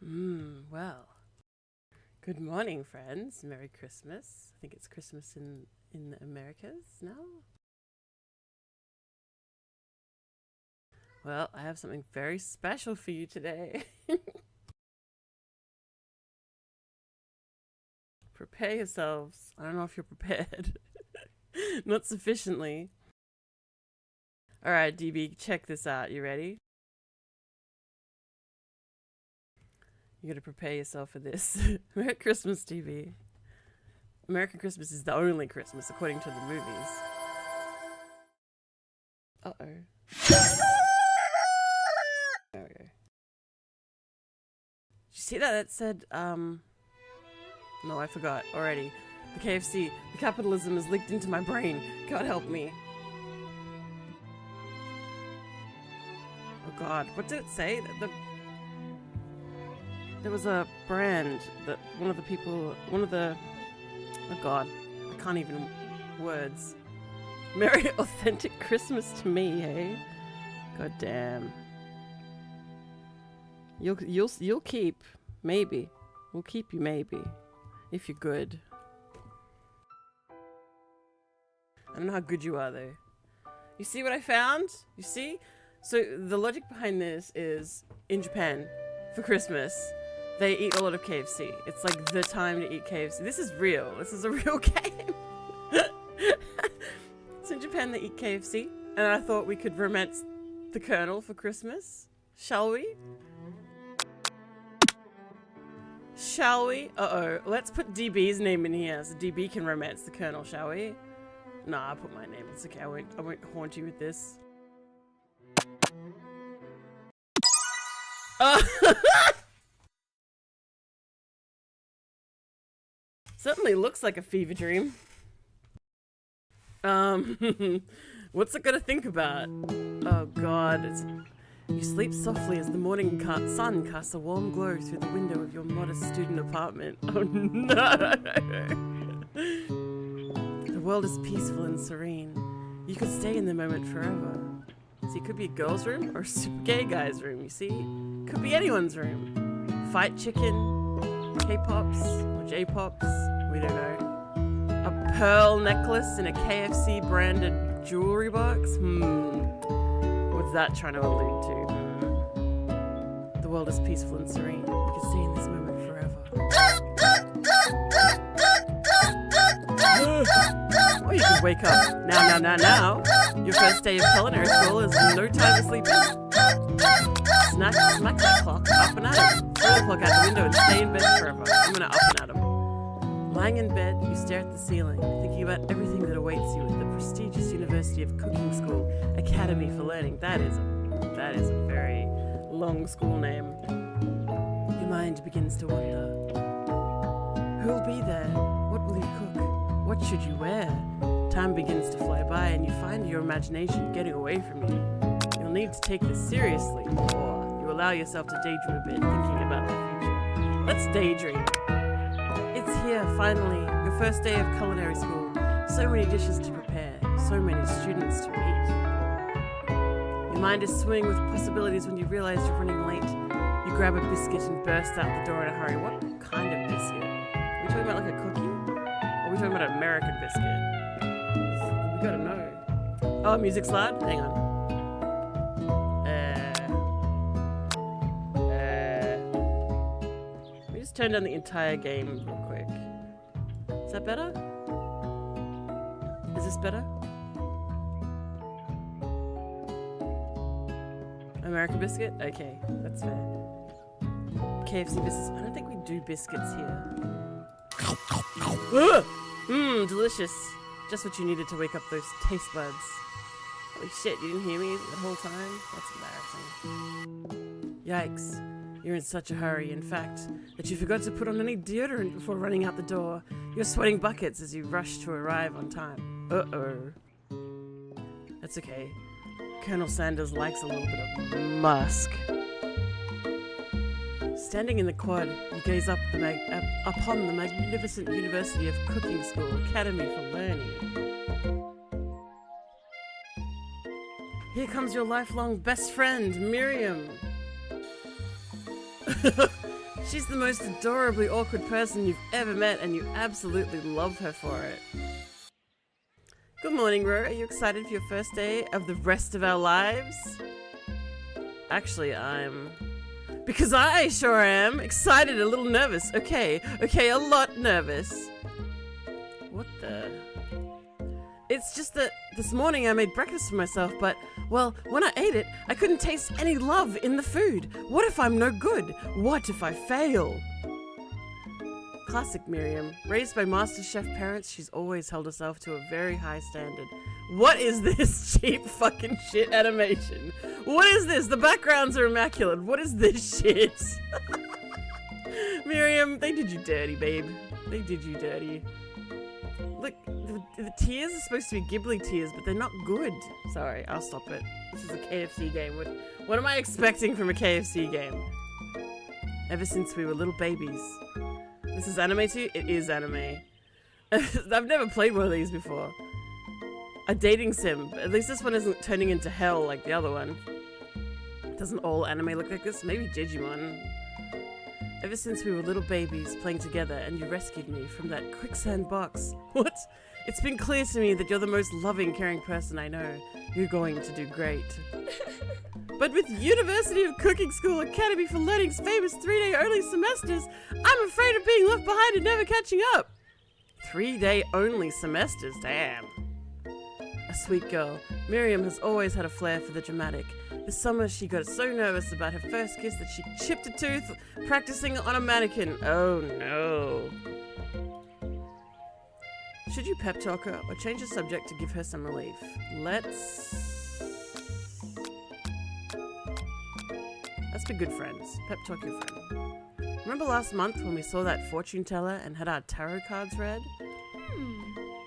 Well. Good morning, friends. Merry Christmas. I think it's Christmas in the Americas now. Well, I have something very special for you today. Prepare yourselves. I don't know if you're prepared. Not sufficiently. Alright, DB, check this out. You ready? You gotta prepare yourself for this. Merry Christmas, DB. American Christmas is the only Christmas, according to the movies. Uh-oh. There we go. Did you see that? It said, no, I forgot already. The KFC, the capitalism is leaked into my brain. God help me. Oh God, what did it say? There was a brand that oh God, I can't even words. Merry authentic Christmas to me, hey? God damn. You'll keep, maybe. We'll keep you maybe. If you're good. I don't know how good you are though. You see what I found? You see? So the logic behind this is in Japan for Christmas they eat a lot of KFC. It's like the time to eat KFC. This is real. This is a real game. So in Japan they eat KFC, and I thought we could romance the Colonel for Christmas. Shall we? Shall we? Uh-oh. Let's put DB's name in here so DB can romance the Colonel, shall we? Nah, I'll put my name. It's okay. I won't haunt you with this. Certainly looks like a fever dream. What's it gonna think about? Oh God, you sleep softly as the morning sun casts a warm glow through the window of your modest student apartment. Oh no! The world is peaceful and serene. You could stay in the moment forever. See, it could be a girl's room or a super gay guy's room, you see? Could be anyone's room. Fight chicken, K-pops, or J-pops, we don't know. A pearl necklace in a KFC branded jewelry box? What's that trying to allude to? The world is peaceful and serene. We can stay in this moment forever. Or you could wake up. Now. Your first day of culinary school is no time to sleep in. Smack that clock, up and at him. Throw the clock out the window and stay in bed forever. I'm gonna up and at him. Lying in bed, you stare at the ceiling, thinking about everything that awaits you at the prestigious University of Cooking School Academy for Learning. That is a very long school name. Your mind begins to wonder. Who'll be there? What will you cook? What should you wear? Time begins to fly by and you find your imagination getting away from you. You'll need to take this seriously, or you allow yourself to daydream a bit, thinking about the future. Let's daydream. It's here, finally, your first day of culinary school. So many dishes to prepare, so many students to meet. Your mind is swimming with possibilities when you realize you're running late. You grab a biscuit and burst out the door in a hurry. What kind of biscuit? Are we talking about like a cookie? Or are we talking about an American biscuit? We gotta know. Oh, music's loud? Hang on. Let me just turn down the entire game real quick. Is that better? Is this better? American biscuit? Okay, that's fair. KFC biscuits. I don't think we do biscuits here. Delicious. Just what you needed to wake up those taste buds. Holy shit, you didn't hear me the whole time? That's embarrassing. Yikes. You're in such a hurry, in fact, that you forgot to put on any deodorant before running out the door. You're sweating buckets as you rush to arrive on time. Uh-oh. That's okay. Colonel Sanders likes a little bit of musk. Standing in the quad, you gaze up upon the magnificent University of Cooking School Academy for Learning. Here comes your lifelong best friend, Miriam. She's the most adorably awkward person you've ever met, and you absolutely love her for it. Good morning, Ro. Are you excited for your first day of the rest of our lives? Actually, because I sure am. Excited, a little nervous. Okay, a lot nervous. What the? It's just that this morning I made breakfast for myself, but, well, when I ate it, I couldn't taste any love in the food. What if I'm no good? What if I fail? Classic Miriam. Raised by Master Chef parents, she's always held herself to a very high standard. What is this cheap fucking shit animation? What is this? The backgrounds are immaculate. What is this shit? Miriam, they did you dirty, babe. They did you dirty. Look, the tears are supposed to be Ghibli tears, but they're not good. Sorry, I'll stop it. This is a KFC game. What am I expecting from a KFC game? Ever since we were little babies. This is anime too? It is anime. I've never played one of these before. A dating sim. At least this one isn't turning into hell like the other one. Doesn't all anime look like this? Maybe Digimon. Ever since we were little babies playing together and you rescued me from that quicksand box. What? It's been clear to me that you're the most loving, caring person I know. You're going to do great. But with University of Cooking School Academy for Learning's famous 3-day only semesters, I'm afraid of being left behind and never catching up. 3-day only semesters, damn. A sweet girl, Miriam has always had a flair for the dramatic. This summer she got so nervous about her first kiss that she chipped a tooth practicing on a mannequin. Oh no. Should you pep talk her or change the subject to give her some relief? Let's be good friends. Pep talk your friend. Remember last month when we saw that fortune teller and had our tarot cards read?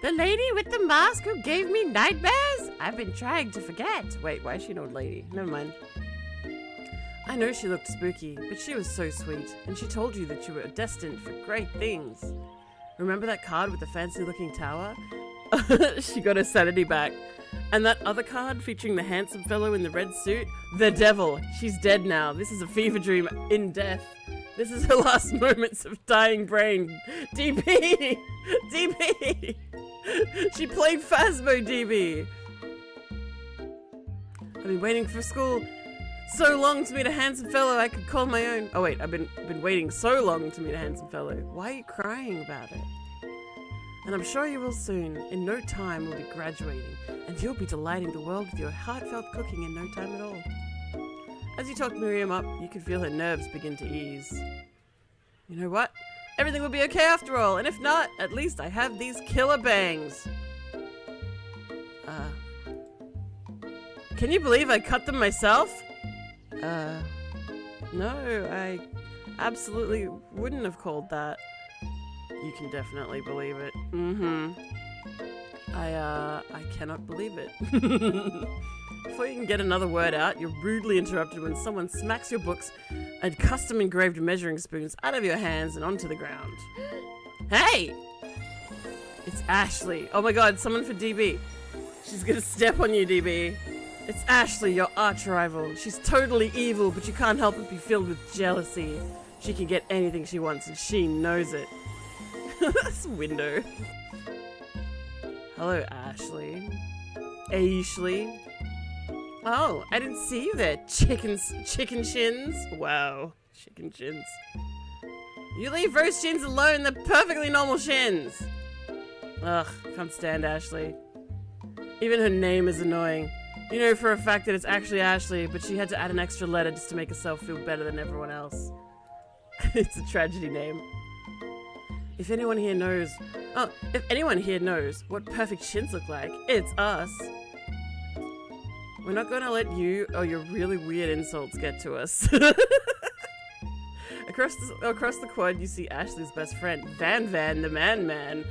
The lady with the mask who gave me nightmares? I've been trying to forget. Wait, why is she an old lady? Never mind. I know she looked spooky, but she was so sweet, and she told you that you were destined for great things. Remember that card with the fancy-looking tower? She got her sanity back. And that other card featuring the handsome fellow in the red suit? The devil. She's dead now. This is a fever dream in death. This is her last moments of dying brain. DB! DB! She played Phasmo, DB! I've been waiting for school so long to meet a handsome fellow I could call my own. Oh wait, I've been waiting so long to meet a handsome fellow. Why are you crying about it? And I'm sure you will soon. In no time we'll be graduating, and you'll be delighting the world with your heartfelt cooking in no time at all. As you talk Miriam up, you can feel her nerves begin to ease. You know what? Everything will be okay after all, and if not, at least I have these killer bangs. Can you believe I cut them myself? No, I absolutely wouldn't have called that. You can definitely believe it. I cannot believe it. Before you can get another word out, you're rudely interrupted when someone smacks your books and custom engraved measuring spoons out of your hands and onto the ground. Hey! It's Ashley. Oh my god, someone for DB. She's gonna step on you, DB. It's Ashley, your arch rival. She's totally evil, but you can't help but be filled with jealousy. She can get anything she wants and she knows it. This window. Hello, Ashley. Ashley. Oh, I didn't see you there, chicken shins. Wow, chicken shins. You leave roast shins alone, they're perfectly normal shins. Ugh, can't stand Ashley. Even her name is annoying. You know for a fact that it's actually Ashley, but she had to add an extra letter just to make herself feel better than everyone else. It's a tragedy name. If anyone here knows what perfect shins look like, it's us. We're not gonna let you or your really weird insults get to us. Across the quad, you see Ashley's best friend, Van the Man,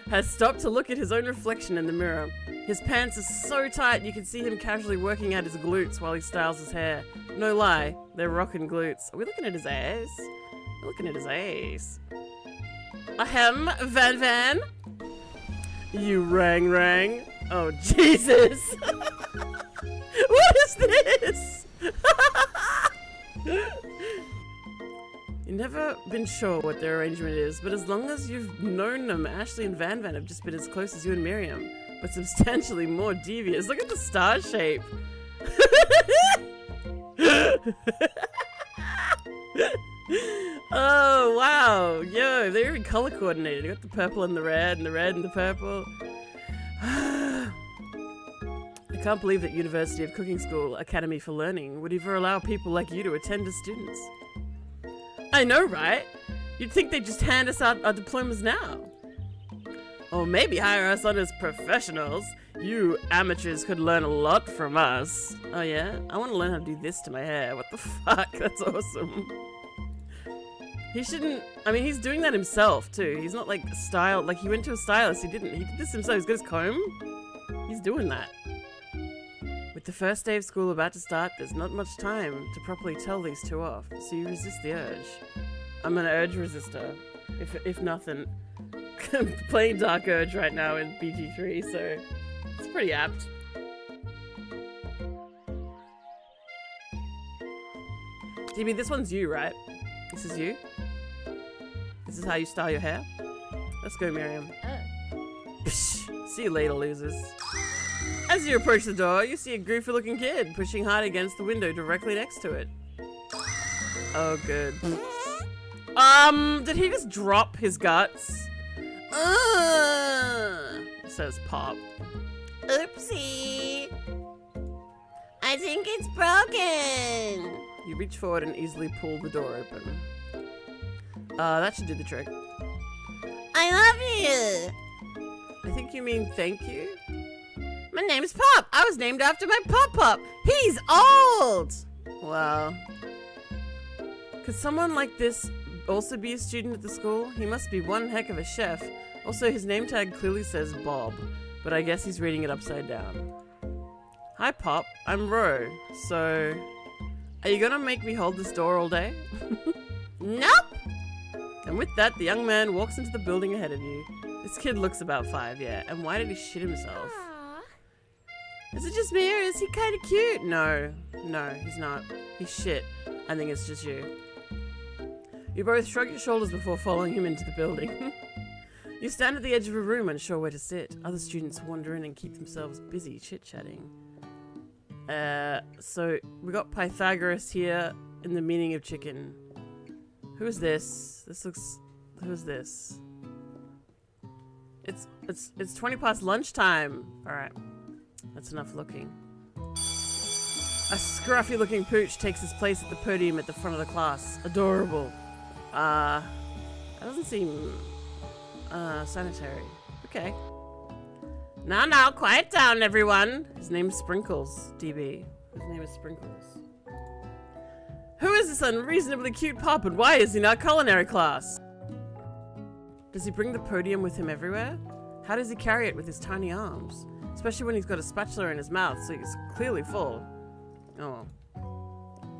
has stopped to look at his own reflection in the mirror. His pants are so tight you can see him casually working out his glutes while he styles his hair. No lie, they're rockin' glutes. Are we looking at his ass? We're looking at his ass. Ahem, Van. You rang. Oh, Jesus. What is this? You've never been sure what their arrangement is, but as long as you've known them, Ashley and Van Van have just been as close as you and Miriam, but substantially more devious. Look at the star shape. Oh, wow. Yo, they're even color coordinated. You got the purple and the red and the red and the purple. I can't believe that University of Cooking School Academy for Learning would ever allow people like you to attend as students. I know, right? You'd think they'd just hand us out our diplomas now. Or maybe hire us on as professionals. You amateurs could learn a lot from us. Oh yeah? I want to learn how to do this to my hair. What the fuck? That's awesome. He shouldn't... I mean, he's doing that himself, too. He's not, like, styled... Like, he went to a stylist. He didn't. He did this himself. He's got his comb. He's doing that. With the first day of school about to start, there's not much time to properly tell these two off, so you resist the urge. I'm an urge resistor, if nothing. I'm playing Dark Urge right now in BG3, so it's pretty apt. DB, this one's you, right? This is you? This is how you style your hair? Let's go, Miriam. Psh, see you later, losers. As you approach the door, you see a goofy-looking kid pushing hard against the window directly next to it. Oh, good. Did he just drop his guts? Says Pop. Oopsie. I think it's broken. You reach forward and easily pull the door open. That should do the trick. I love you. I think you mean thank you? My name's Pop. I was named after my Pop-Pop. He's old. Wow. Could someone like this also be a student at the school? He must be one heck of a chef. Also, his name tag clearly says Bob, but I guess he's reading it upside down. Hi, Pop. I'm Ro. So, are you gonna make me hold this door all day? Nope. And with that, the young man walks into the building ahead of you. This kid looks about 5, yeah. And why did he shit himself? Is it just me or is he kind of cute? No, he's not. He's shit. I think it's just you. You both shrug your shoulders before following him into the building. You stand at the edge of a room unsure where to sit. Other students wander in and keep themselves busy chit-chatting. So we got Pythagoras here in the meaning of chicken. Who is this? Who is this? It's 20 past lunchtime. All right. That's enough looking. A scruffy looking pooch takes his place at the podium at the front of the class. Adorable. That doesn't seem sanitary. Okay. Now, quiet down, everyone. His name's Sprinkles, DB. His name is Sprinkles. Who is this unreasonably cute Pop and why is he in our culinary class? Does he bring the podium with him everywhere? How does he carry it with his tiny arms? Especially when he's got a spatula in his mouth, so he's clearly full. Oh.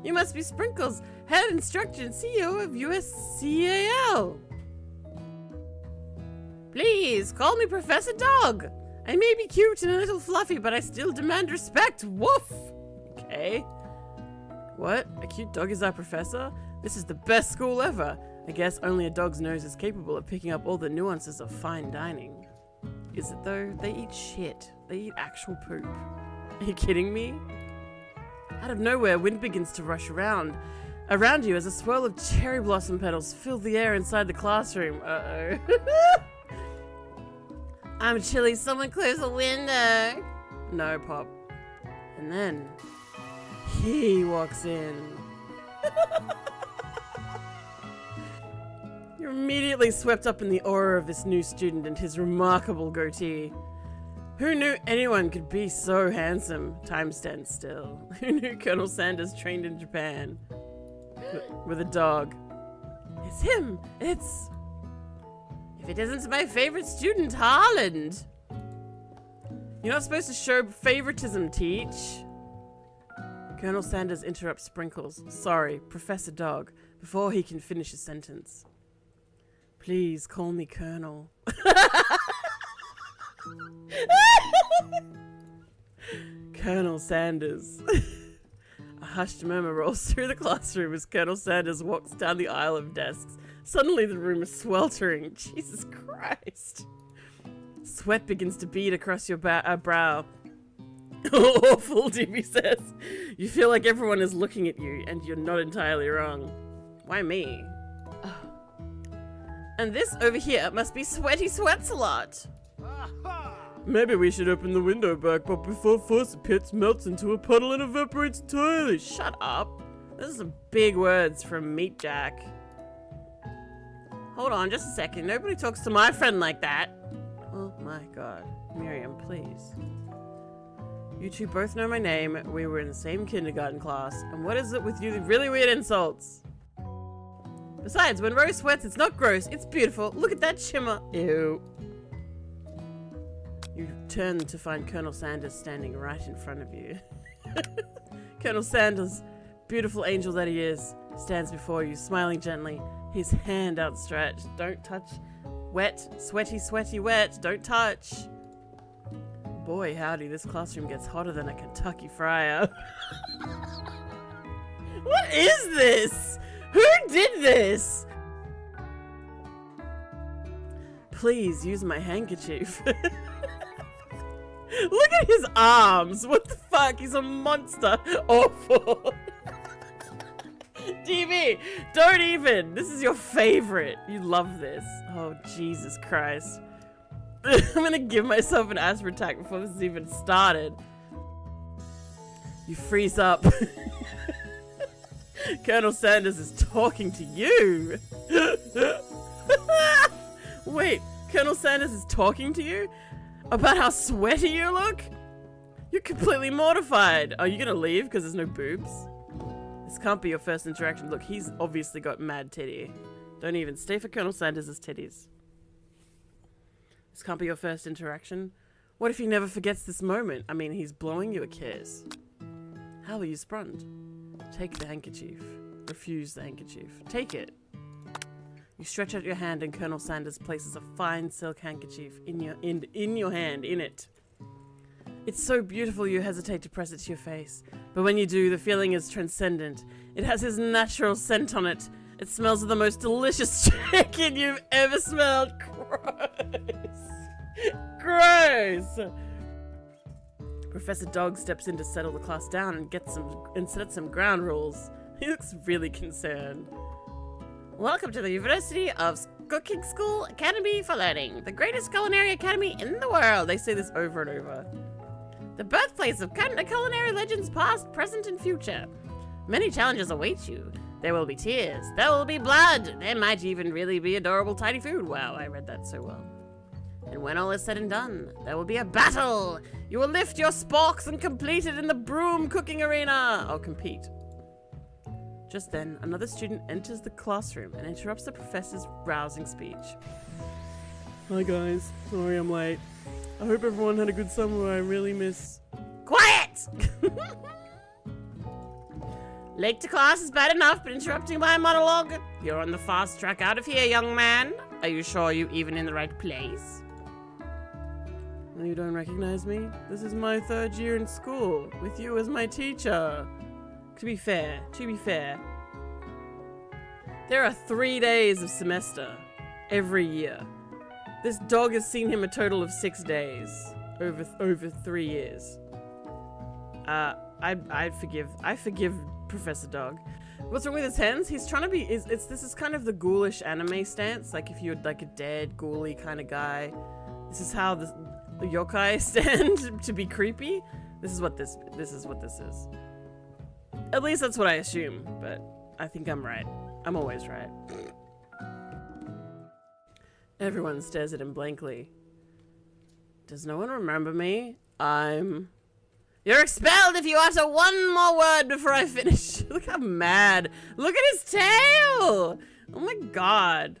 You must be Sprinkles, head instructor and CEO of USCAL. Please, call me Professor Dog. I may be cute and a little fluffy, but I still demand respect. Woof! Okay. What? A cute dog is our professor? This is the best school ever. I guess only a dog's nose is capable of picking up all the nuances of fine dining. Is it though? They eat shit. They eat actual poop. Are you kidding me? Out of nowhere, wind begins to rush around you as a swirl of cherry blossom petals fill the air inside the classroom. Uh-oh. I'm chilly. Someone close the window. No, Pop. And then he walks in. You're immediately swept up in the aura of this new student and his remarkable goatee. Who knew anyone could be so handsome? Time stands still. Who knew Colonel Sanders trained in Japan? With a dog. It's him! It's... If it isn't my favorite student, Harland! You're not supposed to show favoritism, Teach. Colonel Sanders interrupts Sprinkles. Sorry, Professor Dog, before he can finish his sentence. Please call me Colonel. Colonel Sanders. hushed murmur rolls through the classroom as Colonel Sanders walks down the aisle of desks. Suddenly the room is sweltering. Jesus Christ. Sweat begins to bead across your brow. Awful, DB says. You feel like everyone is looking at you, and you're not entirely wrong. Why me? And this over here must be Sweaty Sweatsalot. Maybe we should open the window back, but before faucet pits melts into a puddle and evaporates entirely. Shut up. Those are some big words from Meat Jack. Hold on just a second. Nobody talks to my friend like that. Oh my god. Miriam, please. You two both know my name. We were in the same kindergarten class. And what is it with you really weird insults? Besides, when Rose sweats, it's not gross. It's beautiful. Look at that shimmer. Ew. You turn to find Colonel Sanders standing right in front of you. Colonel Sanders, beautiful angel that he is, stands before you, smiling gently, his hand outstretched. Don't touch. Wet, sweaty, sweaty, wet. Don't touch. Boy, howdy, this classroom gets hotter than a Kentucky fryer. What is this? Who did this? Please use my handkerchief. Look at his arms. What the fuck? He's a monster. Awful. DB, don't even. This is your favorite. You love this. Oh, Jesus Christ. I'm gonna give myself an asthma attack before this has even started. You freeze up. Colonel Sanders is talking to you. Wait, Colonel Sanders is talking to you? About how sweaty you look? You're completely mortified. Are you gonna leave because there's no boobs? This can't be your first interaction. Look, he's obviously got mad titty. Don't even stay for Colonel Sanders' titties. This can't be your first interaction. What if he never forgets this moment? I mean, he's blowing you a kiss. How are you sprung? Take the handkerchief. Refuse the handkerchief. Take it. You stretch out your hand and Colonel Sanders places a fine silk handkerchief in your hand, in it. It's so beautiful you hesitate to press it to your face. But when you do, the feeling is transcendent. It has his natural scent on it. It smells of the most delicious chicken you've ever smelled. Gross! Professor Dog steps in to settle the class down and set some ground rules. He looks really concerned. Welcome to the University of Cooking School Academy for Learning, the greatest culinary academy in the world. They say this over and over. The birthplace of culinary legends past, present, and future. Many challenges await you. There will be tears. There will be blood. There might even really be adorable tiny food. Wow, I read that so well. And when all is said and done, there will be a battle. You will lift your sporks and complete it in the broom cooking arena. Or compete. Just then, another student enters the classroom and interrupts the professor's rousing speech. Hi guys, sorry I'm late. I hope everyone had a good summer. I really miss... Quiet! Late to class is bad enough, but interrupting my monologue? You're on the fast track out of here, young man. Are you sure you're even in the right place? You don't recognize me? This is my 3rd year in school, with you as my teacher. To be fair, there are 3 days of semester every year. This dog has seen him a total of 6 days over 3 years. I forgive Professor Dog. What's wrong with his hands? He's trying to be. This is kind of the ghoulish anime stance. Like if you're like a dead ghouly kind of guy, this is how the yokai stand to be creepy. This is what this is. At least that's what I assume, but I think I'm right. I'm always right. Everyone stares at him blankly. Does no one remember me? You're expelled if you utter one more word before I finish. Look how mad. Look at his tail! Oh my god.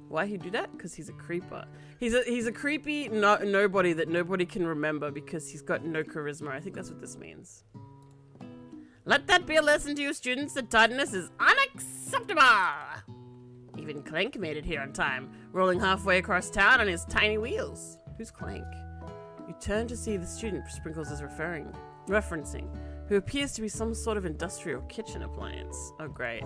Why he do that? Because he's a creeper. He's a creepy nobody that nobody can remember because he's got no charisma. I think that's what this means. Let that be a lesson to you students that tardiness is unacceptable! Even Clank made it here on time, rolling halfway across town on his tiny wheels. Who's Clank? You turn to see the student Sprinkles is referencing, who appears to be some sort of industrial kitchen appliance. Oh, great.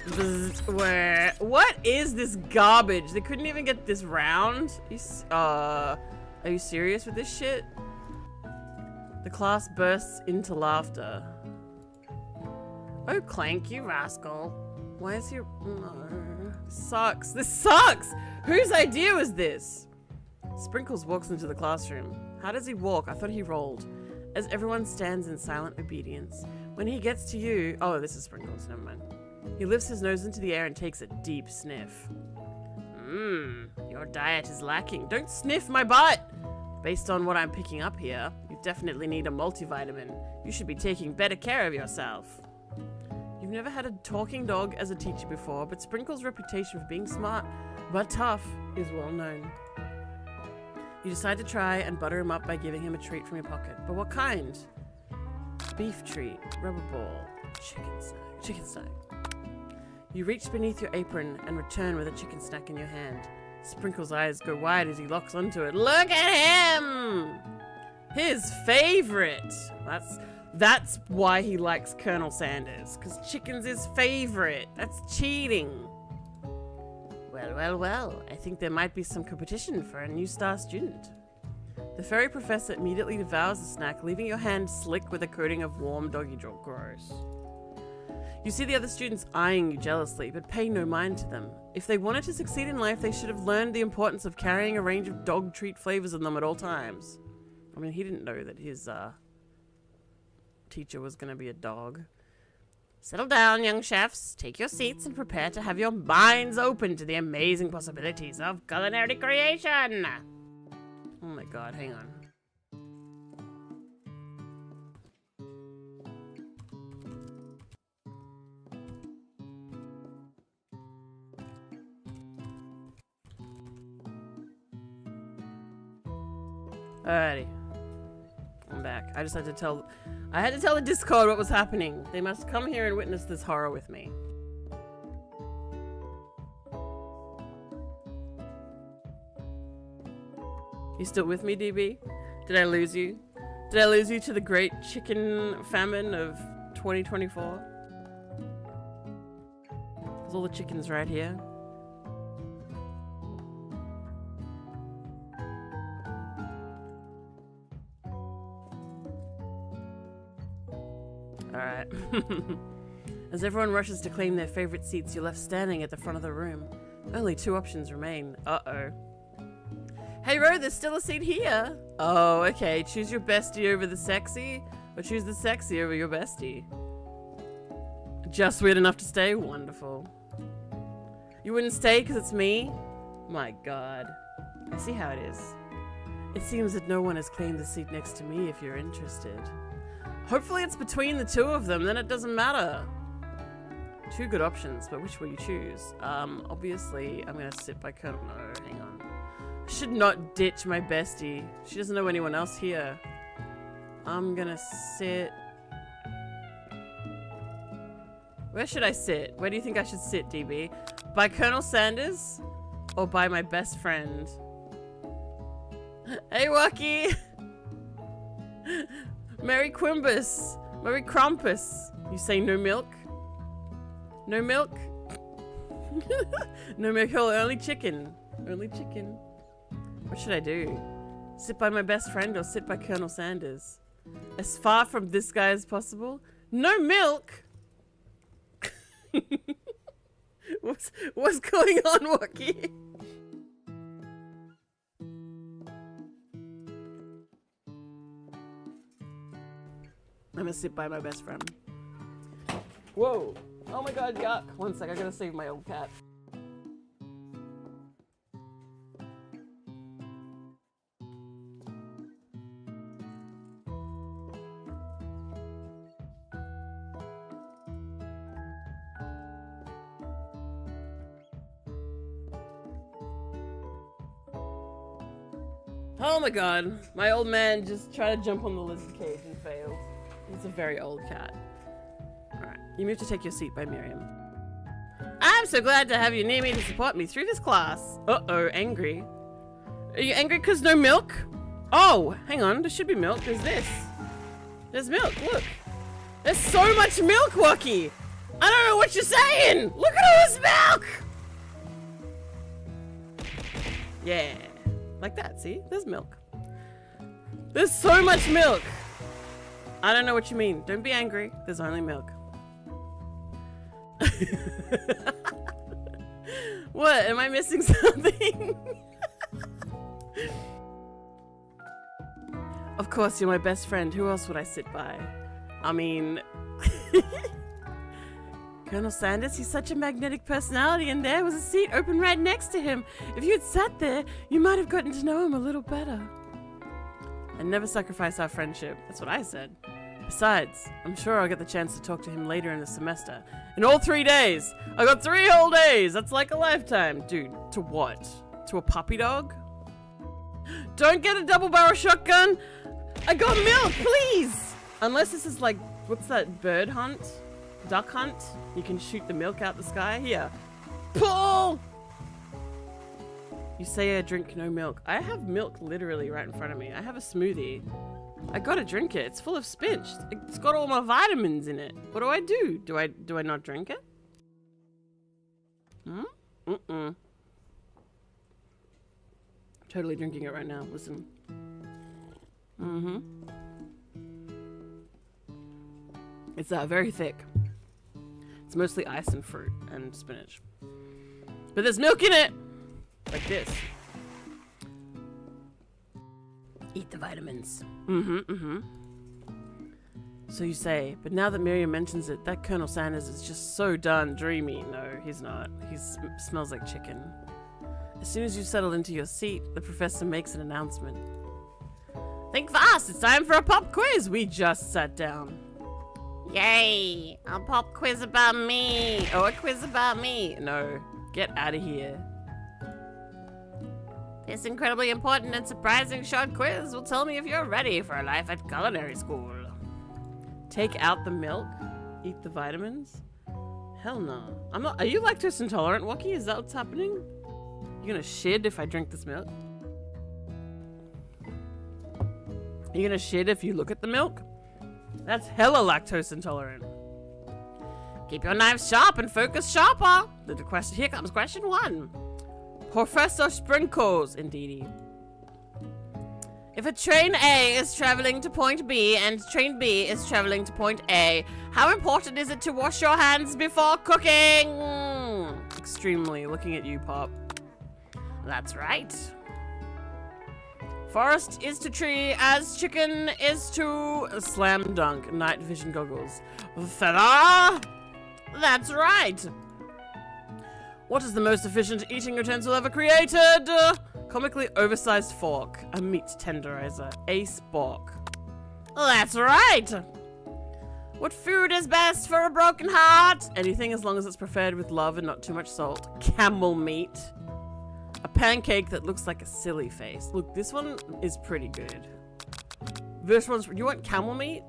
Bzzz, what is this garbage? They couldn't even get this round? Are you serious with this shit? The class bursts into laughter. Oh, Clank, you rascal. Why is he... No. This sucks. This sucks! Whose idea was this? Sprinkles walks into the classroom. How does he walk? I thought he rolled. As everyone stands in silent obedience. When he gets to you... Oh, this is Sprinkles. Never mind. He lifts his nose into the air and takes a deep sniff. Your diet is lacking. Don't sniff my butt! Based on what I'm picking up here, you definitely need a multivitamin. You should be taking better care of yourself. You've never had a talking dog as a teacher before, but Sprinkles' reputation for being smart but tough is well known. You decide to try and butter him up by giving him a treat from your pocket. But what kind? Beef treat, rubber ball, chicken snack. You reach beneath your apron and return with a chicken snack in your hand. Sprinkles' eyes go wide as he locks onto it. Look at him! His favorite! That's why he likes Colonel Sanders, because chicken's his favorite. That's cheating. Well, I think there might be some competition for a new star student. The furry professor immediately devours the snack, leaving your hand slick with a coating of warm doggy jaw. Gross. You see the other students eyeing you jealously, but pay no mind to them. If they wanted to succeed in life, they should have learned the importance of carrying a range of dog treat flavors in them at all times. I mean, he didn't know that his teacher was going to be a dog. Settle down, young chefs. Take your seats and prepare to have your minds open to the amazing possibilities of culinary creation. Oh my god, hang on. Alrighty. I'm back. I had to tell the Discord what was happening. They must come here and witness this horror with me. You still with me, DB? Did I lose you? Did I lose you to the great chicken famine of 2024? There's all the chickens right here. Alright. As everyone rushes to claim their favorite seats, you're left standing at the front of the room. Only 2 options remain. Uh-oh. Hey, Ro, there's still a seat here. Oh, okay. Choose your bestie over the sexy, or choose the sexy over your bestie. Just weird enough to stay? Wonderful. You wouldn't stay because it's me? My god. I see how it is. It seems that no one has claimed the seat next to me if you're interested. Hopefully it's between the 2 of them, then it doesn't matter. 2 good options, but which will you choose? Obviously, I'm gonna sit by Colonel. No, hang on. I should not ditch my bestie. She doesn't know anyone else here. I'm gonna sit... Where should I sit? Where do you think I should sit, DB? By Colonel Sanders? Or by my best friend? Hey, Wacky! Merry Quimbus! Merry Krampus! You say no milk? No milk? No milk, only chicken. Only chicken. What should I do? Sit by my best friend or sit by Colonel Sanders? As far from this guy as possible? No milk? What's going on, Wacky? I'm gonna sit by my best friend. Whoa! Oh my god, yuck! One sec, I gotta save my old cat. Oh my god, my old man just tried to jump on the lizard cage and failed. He's a very old cat. Alright, you move to take your seat by Miriam. I'm so glad to have you near me to support me through this class. Uh-oh, angry. Are you angry because no milk? Oh, hang on, there should be milk. There's this. There's milk, look. There's so much milk, Wookie! I don't know what you're saying! Look at all this milk! Yeah. Like that, see? There's milk. There's so much milk! I don't know what you mean. Don't be angry. There's only milk. What? Am I missing something? Of course, you're my best friend. Who else would I sit by? I mean... Colonel Sanders, he's such a magnetic personality, and there was a seat open right next to him. If you had sat there, you might have gotten to know him a little better. And never sacrifice our friendship. That's what I said. Besides, I'm sure I'll get the chance to talk to him later in the semester. In all 3 days! I got 3 whole days! That's like a lifetime. Dude, to what? To a puppy dog? Don't get a double barrel shotgun! I got milk, please! Unless this is like, what's that bird hunt? Duck hunt? You can shoot the milk out the sky? Here. Pull! You say I drink no milk. I have milk literally right in front of me. I have a smoothie. I gotta drink it. It's full of spinach. It's got all my vitamins in it. What do I do? Do I not drink it? Hmm? Mm-mm. Totally drinking it right now. Listen. Mm-hmm. It's very thick. It's mostly ice and fruit and spinach. But there's milk in it! Like this. Eat the vitamins. So you say, but now that Miriam mentions it, that Colonel Sanders is just so darn dreamy. No, he's not. He smells like chicken. As soon as you settle into your seat, the professor makes an announcement. Think fast! It's time for a pop quiz! We just sat down. Yay! A pop quiz about me! Oh, a quiz about me! No, get out of here. This incredibly important and surprising short quiz will tell me if you're ready for a life at culinary school. Take out the milk? Eat the vitamins? Hell no. I'm not. Are you lactose intolerant, Wookie? Is that what's happening? You gonna shit if I drink this milk? You gonna shit if you look at the milk? That's hella lactose intolerant. Keep your knives sharp and focus sharper. Here comes question 1. Professor Sprinkles, indeedy. If a train A is traveling to point B and train B is traveling to point A, how important is it to wash your hands before cooking? Extremely. Looking at you, Pop. That's right. Forest is to tree as chicken is to slam dunk. Night vision goggles. Feather! That's right. What is the most efficient eating utensil ever created? Comically oversized fork. A meat tenderizer. A spork. That's right. What food is best for a broken heart? Anything as long as it's prepared with love and not too much salt. Camel meat. A pancake that looks like a silly face. Look, this one is pretty good. This one's... You want camel meat?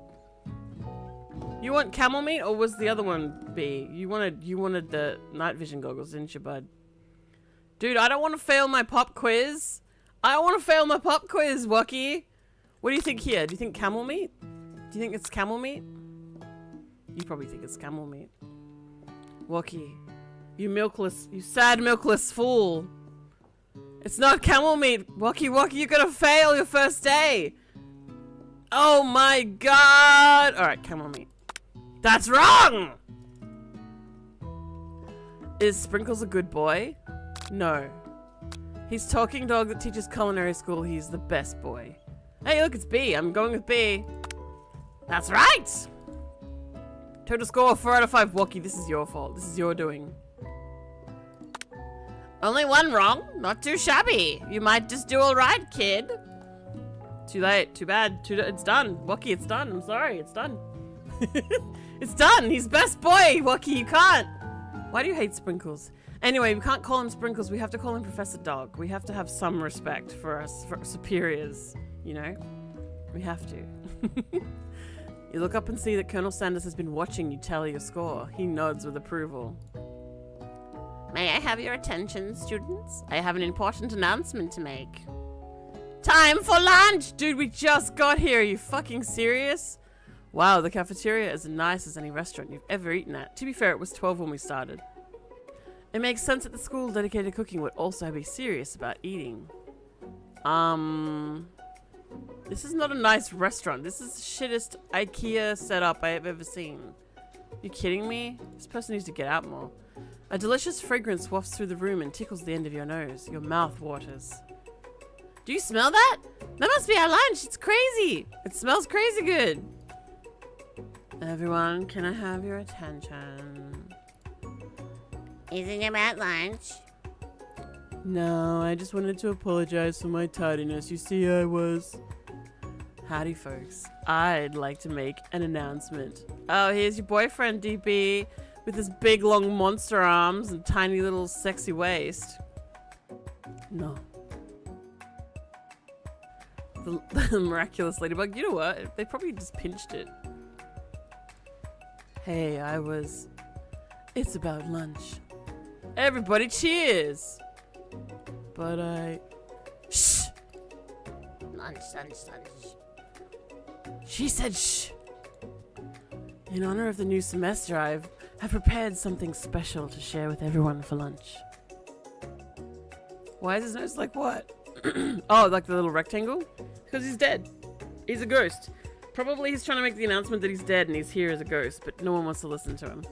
You want camel meat, or was the other one B? You wanted the night vision goggles, didn't you, bud? Dude, I don't want to fail my pop quiz. I don't want to fail my pop quiz, Wookie. What do you think here? Do you think camel meat? Do you think it's camel meat? You probably think it's camel meat. Wookie, you milkless, you sad milkless fool. It's not camel meat. Wookie, you're gonna fail your first day. Oh my god. Alright, camel meat. That's wrong! Is Sprinkles a good boy? No. He's talking dog that teaches culinary school. He's the best boy. Hey, look, it's B. I'm going with B. That's right! Total score 4 out of 5. Wookie, this is your fault. This is your doing. Only 1 wrong. Not too shabby. You might just do alright, kid. Too late. Too bad. It's done. Wookie, it's done. I'm sorry. It's done. It's done. He's best boy, Wookie. You can't. Why do you hate Sprinkles? Anyway, we can't call him Sprinkles. We have to call him Professor Dog. We have to have some respect for us, for superiors. You know? We have to. You look up and see that Colonel Sanders has been watching you tally your score. He nods with approval. May I have your attention, students? I have an important announcement to make. Time for lunch! Dude, we just got here. Are you fucking serious? Wow, the cafeteria is as nice as any restaurant you've ever eaten at. To be fair, it was 12 when we started. It makes sense that the school dedicated to cooking would also be serious about eating. This is not a nice restaurant. This is the shittest IKEA setup I have ever seen. You kidding me? This person needs to get out more. A delicious fragrance wafts through the room and tickles the end of your nose. Your mouth waters. Do you smell that? That must be our lunch. It's crazy. It smells crazy good. Everyone, can I have your attention? Isn't it about lunch? No, I just wanted to apologize for my tardiness. You see, I was... Howdy, folks. I'd like to make an announcement. Oh, here's your boyfriend, DP, with his big, long monster arms and tiny little sexy waist. No. The miraculous ladybug. You know what? They probably just pinched it. Hey, It's about lunch. Everybody cheers! But Shh! Lunch. She said shh! In honor of the new semester, I've prepared something special to share with everyone for lunch. Why is his nose like what? Oh, like the little rectangle? Because he's dead. He's a ghost. Probably he's trying to make the announcement that he's dead and he's here as a ghost, but no one wants to listen to him.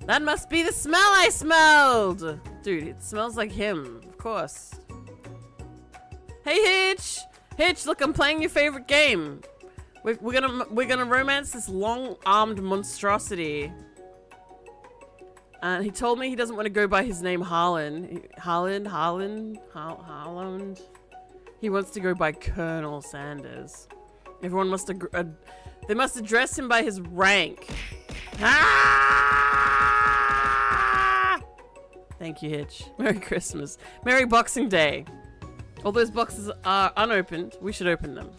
That must be the smell I smelled! Dude, it smells like him, of course. Hey Hitch! Hitch, look, I'm playing your favorite game. We're gonna romance this long-armed monstrosity. And he told me he doesn't want to go by his name Harlan. Harland? He wants to go by Colonel Sanders. Everyone must they must address him by his rank. Ah! Thank you, Hitch. Merry Christmas. Merry Boxing Day. All those boxes are unopened. We should open them.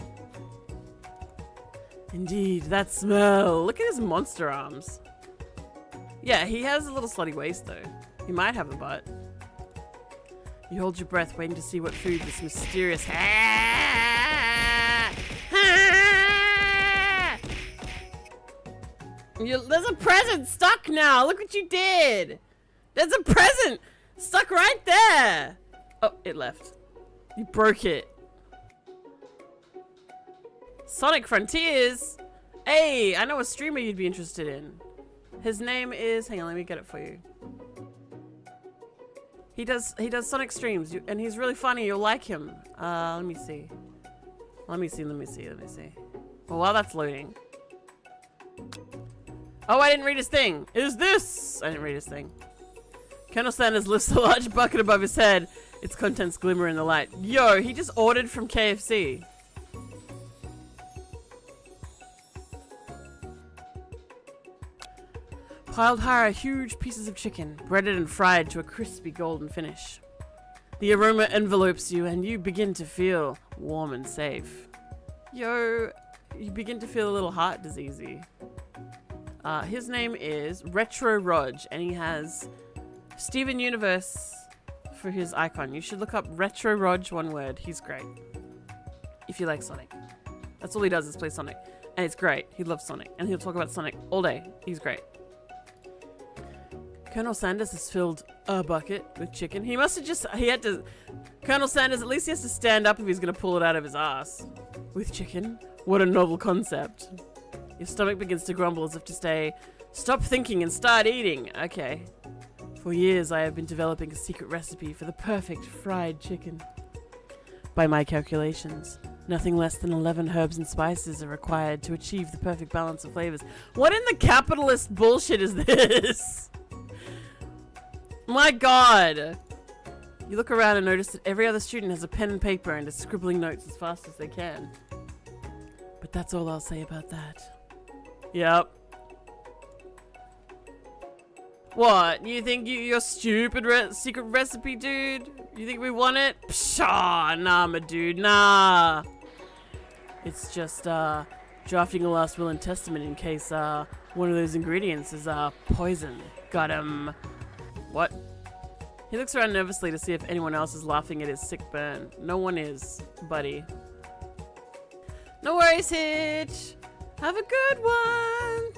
Indeed, that smell. Look at his monster arms. Yeah, he has a little slutty waist though. He might have a butt. You hold your breath waiting to see what food this mysterious There's a present stuck now. Look what you did. There's a present stuck right there. Oh, it left. You broke it. Sonic Frontiers. Hey, I know a streamer you'd be interested in. His name is, hang on, let me get it for you. He does Sonic streams and he's really funny. You'll like him. Let me see. Let me see. Well, while that's loading. Oh, I didn't read his thing. Is this? I didn't read his thing. Colonel Sanders lifts a large bucket above his head. Its contents glimmer in the light. Yo, he just ordered from KFC. Piled high are huge pieces of chicken, breaded and fried to a crispy golden finish. The aroma envelopes you and you begin to feel warm and safe. Yo, you begin to feel a little heart diseasey. His name is Retro Rog and he has Steven Universe for his icon. You should look up Retro Rog, one word. He's great. If you like Sonic. That's all he does is play Sonic. And it's great. He loves Sonic. And he'll talk about Sonic all day. He's great. Colonel Sanders has filled a bucket with chicken. He must have just, Colonel Sanders, at least he has to stand up if he's going to pull it out of his ass. With chicken? What a novel concept. Your stomach begins to grumble as if to say, stop thinking and start eating. Okay. For years I have been developing a secret recipe for the perfect fried chicken. By my calculations, nothing less than 11 herbs and spices are required to achieve the perfect balance of flavors. What in the capitalist bullshit is this? My god! You look around and notice that every other student has a pen and paper and is scribbling notes as fast as they can. But that's all I'll say about that. Yep. What? You think your stupid secret recipe, dude? You think we want it? Pshaw, nah, my dude, nah. It's just, drafting a last will and testament in case, one of those ingredients is, poison. Got him. What? He looks around nervously to see if anyone else is laughing at his sick burn. No one is, buddy. No worries, Hitch. Have a good one.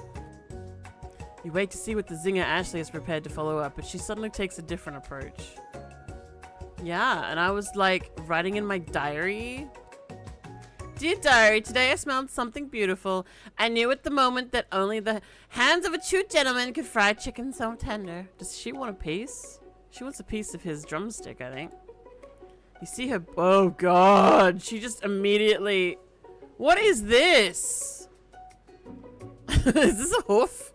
You wait to see what the zinger Ashley is prepared to follow up, but she suddenly takes a different approach. Yeah, and I was like writing in my diary. Dear diary, today I smelled something beautiful. I knew at the moment that only the hands of a true gentleman could fry chicken so tender. Does she want a piece? She wants a piece of his drumstick, I think. You see her. Oh god, she just immediately. What is this? Is this a hoof?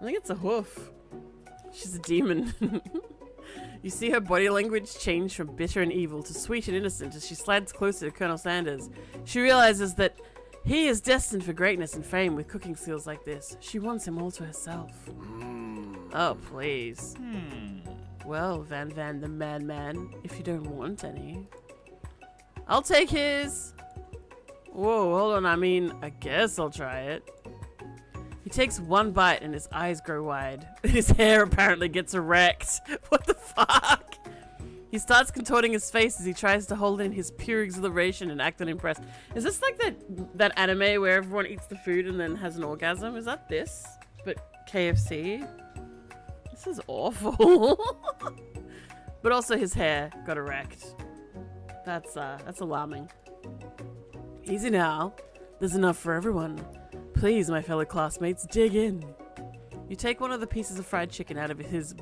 I think it's a hoof. She's a demon. You see her body language change from bitter and evil to sweet and innocent as she slides closer to Colonel Sanders. She realizes that he is destined for greatness and fame with cooking skills like this. She wants him all to herself. Oh, please. Well, Van the Man, if you don't want any. I'll take his. Whoa, hold on. I mean, I guess I'll try it. He takes one bite and his eyes grow wide. His hair apparently gets erect. What the fuck? He starts contorting his face as he tries to hold in his pure exhilaration and act unimpressed. Is this like that anime where everyone eats the food and then has an orgasm? Is that this? But KFC? This is awful. But also his hair got erect. That's alarming. Easy now. There's enough for everyone. Please, my fellow classmates, dig in. You take one of the pieces of fried chicken out of his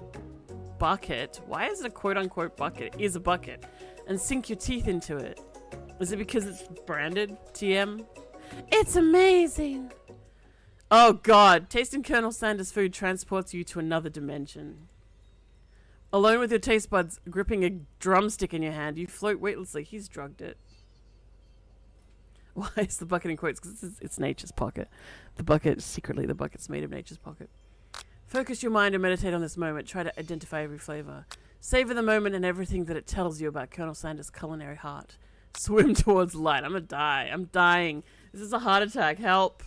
bucket. Why is it a quote-unquote bucket? It is a bucket. And sink your teeth into it. Is it because it's branded TM? It's amazing. Oh god, tasting Colonel Sanders' food transports you to another dimension. Alone with your taste buds gripping a drumstick in your hand, you float weightlessly. He's drugged it. Why is the bucket in quotes? Because it's nature's pocket. The bucket's made of nature's pocket. Focus your mind and meditate on this moment. Try to identify every flavor. Savor the moment and everything that it tells you about Colonel Sanders' culinary heart. Swim towards light. I'm gonna die. I'm dying. This is a heart attack. Help.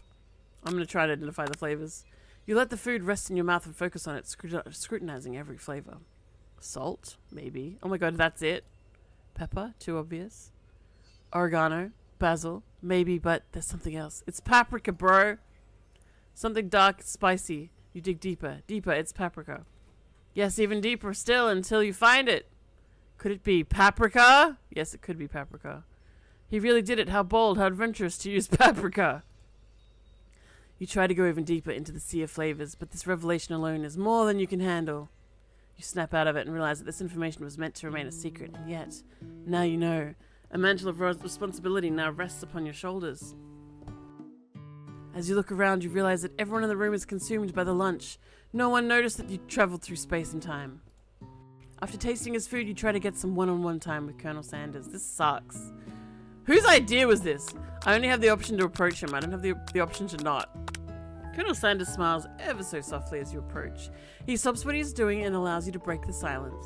I'm gonna try to identify the flavors. You let the food rest in your mouth and focus on it, scrutinizing every flavor. Salt? Maybe. Oh my god, that's it? Pepper? Too obvious. Oregano? Basil? Maybe, but there's something else. It's paprika, bro. Something dark, spicy. You dig deeper. Deeper, it's paprika. Yes, even deeper still until you find it. Could it be paprika? Yes, it could be paprika. He really did it. How bold, how adventurous to use paprika. You try to go even deeper into the sea of flavors, but this revelation alone is more than you can handle. You snap out of it and realize that this information was meant to remain a secret, and yet, now you know. A mantle of responsibility now rests upon your shoulders. As you look around, you realize that everyone in the room is consumed by the lunch. No one noticed that you traveled through space and time. After tasting his food, you try to get some one-on-one time with Colonel Sanders. This sucks. Whose idea was this? I only have the option to approach him. I don't have the option to not. Colonel Sanders smiles ever so softly as you approach. He stops what he's doing and allows you to break the silence.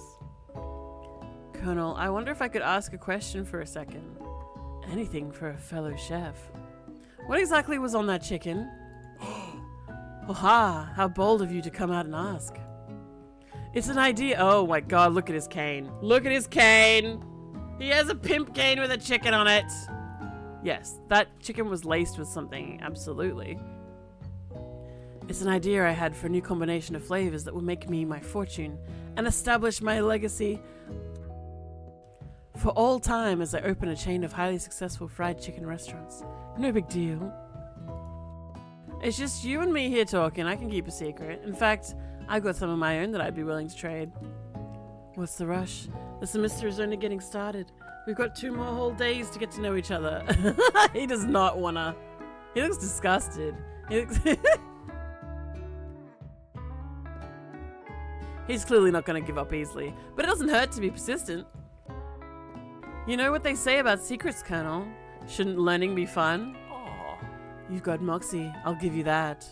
Colonel, I wonder if I could ask a question for a second. Anything for a fellow chef. What exactly was on that chicken? Oh ha! How bold of you to come out and ask. It's an idea. Oh my god, look at his cane. Look at his cane! He has a pimp cane with a chicken on it! Yes, that chicken was laced with something, absolutely. It's an idea I had for a new combination of flavors that will make me my fortune and establish my legacy for all time as I open a chain of highly successful fried chicken restaurants. No big deal. It's just you and me here talking. I can keep a secret. In fact, I've got some of my own that I'd be willing to trade. What's the rush? The semester is only getting started. We've got 2 more whole days to get to know each other. He does not wanna. He looks disgusted. He's clearly not gonna give up easily, but it doesn't hurt to be persistent. You know what they say about secrets, Colonel? Shouldn't learning be fun? Aww. You've got moxie, I'll give you that.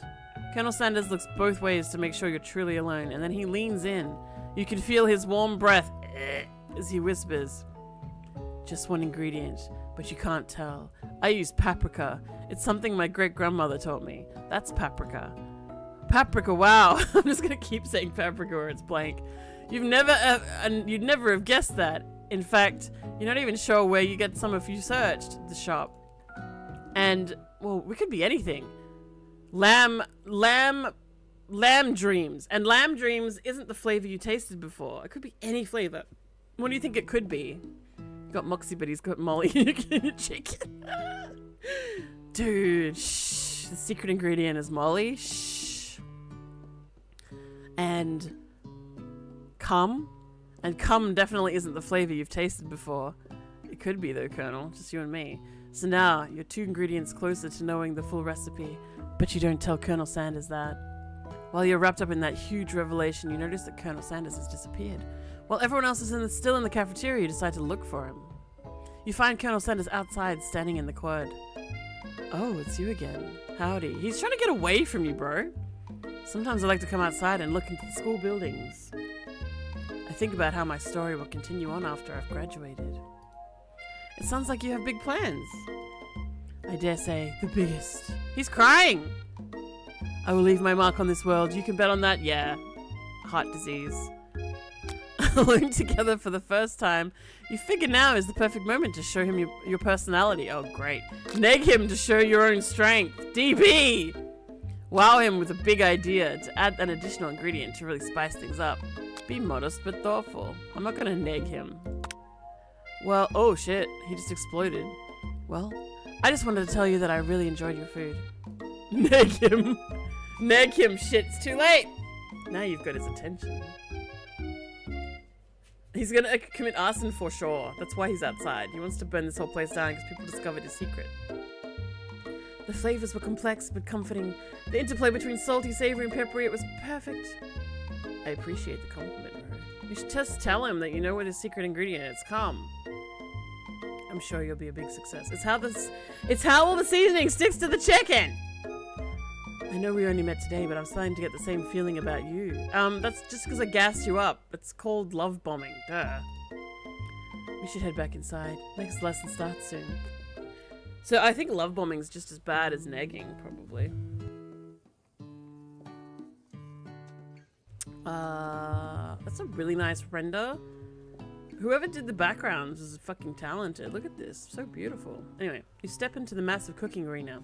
Colonel Sanders looks both ways to make sure you're truly alone, and then he leans in. You can feel his warm breath as he whispers. Just one ingredient, but you can't tell. I use paprika. It's something my great-grandmother taught me. That's paprika. Paprika, wow. I'm just gonna keep saying paprika or it's blank. You'd never have guessed that. In fact, you're not even sure where you get some if you searched the shop. And well, we could be anything. Lamb dreams. And lamb dreams isn't the flavor you tasted before. It could be any flavor. What do you think it could be? Got Moxie, but he's got Molly chicken. Dude, shh. The secret ingredient is Molly. Shh. And cum. And cum definitely isn't the flavor you've tasted before. It could be though, Colonel. Just you and me. So now, you're 2 ingredients closer to knowing the full recipe. But you don't tell Colonel Sanders that. While you're wrapped up in that huge revelation, you notice that Colonel Sanders has disappeared. While everyone else is still in the cafeteria, you decide to look for him. You find Colonel Sanders outside, standing in the quad. Oh, it's you again. Howdy. He's trying to get away from you, bro. Sometimes I like to come outside and look into the school buildings. I think about how my story will continue on after I've graduated. It sounds like you have big plans. I dare say, the biggest. He's crying! I will leave my mark on this world. You can bet on that. Yeah. Heart disease. Alone together for the first time. You figure now is the perfect moment to show him your personality. Oh, great. Neg him to show your own strength. DB! Wow him with a big idea to add an additional ingredient to really spice things up. Be modest but thoughtful. I'm not gonna neg him. Well, oh shit. He just exploded. Well, I just wanted to tell you that I really enjoyed your food. Neg him. Neg him, shit, it's too late! Now you've got his attention. He's gonna commit arson for sure. That's why he's outside. He wants to burn this whole place down because people discovered his secret. The flavors were complex but comforting. The interplay between salty, savory, and peppery, it was perfect. I appreciate the compliment, bro. You should just tell him that you know what his secret ingredient is. Come. I'm sure you'll be a big success. It's how all the seasoning sticks to the chicken! I know we only met today, but I'm starting to get the same feeling about you. That's just because I gassed you up. It's called love bombing. Duh. We should head back inside. Next lesson starts soon. So I think love bombing is just as bad as negging, probably. That's a really nice render. Whoever did the backgrounds is fucking talented. Look at this. So beautiful. Anyway, you step into the massive cooking arena.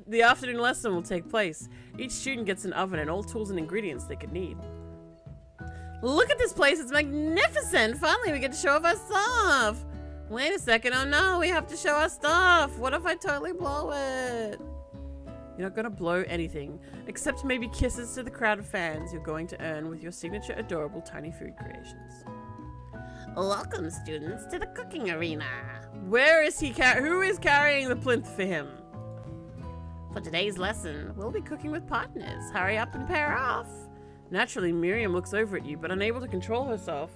The afternoon lesson will take place. Each student gets an oven and all tools and ingredients they could need. Look at this place, it's magnificent! Finally we get to show off our stuff! Wait a second, oh no, we have to show our stuff! What if I totally blow it? You're not gonna blow anything, except maybe kisses to the crowd of fans you're going to earn with your signature adorable tiny food creations. Welcome, students, to the cooking arena. Where is he who is carrying the plinth for him? For today's lesson, we'll be cooking with partners. Hurry up and pair off. Naturally, Miriam looks over at you, but unable to control herself.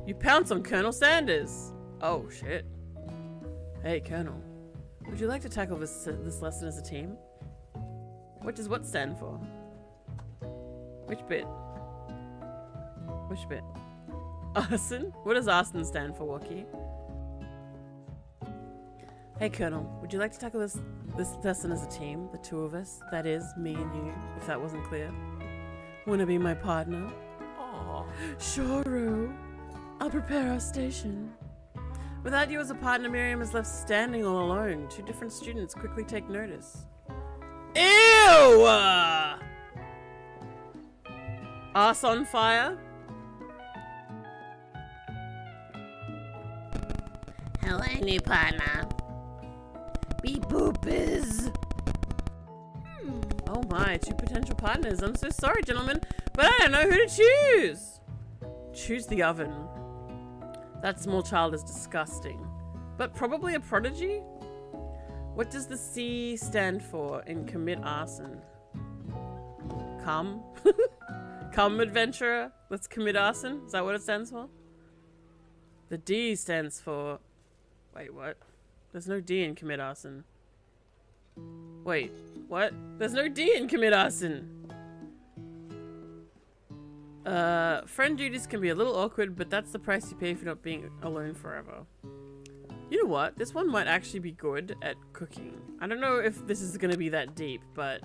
You pounce on Colonel Sanders. Oh, shit. Hey, Colonel. Would you like to tackle this lesson as a team? What does what stand for? Which bit? Which bit? Arson? What does arson stand for, Wookie? Hey, Colonel, would you like to tackle this lesson as a team? The two of us? That is, me and you, if that wasn't clear. Wanna be my partner? Aww. Sure. I'll prepare our station. Without you as a partner, Miriam is left standing all alone. 2 different students quickly take notice. Ew! Arse on fire? Hello, new partner. Beep boop is. Oh my, 2 potential partners. I'm so sorry, gentlemen, but I don't know who to choose. Choose the oven. That small child is disgusting. But probably a prodigy? What does the C stand for in commit arson? Come? Come, adventurer. Let's commit arson. Is that what it stands for? The D stands for... Wait, what? There's no D in commit arson. Wait, what? There's no D in commit arson! Friend duties can be a little awkward, but that's the price you pay for not being alone forever. You know what? This one might actually be good at cooking. I don't know if this is gonna be that deep, but...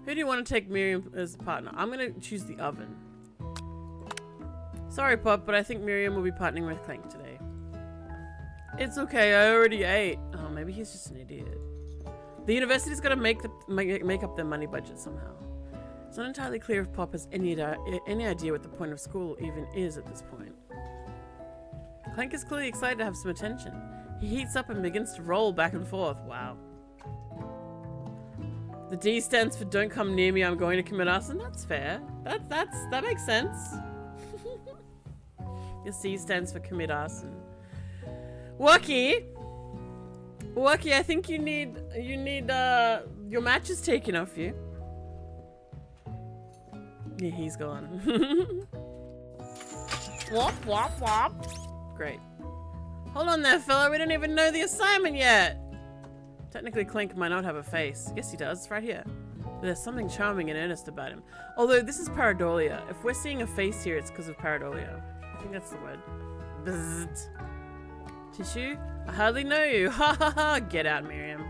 Who do you want to take Miriam as a partner? I'm gonna choose the oven. Sorry, Pop, but I think Miriam will be partnering with Clank today. It's okay, I already ate. Oh, maybe he's just an idiot. The university's got to make up their money budget somehow. It's not entirely clear if Pop has any idea what the point of school even is at this point. Clank is clearly excited to have some attention. He heats up and begins to roll back and forth. Wow. The D stands for don't come near me, I'm going to commit arson. That's fair. That makes sense. The C stands for commit arson. Wacky, I think you need your matches taken off you. Yeah, he's gone. Wop wop wop. Great. Hold on there, fella. We don't even know the assignment yet. Technically, Clink might not have a face. Yes, he does. Right here. But there's something charming and earnest about him. Although this is pareidolia. If we're seeing a face here, it's because of pareidolia. I think that's the word. Bzzzt. Tissue? I hardly know you. Ha ha ha. Get out, Miriam.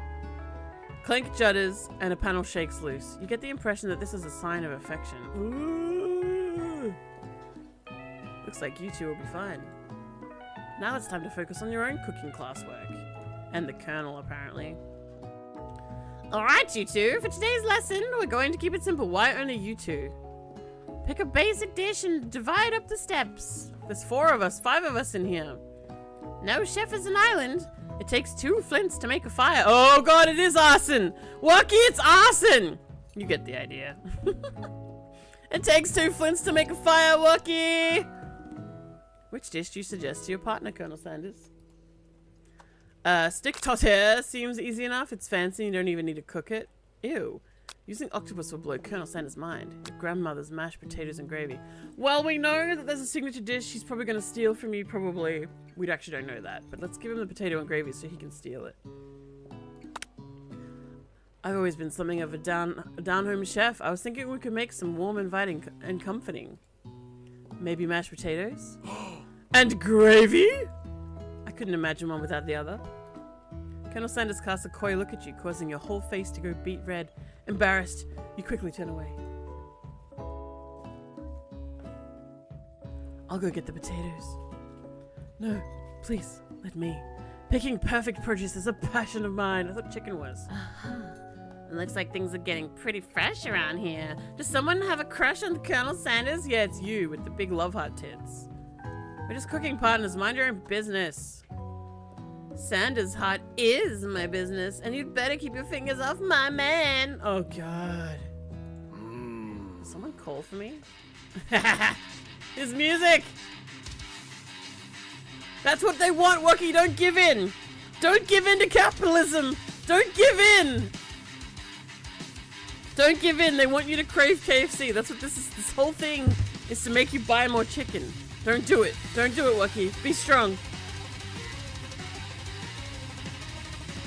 Clink judders and a panel shakes loose. You get the impression that this is a sign of affection. Ooh. Looks like you two will be fine. Now it's time to focus on your own cooking classwork. And the Colonel, apparently. Alright, you two. For today's lesson, we're going to keep it simple. Why only you two? Pick a basic dish and divide up the steps. There's 4 of us, 5 of us in here. No chef is an island. It takes 2 flints to make a fire. Oh god, it is arson! Wacky, it's arson! You get the idea. It takes 2 flints to make a fire, Wacky! Which dish do you suggest to your partner, Colonel Sanders? Stick totter seems easy enough. It's fancy, you don't even need to cook it. Ew. Using octopus will blow Colonel Sanders' mind. Your grandmother's mashed potatoes and gravy. Well, we know that there's a signature dish she's probably going to steal from you, probably. We actually don't know that, but let's give him the potato and gravy so he can steal it. I've always been something of a down-home chef. I was thinking we could make some warm, inviting, and comforting. Maybe mashed potatoes? And gravy? I couldn't imagine one without the other. Colonel Sanders casts a coy look at you, causing your whole face to go beet red. Embarrassed, you quickly turn away. I'll go get the potatoes. No, please, let me. Picking perfect produce is a passion of mine. I thought chicken was. It looks like things are getting pretty fresh around here. Does someone have a crush on Colonel Sanders? Yeah, it's you with the big love heart tits. We're just cooking partners. Mind your own business. Sanders' heart is my business, and you'd better keep your fingers off my man. Oh, God. Did someone call for me? His music! That's what they want, Wacky. Don't give in. Don't give in to capitalism. Don't give in. Don't give in. They want you to crave KFC. That's what this is. This whole thing is to make you buy more chicken. Don't do it. Don't do it, Wacky. Be strong.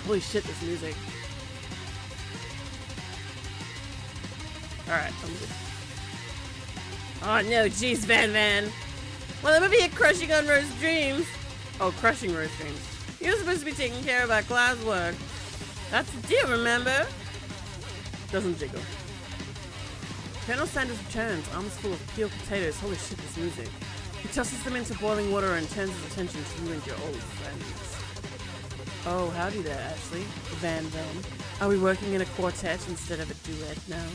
Holy shit, this music. Alright, I'm good. Oh no, jeez, Van Van. Well, I'm over here crushing on Rose Dreams. Oh, crushing Rose Dreams. You're supposed to be taking care of our classwork. That's the deal, remember? Doesn't jiggle. Colonel Sanders returns, arms full of peeled potatoes. Holy shit, this music. He tosses them into boiling water and turns his attention to you and your old friends. Oh, howdy there, Ashley. Van Van. Are we working in a quartet instead of a duet now?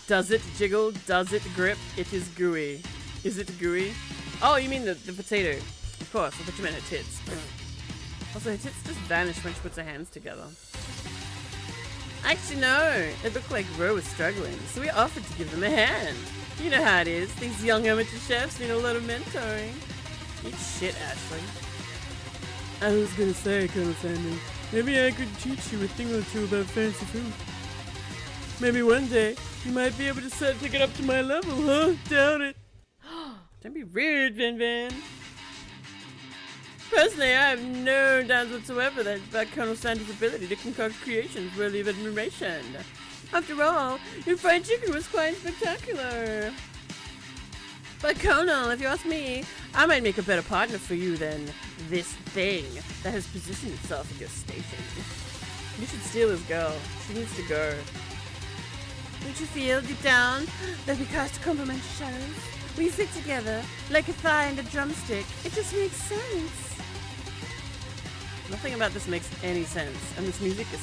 Does it jiggle? Does it grip? It is gooey. Is it gooey? Oh, you mean the potato. Of course, I thought you meant her tits. Also, her tits just vanish when she puts her hands together. Actually, no. It looked like Ro was struggling, so we offered to give them a hand. You know how it is. These young amateur chefs need a lot of mentoring. Eat shit, Ashley. I was gonna say, Colonel Sanders, maybe I could teach you a thing or two about fancy food. Maybe one day, you might be able to start to get up to my level, huh? Doubt it. Don't be rude, Van Van. Personally, I have no doubts whatsoever about Colonel Sanders' ability to concoct creations worthy of admiration. After all, your fried chicken was quite spectacular. But Colonel, if you ask me, I might make a better partner for you than this thing that has positioned itself at your station. You should steal this girl. She needs to go. Don't you feel deep down that we cast complementary shadows? We fit together like a thigh and a drumstick. It just makes sense. Nothing about this makes any sense, and this music is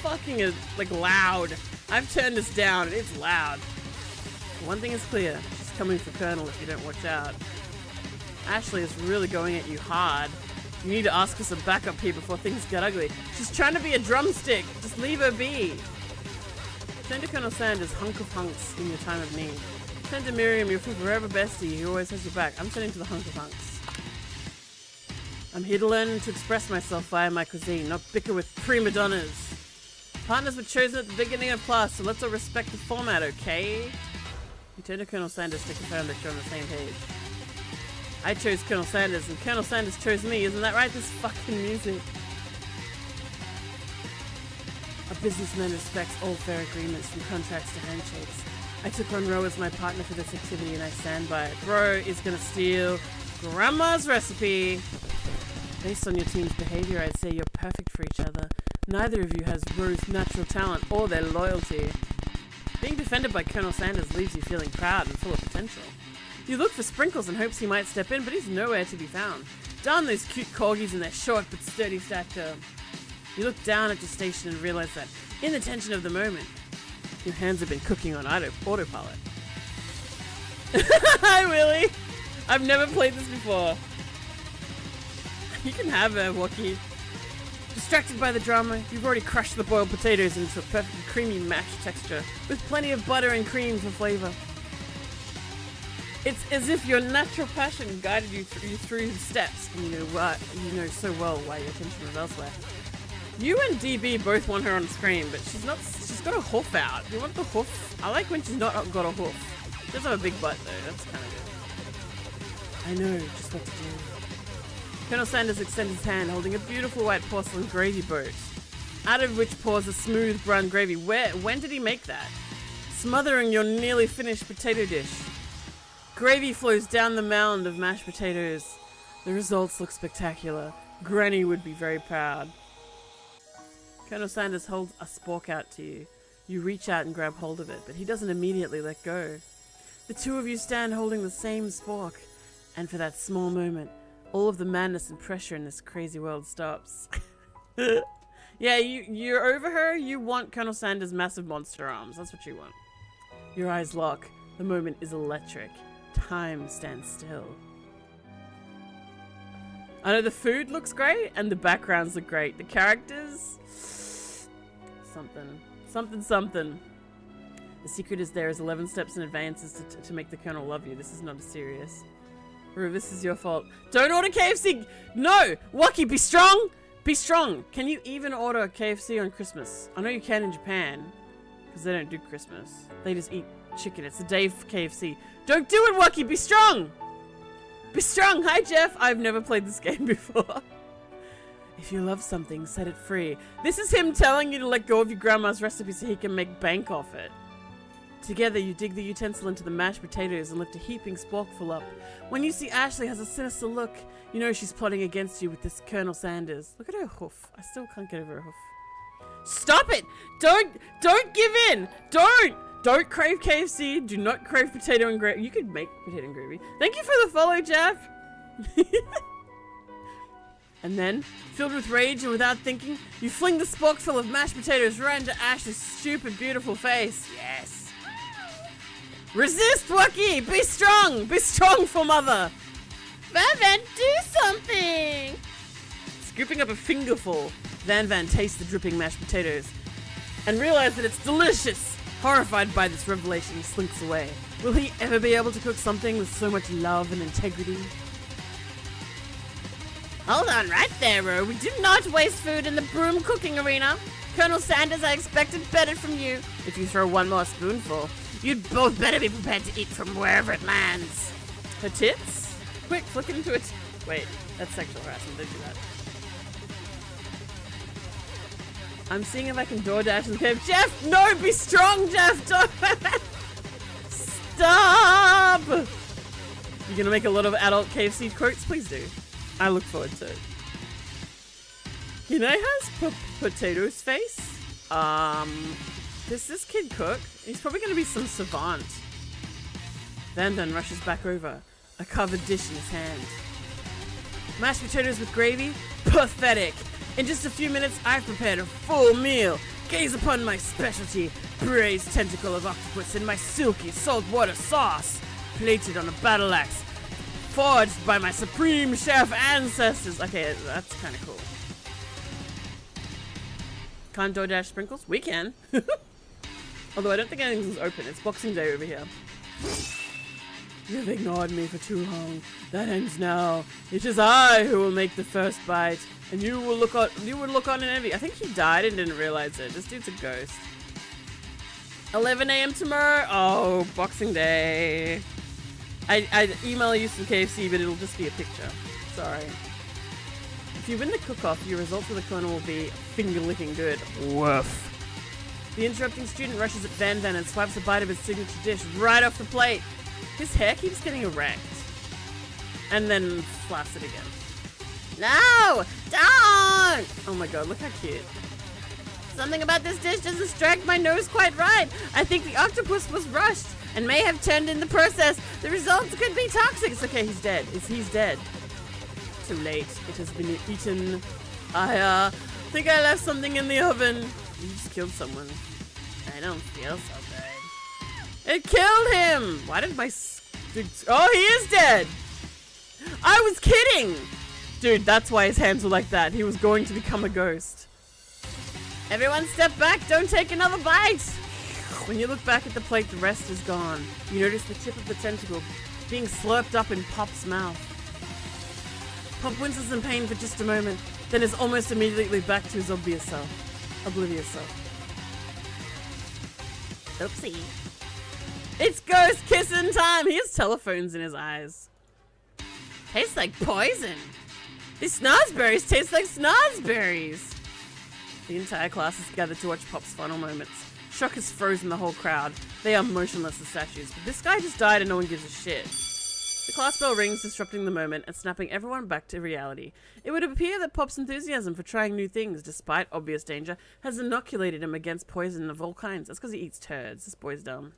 fucking like loud. I've turned this down, and it's loud. One thing is clear, she's coming for Colonel if you don't watch out. Ashley is really going at you hard. You need to ask for some backup here before things get ugly. She's trying to be a drumstick. Just leave her be. Turn to Colonel Sanders, hunk of hunks in your time of need. Turn to Miriam, your forever bestie, who always has your back. I'm turning to the hunk of hunks. I'm here to learn to express myself via my cuisine, not bicker with prima donnas. Partners were chosen at the beginning of class, so let's all respect the format, okay? You turn to Colonel Sanders to confirm that you're on the same page. I chose Colonel Sanders, and Colonel Sanders chose me. Isn't that right? This fucking music. A businessman respects all fair agreements, from contracts to handshakes. I took on Ro as my partner for this activity, and I stand by it. Ro is gonna steal Grandma's recipe. Based on your team's behavior, I'd say you're perfect for each other. Neither of you has Ro's natural talent or their loyalty. Being defended by Colonel Sanders leaves you feeling proud and full of potential. You look for Sprinkles in hopes he might step in, but he's nowhere to be found. Darn those cute corgis and their short but sturdy stature. You look down at your station and realize that, in the tension of the moment, your hands have been cooking on autopilot. Hi, Willie! I've never played this before. You can have her, Wookie. Distracted by the drama, you've already crushed the boiled potatoes into a perfectly creamy mashed texture, with plenty of butter and cream for flavor. It's as if your natural passion guided you through the steps, and you know so well why your attention was elsewhere. You and DB both want her on screen, but she's got a hoof out. You want the hoof? I like when she's not got a hoof. She does have a big butt though, that's kind of good. I know just what to do. Colonel Sanders extends his hand, holding a beautiful white porcelain gravy boat, out of which pours a smooth brown gravy. When did he make that? Smothering your nearly finished potato dish. Gravy flows down the mound of mashed potatoes. The results look spectacular. Granny would be very proud. Colonel Sanders holds a spork out to you. You reach out and grab hold of it, but he doesn't immediately let go. The two of you stand holding the same spork, and for that small moment, all of the madness and pressure in this crazy world stops. Yeah, you're over her. You want Colonel Sanders' massive monster arms. That's what you want. Your eyes lock. The moment is electric. Time stands still. I know the food looks great and the backgrounds look great. The characters... Something. The secret is there is 11 steps in advance to make the Colonel love you. This is not serious. Ru, this is your fault. Don't order KFC! No! Waki, be strong! Be strong! Can you even order KFC on Christmas? I know you can in Japan, because they don't do Christmas. They just eat chicken. It's a day for KFC. Don't do it, Waki! Be strong! Be strong! Hi, Jeff! I've never played this game before. If you love something, set it free. This is him telling you to let go of your grandma's recipe so he can make bank off it. Together, you dig the utensil into the mashed potatoes and lift a heaping sporkful up. When you see Ashley has a sinister look, you know she's plotting against you with this Colonel Sanders. Look at her hoof. I still can't get over her hoof. Stop it! Don't give in! Don't crave KFC. Do not crave potato and gravy. You could make potato and gravy. Thank you for the follow, Jeff. And then, filled with rage and without thinking, you fling the sporkful of mashed potatoes right into Ashley's stupid, beautiful face. Yes. Resist, Wookie! Be strong! Be strong for mother! Van, do something! Scooping up a fingerful, Van tastes the dripping mashed potatoes and realizes that it's delicious. Horrified by this revelation, he slinks away. Will he ever be able to cook something with so much love and integrity? Hold on right there, Ro. We do not waste food in the broom cooking arena. Colonel Sanders, I expected better from you. If you throw one more spoonful, you'd both better be prepared to eat from wherever it lands. Her tits? Quick, flick it into it. Wait, that's sexual harassment. Don't do that. I'm seeing if I can DoorDash in the cave. Jeff, no, be strong, Jeff. Don't. Stop. You're gonna make a lot of adult KFC quotes? Please do. I look forward to it. Kine has potatoes face. Does this kid cook? He's probably gonna be some savant. Van rushes back over, a covered dish in his hand. Mashed potatoes with gravy? Pathetic. In just a few minutes, I've prepared a full meal. Gaze upon my specialty, braised tentacle of octopus in my silky saltwater sauce, plated on a battle axe, forged by my supreme chef ancestors. Okay, that's kind of cool. Can't DoorDash sprinkles? We can. Although I don't think anything's open. It's Boxing Day over here. You've ignored me for too long. That ends now. It is I who will make the first bite, and you will look on in envy. I think he died and didn't realize it. This dude's a ghost. 11 a.m. tomorrow. Oh, Boxing Day. I email you some KFC, but it'll just be a picture. Sorry. If you win the cook-off, your results with the corner will be finger-licking good. Woof. The interrupting student rushes at Van Van and swipes a bite of his signature dish right off the plate. His hair keeps getting erect. And then slaps it again. No! Don't! Oh my god, look how cute. Something about this dish doesn't strike my nose quite right. I think the octopus was rushed and may have turned in the process. The results could be toxic. It's okay, he's dead. He's dead. Too late. It has been eaten. I think I left something in the oven. You just killed someone. I don't feel so good. It killed him! Why did my... Oh, he is dead! I was kidding! Dude, that's why his hands were like that. He was going to become a ghost. Everyone step back, don't take another bite! When you look back at the plate, the rest is gone. You notice the tip of the tentacle being slurped up in Pop's mouth. Pop winces in pain for just a moment, then is almost immediately back to his oblivious self. Oopsie. It's ghost kissing time! He has telephones in his eyes. Tastes like poison. These snozberries taste like snozberries. The entire class is gathered to watch Pop's final moments. Shock has frozen the whole crowd. They are motionless as statues, but this guy just died and no one gives a shit. The class bell rings, disrupting the moment and snapping everyone back to reality. It would appear that Pop's enthusiasm for trying new things, despite obvious danger, has inoculated him against poison of all kinds. That's because he eats turds. This boy's dumb.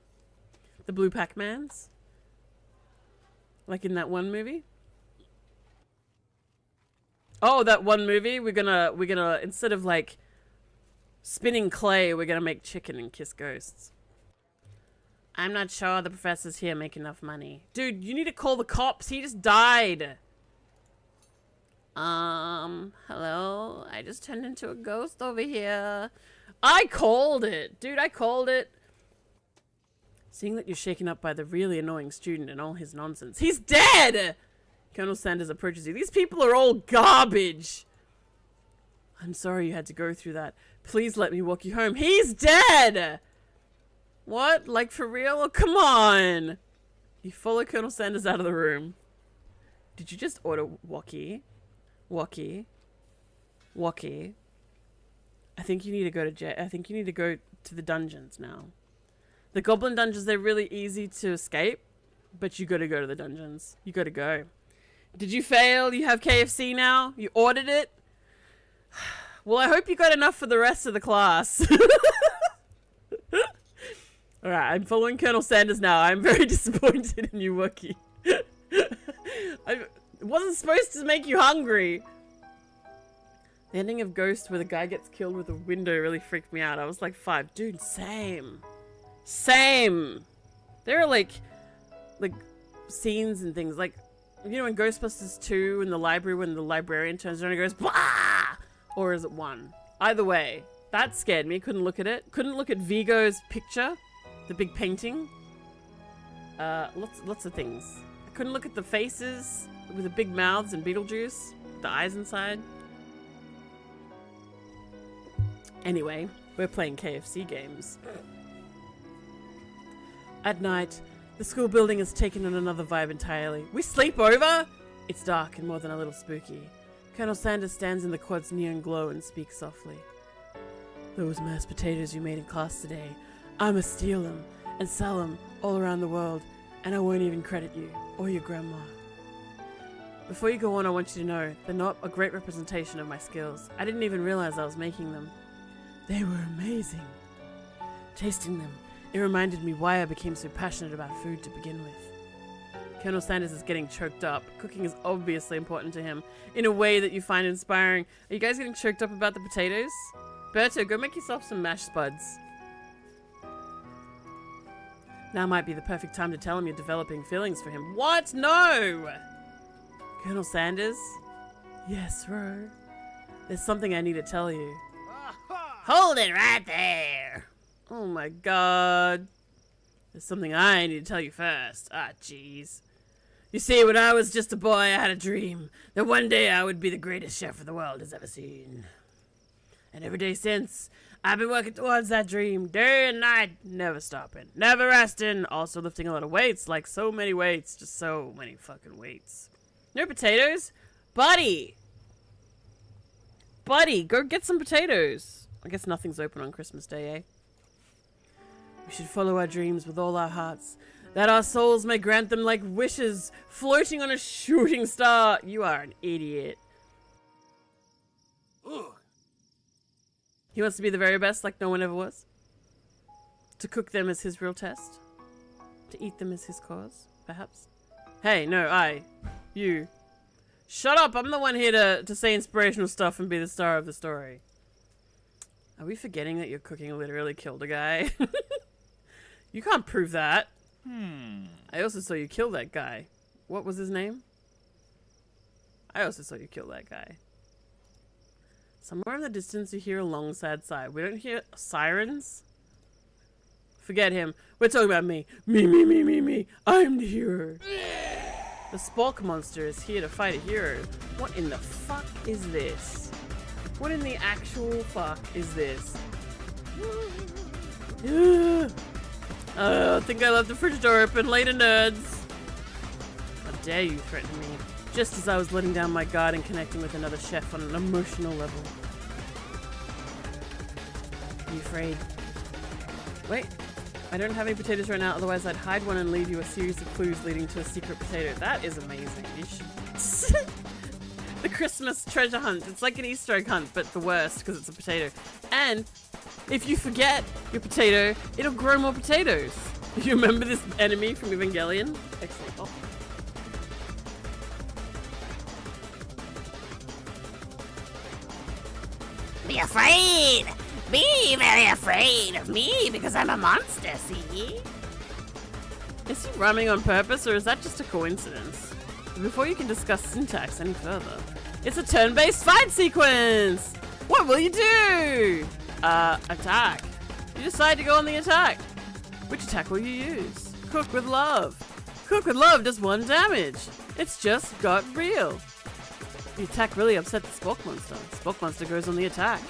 The blue Pac-Mans? Like in that one movie? Oh, that one movie? We're gonna, instead of like spinning clay, we're gonna make chicken and kiss ghosts. I'm not sure the professors here make enough money. Dude, you need to call the cops. He just died. Hello? I just turned into a ghost over here. I called it. Dude, I called it. Seeing that you're shaken up by the really annoying student and all his nonsense. He's dead! Colonel Sanders approaches you. These people are all garbage. I'm sorry you had to go through that. Please let me walk you home. He's dead! What? Like for real? Oh, come on! You follow Colonel Sanders out of the room. Did you just order Walkie? Walkie? Walkie? I think you need to go to jail. I think you need to go to the dungeons now. The goblin dungeons, they're really easy to escape, but you gotta go to the dungeons. You gotta go. Did you fail? You have KFC now? You ordered it? Well, I hope you got enough for the rest of the class. Alright, I'm following Colonel Sanders now. I'm very disappointed in you, Wookie. It wasn't supposed to make you hungry. The ending of Ghost where the guy gets killed with a window really freaked me out. I was like 5. Dude, same. Same. There are like scenes and things like, you know, in Ghostbusters 2 in the library when the librarian turns around and goes, blah! Or is it 1? Either way, that scared me. Couldn't look at it. Couldn't look at Vigo's picture. The big painting. Lots of things. I couldn't look at the faces with the big mouths and Beetlejuice. The eyes inside. Anyway, we're playing KFC games. At night, the school building has taken on another vibe entirely. We sleep over? It's dark and more than a little spooky. Colonel Sanders stands in the quad's neon glow and speaks softly. Those mashed potatoes you made in class today, I'ma steal them and sell them all around the world, and I won't even credit you or your grandma. Before you go on, I want you to know they're not a great representation of my skills. I didn't even realize I was making them. They were amazing. Tasting them, it reminded me why I became so passionate about food to begin with. Colonel Sanders is getting choked up. Cooking is obviously important to him in a way that you find inspiring. Are you guys getting choked up about the potatoes? Berto, go make yourself some mashed spuds. Now might be the perfect time to tell him you're developing feelings for him. What? No! Colonel Sanders? Yes, Ro. There's something I need to tell you. Hold it right there. Oh my god. There's something I need to tell you first. Ah, jeez. You see, when I was just a boy, I had a dream that one day I would be the greatest chef the world has ever seen. And every day since, I've been working towards that dream, day and night, never stopping, never resting, also lifting a lot of weights, like so many weights, just so many fucking weights. No potatoes? Buddy! Buddy, go get some potatoes. I guess nothing's open on Christmas Day, eh? We should follow our dreams with all our hearts, that our souls may grant them like wishes, floating on a shooting star. You are an idiot. Ugh. He wants to be the very best like no one ever was. To cook them is his real test. To eat them is his cause, perhaps. Hey, no, you. Shut up, I'm the one here to say inspirational stuff and be the star of the story. Are we forgetting that your cooking literally killed a guy? You can't prove that. I also saw you kill that guy. What was his name? I also saw you kill that guy. Somewhere in the distance you hear a long sad sigh. We don't hear sirens? Forget him. We're talking about me. Me. I'm the hero. The Spork monster is here to fight a hero. What in the fuck is this? What in the actual fuck is this? I think I left the fridge door open. Later, nerds. How dare you threaten me? Just as I was letting down my guard and connecting with another chef on an emotional level. Are you afraid? Wait. I don't have any potatoes right now, otherwise I'd hide one and leave you a series of clues leading to a secret potato. That is amazing. The Christmas treasure hunt. It's like an Easter egg hunt, but the worst because it's a potato. And if you forget your potato, it'll grow more potatoes. You remember this enemy from Evangelion? Excellent. Oh. Be afraid! Be very afraid of me because I'm a monster, see? Is he rhyming on purpose or is that just a coincidence? Before you can discuss syntax any further, it's a turn-based fight sequence! What will you do? Attack. You decide to go on the attack. Which attack will you use? Cook with love. Cook with love does 1 damage. It's just got real. The attack really upset the Spork monster. Spork monster goes on the attack.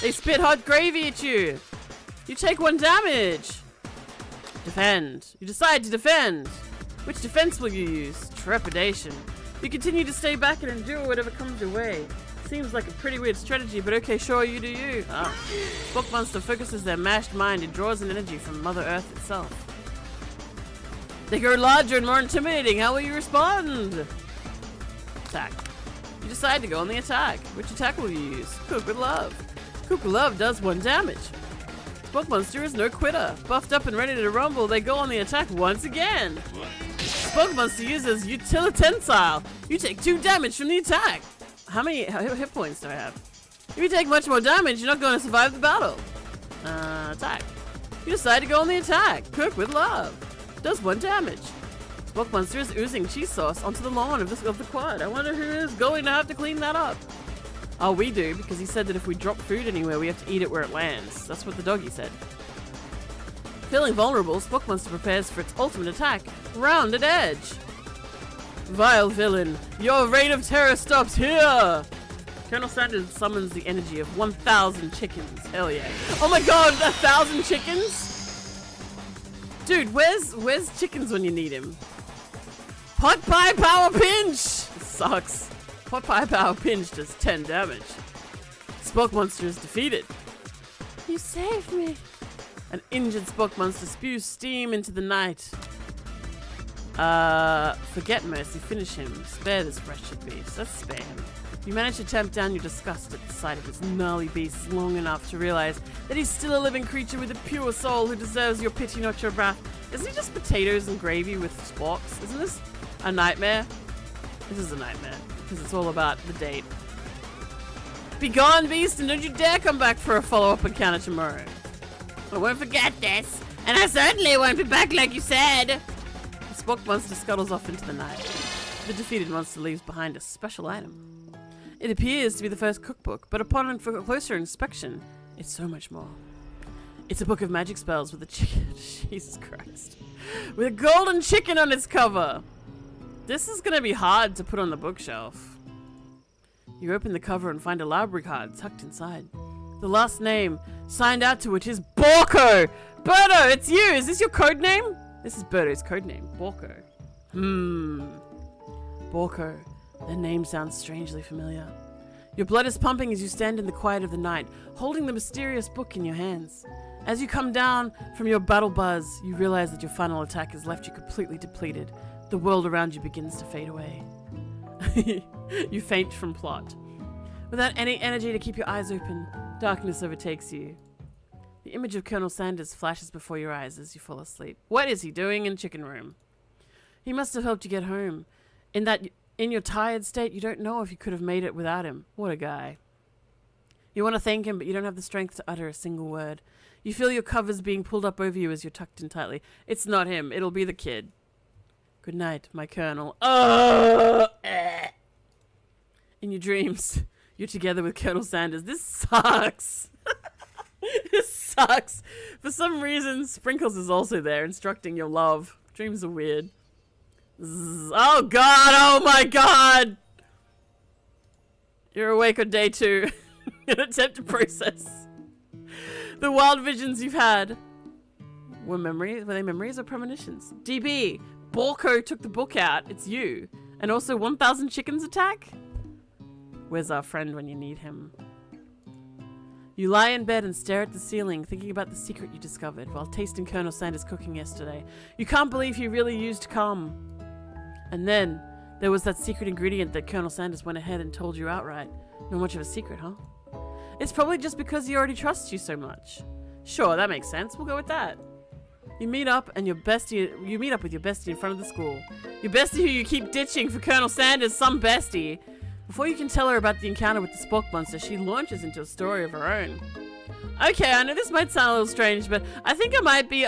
They spit hot gravy at you. You take 1 damage. Defend. You decide to defend. Which defense will you use? Trepidation. You continue to stay back and endure whatever comes your way. Seems like a pretty weird strategy, but okay, sure, you do you. Spork monster focuses their mashed mind and draws an energy from Mother Earth itself. They grow larger and more intimidating. How will you respond? Attack. You decide to go on the attack. Which attack will you use? Cook with love. Cook with love does 1 damage. Spork monster is no quitter. Buffed up and ready to rumble, they go on the attack once again. Spork monster uses utilitensile. You take 2 damage from the attack. How many hit points do I have? If you take much more damage, you're not going to survive the battle. Attack. You decide to go on the attack. Cook with love. Does 1 damage. Spork monster is oozing cheese sauce onto the lawn of the quad. I wonder who is going to have to clean that up. Oh, we do, because he said that if we drop food anywhere, we have to eat it where it lands. That's what the doggy said. Feeling vulnerable, Spork monster prepares for its ultimate attack. Rounded edge. Vile villain, your reign of terror stops here! Colonel Sanders summons the energy of 1,000 chickens. Hell yeah. Oh my god, 1,000 chickens? Dude, where's chickens when you need him? Pot pie power pinch! Sucks. Pot pie power pinch does 10 damage. Spork monster is defeated. You saved me. An injured Spork monster spews steam into the night. Forget mercy, finish him. Spare this wretched beast. Let's spare him. You manage to tamp down your disgust at the sight of this gnarly beast long enough to realize that he's still a living creature with a pure soul who deserves your pity, not your wrath. Isn't it just potatoes and gravy with sporks? Isn't this a nightmare? This is a nightmare, because it's all about the date. Be gone, beast, and don't you dare come back for a follow-up encounter tomorrow. I won't forget this, and I certainly won't be back like you said. The spork monster scuttles off into the night. The defeated monster leaves behind a special item. It appears to be the first cookbook, but upon closer inspection, it's so much more. It's a book of magic spells with a chicken. Jesus Christ. With a golden chicken on its cover. This is going to be hard to put on the bookshelf. You open the cover and find a library card tucked inside. The last name signed out to it is Borko! Birdo, it's you! Is this your code name? This is Birdo's code name, Borko. Borko. Their name sounds strangely familiar. Your blood is pumping as you stand in the quiet of the night, holding the mysterious book in your hands. As you come down from your battle buzz, you realize that your final attack has left you completely depleted. The world around you begins to fade away. You faint from plot. Without any energy to keep your eyes open, darkness overtakes you. The image of Colonel Sanders flashes before your eyes as you fall asleep. What is he doing in Chicken Room? He must have helped you get home. In your tired state, you don't know if you could have made it without him. What a guy. You want to thank him, but you don't have the strength to utter a single word. You feel your covers being pulled up over you as you're tucked in tightly. It's not him. It'll be the kid. Good night, my Colonel. In your dreams, you're together with Colonel Sanders. This sucks. This sucks. For some reason, Sprinkles is also there, instructing your love. Dreams are weird. Oh god, oh my god! You're awake on day 2. An attempt to process the wild visions you've had. Were they memories or premonitions? DB, Borko took the book out. It's you. And also 1,000 chickens attack? Where's our friend when you need him? You lie in bed and stare at the ceiling, thinking about the secret you discovered while tasting Colonel Sanders' cooking yesterday. You can't believe he really used calm. And then, there was that secret ingredient that Colonel Sanders went ahead and told you outright. Not much of a secret, huh? It's probably just because he already trusts you so much. Sure, that makes sense. We'll go with that. You meet up with your bestie in front of the school. Your bestie who you keep ditching for Colonel Sanders, some bestie. Before you can tell her about the encounter with the spork monster, she launches into a story of her own. Okay, I know this might sound a little strange, but I think I might be,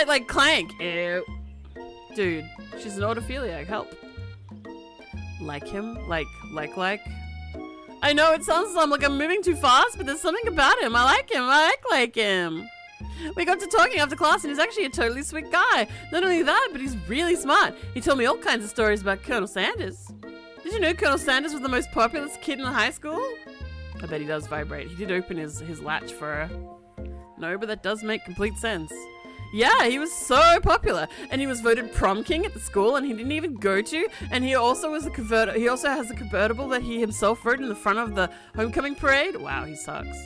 like Clank. Ew. Dude, she's an autophiliac, help. Like him? Like. I know it sounds like I'm moving too fast, but there's something about him. I like him. I like him. We got to talking after class and he's actually a totally sweet guy. Not only that, but he's really smart. He told me all kinds of stories about Colonel Sanders. Did you know Colonel Sanders was the most popular kid in the high school? I bet he does vibrate. He did open his latch for her. No, but that does make complete sense. Yeah, he was so popular, and he was voted prom king at the school, and he didn't even go to. And he also has a convertible that he himself rode in the front of the homecoming parade. Wow, he sucks.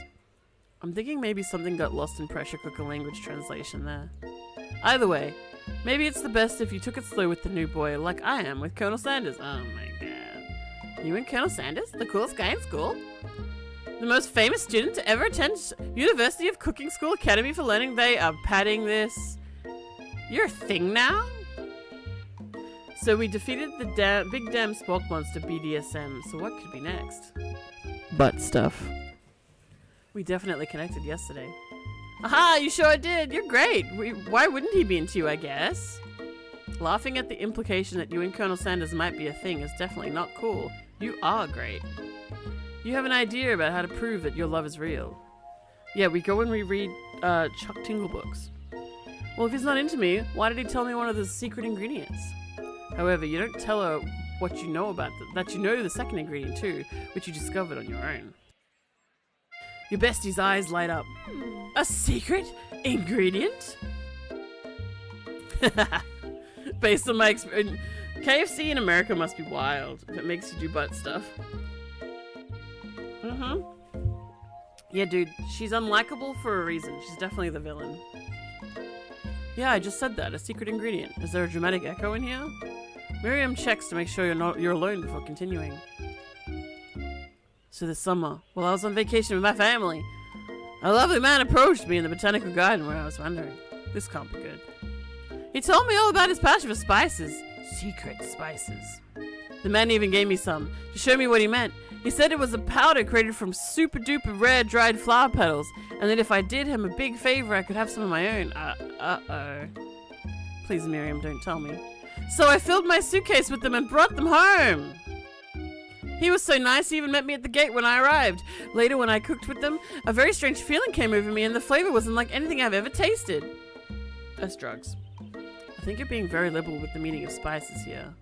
I'm thinking maybe something got lost in pressure cooker language translation there. Either way, maybe it's the best if you took it slow with the new boy, like I am with Colonel Sanders. Oh my god, you and Colonel Sanders, the coolest guy in school. The most famous student to ever attend University of Cooking School Academy for Learning. They are padding this. You're a thing now? So we defeated the big damn spork monster BDSM. So what could be next? Butt stuff. We definitely connected yesterday. Aha, you sure did. You're great. Why wouldn't he be into you, I guess? Laughing at the implication that you and Colonel Sanders might be a thing is definitely not cool. You are great. You have an idea about how to prove that your love is real. Yeah, we go and we read Chuck Tingle books. Well, if he's not into me, why did he tell me one of the secret ingredients? However, you don't tell her what you know about that you know the second ingredient too, which you discovered on your own. Your bestie's eyes light up. A secret ingredient? Based on my experience, KFC in America must be wild if it makes you do butt stuff. Yeah, dude, she's unlikable for a reason. She's definitely the villain. Yeah, I just said that. A secret ingredient. Is there a dramatic echo in here? Miriam checks to make sure you're alone before continuing. So this summer, while I was on vacation with my family, a lovely man approached me in the botanical garden where I was wandering. This can't be good. He told me all about his passion for spices. Secret spices. The man even gave me some to show me what he meant. He said it was a powder created from super duper rare dried flower petals, and that if I did him a big favor, I could have some of my own. Uh-oh. Please, Miriam, don't tell me. So I filled my suitcase with them and brought them home. He was so nice, he even met me at the gate when I arrived. Later, when I cooked with them, a very strange feeling came over me, and the flavor wasn't like anything I've ever tasted. That's drugs. I think you're being very liberal with the meaning of spices here.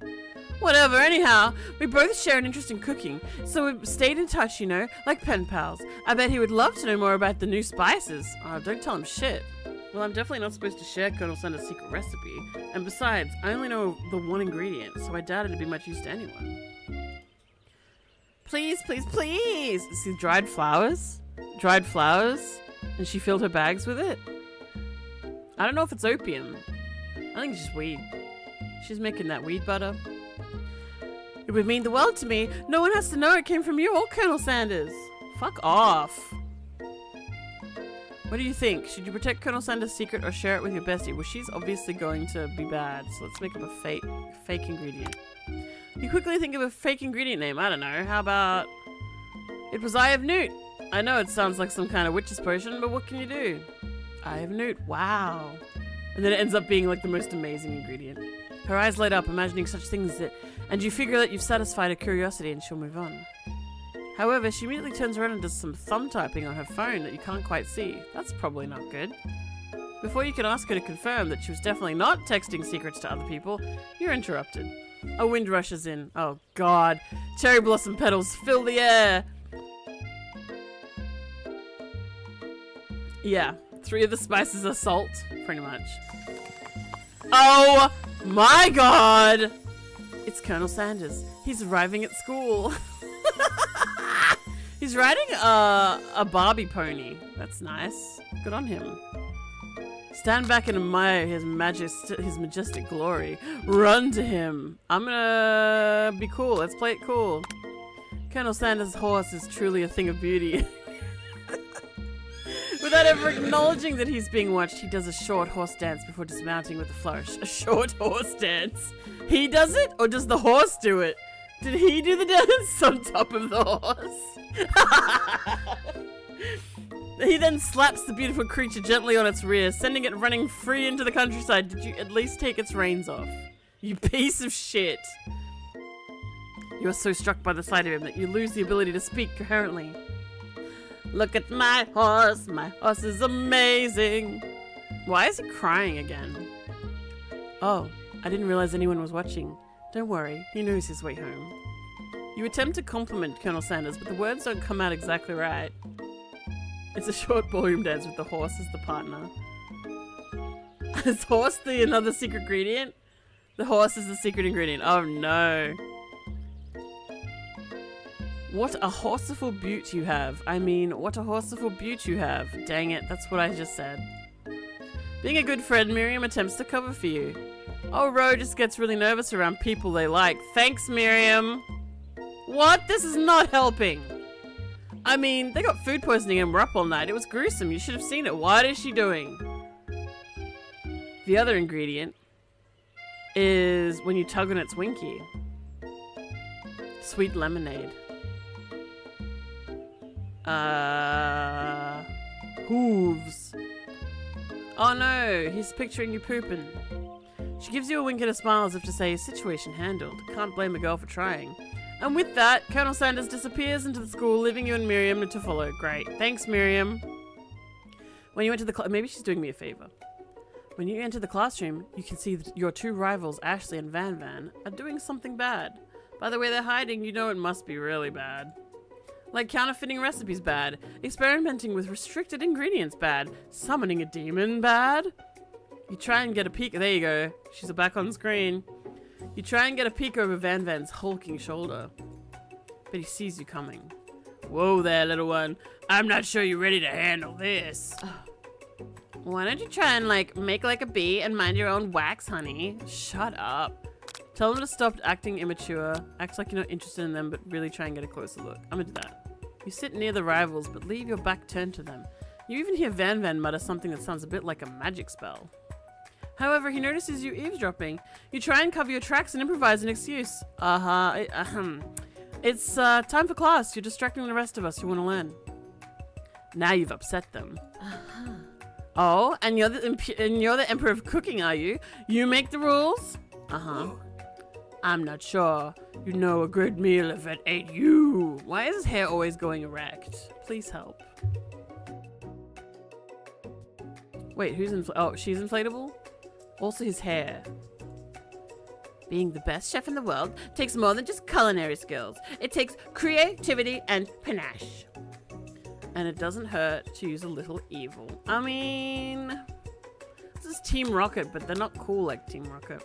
Whatever, anyhow, we both share an interest in cooking, so we stayed in touch, you know, like pen pals. I bet he would love to know more about the new spices. Oh, don't tell him shit. Well, I'm definitely not supposed to share Colonel Sanders' secret recipe, and besides, I only know the one ingredient, so I doubt it'd be much use to anyone. Please, please, please! See, dried flowers? Dried flowers? And she filled her bags with it? I don't know if it's opium. I think it's just weed. She's making that weed butter. It would mean the world to me. No one has to know it came from you or Colonel Sanders. Fuck off. What do you think? Should you protect Colonel Sanders' secret or share it with your bestie? Well, she's obviously going to be bad, so let's make up a fake ingredient. You quickly think of a fake ingredient name. I don't know. How about... It was Eye of Newt. I know it sounds like some kind of witch's potion, but what can you do? Eye of Newt. Wow. And then it ends up being like the most amazing ingredient. Her eyes light up, imagining such things and you figure that you've satisfied her curiosity and she'll move on. However, she immediately turns around and does some thumb typing on her phone that you can't quite see. That's probably not good. Before you can ask her to confirm that she was definitely not texting secrets to other people, you're interrupted. A wind rushes in. Oh god. Cherry blossom petals fill the air. Yeah, 3 of the spices are salt, pretty much. Oh my god! It's Colonel Sanders. He's arriving at school. He's riding a Barbie pony. That's nice. Good on him. Stand back and admire his majestic glory. Run to him. I'm gonna be cool. Let's play it cool. Colonel Sanders' horse is truly a thing of beauty. Without ever acknowledging that he's being watched, he does a short horse dance before dismounting with a flourish. A short horse dance. He does it, or does the horse do it? Did he do the dance on top of the horse? He then slaps the beautiful creature gently on its rear, sending it running free into the countryside. Did you at least take its reins off? You piece of shit. You are so struck by the sight of him that you lose the ability to speak coherently. Look at my horse is amazing. Why is he crying again? Oh, I didn't realize anyone was watching. Don't worry, he knows his way home. You attempt to compliment Colonel Sanders, but the words don't come out exactly right. It's a short ballroom dance with the horse as the partner. Is horse another secret ingredient? The horse is the secret ingredient. Oh no. What a horseful beaut you have. I mean, what a horseful beaut you have. Dang it, that's what I just said. Being a good friend, Miriam attempts to cover for you. Oh, Ro just gets really nervous around people they like. Thanks, Miriam. What? This is not helping. I mean, they got food poisoning and were up all night. It was gruesome. You should have seen it. What is she doing? The other ingredient is when you tug on its winky. Sweet lemonade. Hooves. Oh no, he's picturing you pooping. She gives you a wink and a smile as if to say, situation handled. Can't blame a girl for trying. And with that, Colonel Sanders disappears into the school, leaving you and Miriam to follow. Great. Thanks, Miriam. When you enter the maybe she's doing me a favor. When you enter the classroom, you can see that your 2 rivals, Ashley and Van Van, are doing something bad. By the way they're hiding, you know it must be really bad. Like counterfeiting recipes bad, experimenting with restricted ingredients bad, summoning a demon bad. You try and get a peek. There you go. She's back on screen. You try and get a peek over Van Van's hulking shoulder, but he sees you coming. Whoa there, little one. I'm not sure you're ready to handle this. Why don't you try and make like a bee and mind your own wax, honey? Shut up. Tell them to stop acting immature. Act like you're not interested in them, but really try and get a closer look. I'm gonna do that. You sit near the rivals, but leave your back turned to them. You even hear Van Van mutter something that sounds a bit like a magic spell. However, he notices you eavesdropping. You try and cover your tracks and improvise an excuse. It's time for class. You're distracting the rest of us who want to learn. Now you've upset them. Oh, and you're the emperor of cooking, are you? You make the rules? I'm not sure. You know a good meal if it ain't you. Why is his hair always going erect? Please help. Wait, who's oh, she's inflatable? Also his hair. Being the best chef in the world takes more than just culinary skills. It takes creativity and panache. And it doesn't hurt to use a little evil. I mean, this is Team Rocket, but they're not cool like Team Rocket.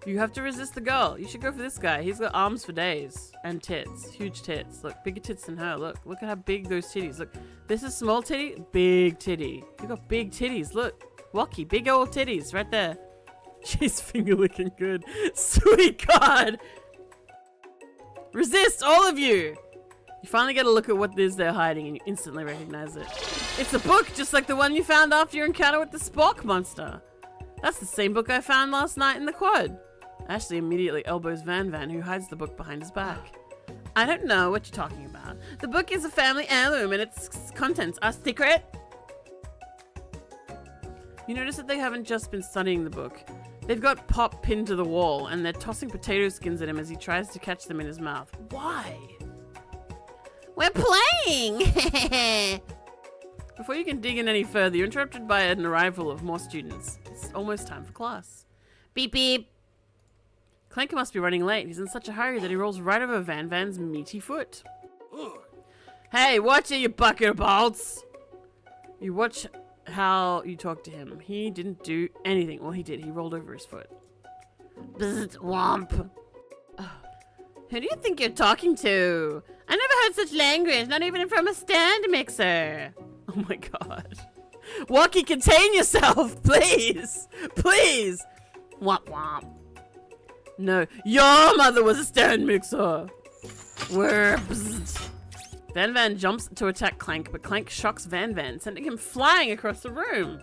You have to resist the girl. You should go for this guy. He's got arms for days. And tits. Huge tits. Look, bigger tits than her. Look at how big those titties. Look, this is small titty, big titty. You got big titties. Look, Wocky, big old titties right there. She's finger licking good. Sweet God. Resist, all of you. You finally get a look at what it is they're hiding and you instantly recognize it. It's a book just like the one you found after your encounter with the Spock monster. That's the same book I found last night in the quad. Ashley immediately elbows Van Van, who hides the book behind his back. I don't know what you're talking about. The book is a family heirloom and its contents are secret. You notice that they haven't just been studying the book. They've got Pop pinned to the wall and they're tossing potato skins at him as he tries to catch them in his mouth. Why? We're playing! Before you can dig in any further, you're interrupted by an arrival of more students. It's almost time for class. Beep beep. Clank must be running late. He's in such a hurry that he rolls right over Van Van's meaty foot. Hey, watch it, you bucket of bolts! You watch how you talk to him. He didn't do anything. Well, he did. He rolled over his foot. Bzzzt, womp. Who do you think you're talking to? I never heard such language, not even from a stand mixer. Oh my God. Wocky, contain yourself, please! Please! Womp womp. No, your mother was a stand mixer! Whoops. Van Van jumps to attack Clank, but Clank shocks Van Van, sending him flying across the room.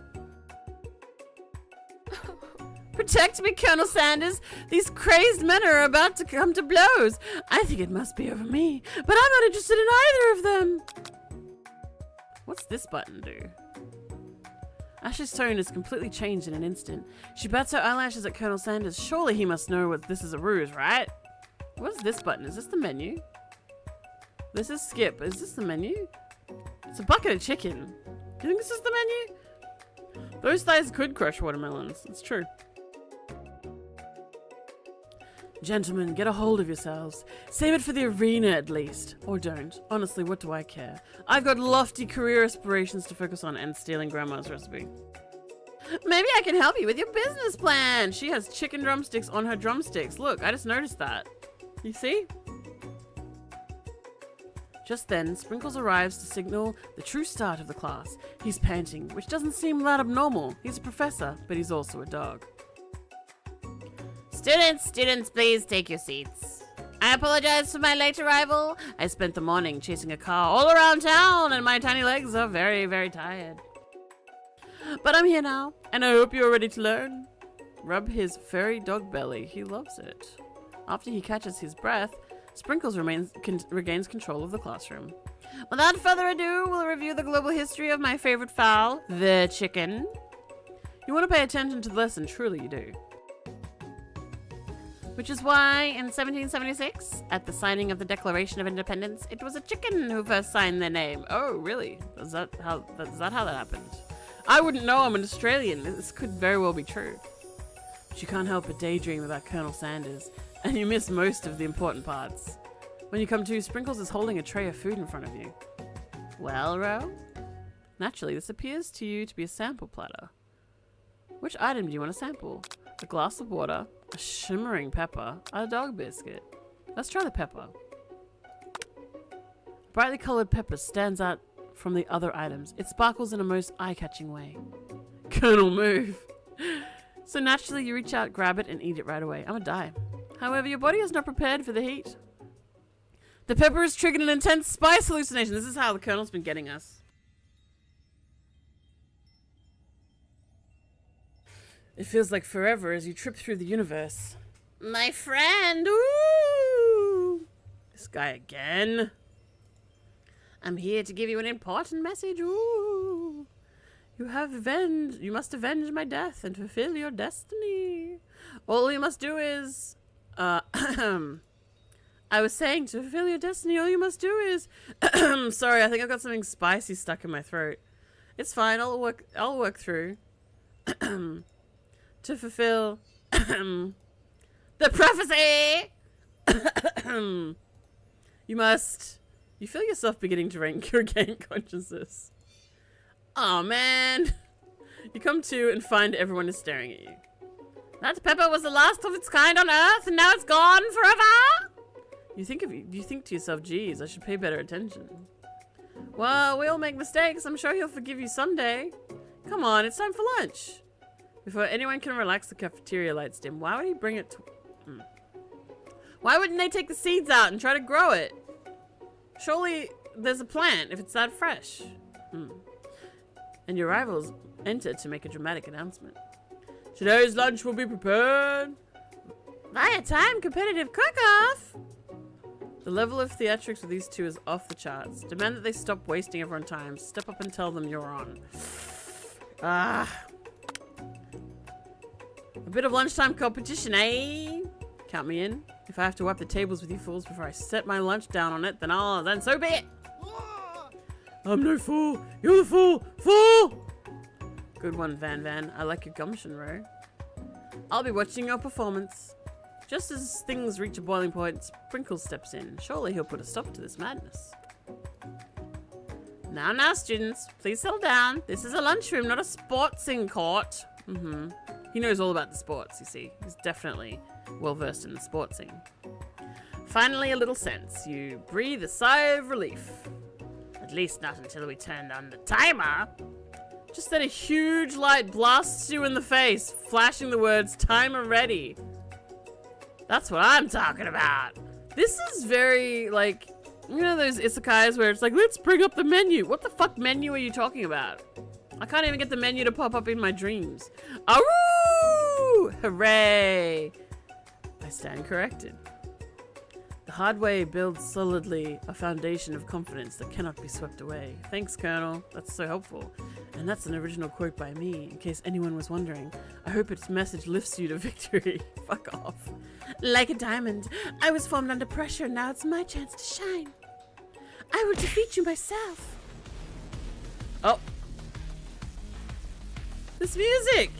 Protect me, Colonel Sanders! These crazed men are about to come to blows! I think it must be over me, but I'm not interested in either of them! What's this button do? Ash's tone is completely changed in an instant. She bats her eyelashes at Colonel Sanders. Surely he must know what this is a ruse, right? What is this button? Is this the menu? This is skip. Is this the menu? It's a bucket of chicken. Do you think this is the menu? Those thighs could crush watermelons. It's true. Gentlemen, get a hold of yourselves. Save it for the arena at least. Or don't. Honestly, what do I care? I've got lofty career aspirations to focus on and stealing Grandma's recipe. Maybe I can help you with your business plan. She has chicken drumsticks on her drumsticks. Look, I just noticed that. You see? Just then, Sprinkles arrives to signal the true start of the class. He's panting, which doesn't seem that abnormal. He's a professor, but he's also a dog. Students, please take your seats. I apologize for my late arrival. I spent the morning chasing a car all around town and my tiny legs are very, very tired. But I'm here now, and I hope you're ready to learn. Rub his furry dog belly. He loves it. After he catches his breath, Sprinkles regains control of the classroom. Without further ado, we'll review the global history of my favorite fowl, the chicken. You want to pay attention to the lesson, truly you do. Which is why, in 1776, at the signing of the Declaration of Independence, it was a chicken who first signed their name. Oh, really? Is that how that happened? I wouldn't know. I'm an Australian. This could very well be true. But you can't help but daydream about Colonel Sanders, and you miss most of the important parts. When you come to, Sprinkles is holding a tray of food in front of you. Well, Ro? Naturally, this appears to you to be a sample platter. Which item do you want to sample? A glass of water, a shimmering pepper, a dog biscuit. Let's try the pepper. Brightly colored pepper stands out from the other items. It sparkles in a most eye-catching way. Colonel, move! So naturally, you reach out, grab it, and eat it right away. I'm gonna die. However, your body is not prepared for the heat. The pepper has triggered an intense spice hallucination. This is how the Colonel's been getting us. It feels like forever as you trip through the universe. My friend, ooh! This guy again. I'm here to give you an important message, ooh! You must avenge my death and fulfill your destiny. All you must do is, I was saying, to fulfill your destiny, all you must do is, sorry, I think I've got something spicy stuck in my throat. It's fine, I'll work through. To fulfill, the prophecy! You feel yourself beginning to regain consciousness. Oh man. You come to and find everyone is staring at you. That pepper was the last of its kind on Earth, and now it's gone forever? You think to yourself, geez, I should pay better attention. Well, we all make mistakes. I'm sure he'll forgive you someday. Come on, it's time for lunch. Before anyone can relax, the cafeteria lights dim. Why would he bring it to... Why wouldn't they take the seeds out and try to grow it? Surely there's a plant if it's that fresh. And your rivals enter to make a dramatic announcement. Today's lunch will be prepared via time competitive cook-off. The level of theatrics with these two is off the charts. Demand that they stop wasting everyone's time. Step up and tell them you're on. A bit of lunchtime competition, eh? Count me in. If I have to wipe the tables with you fools before I set my lunch down on it, then so be it. I'm no fool. You're the fool. Fool! Good one, Van. I like your gumption, Ro. I'll be watching your performance. Just as things reach a boiling point, Sprinkles steps in. Surely he'll put a stop to this madness. Now, students, please settle down. This is a lunchroom, not a sportsing court. He knows all about the sports, you see. He's definitely well-versed in the sportsing. Finally, a little sense. You breathe a sigh of relief. At least not until we turned on the timer. Just then a huge light blasts you in the face, flashing the words, timer ready. That's what I'm talking about. This is very, like, you know those isekais where it's like, let's bring up the menu. What the fuck menu are you talking about? I can't even get the menu to pop up in my dreams. Aroo! Hooray! I stand corrected. The hard way builds solidly a foundation of confidence that cannot be swept away. Thanks, Colonel. That's so helpful. And that's an original quote by me, in case anyone was wondering. I hope its message lifts you to victory. Fuck off. Like a diamond, I was formed under pressure, and now it's my chance to shine. I will defeat you myself. Oh. This music!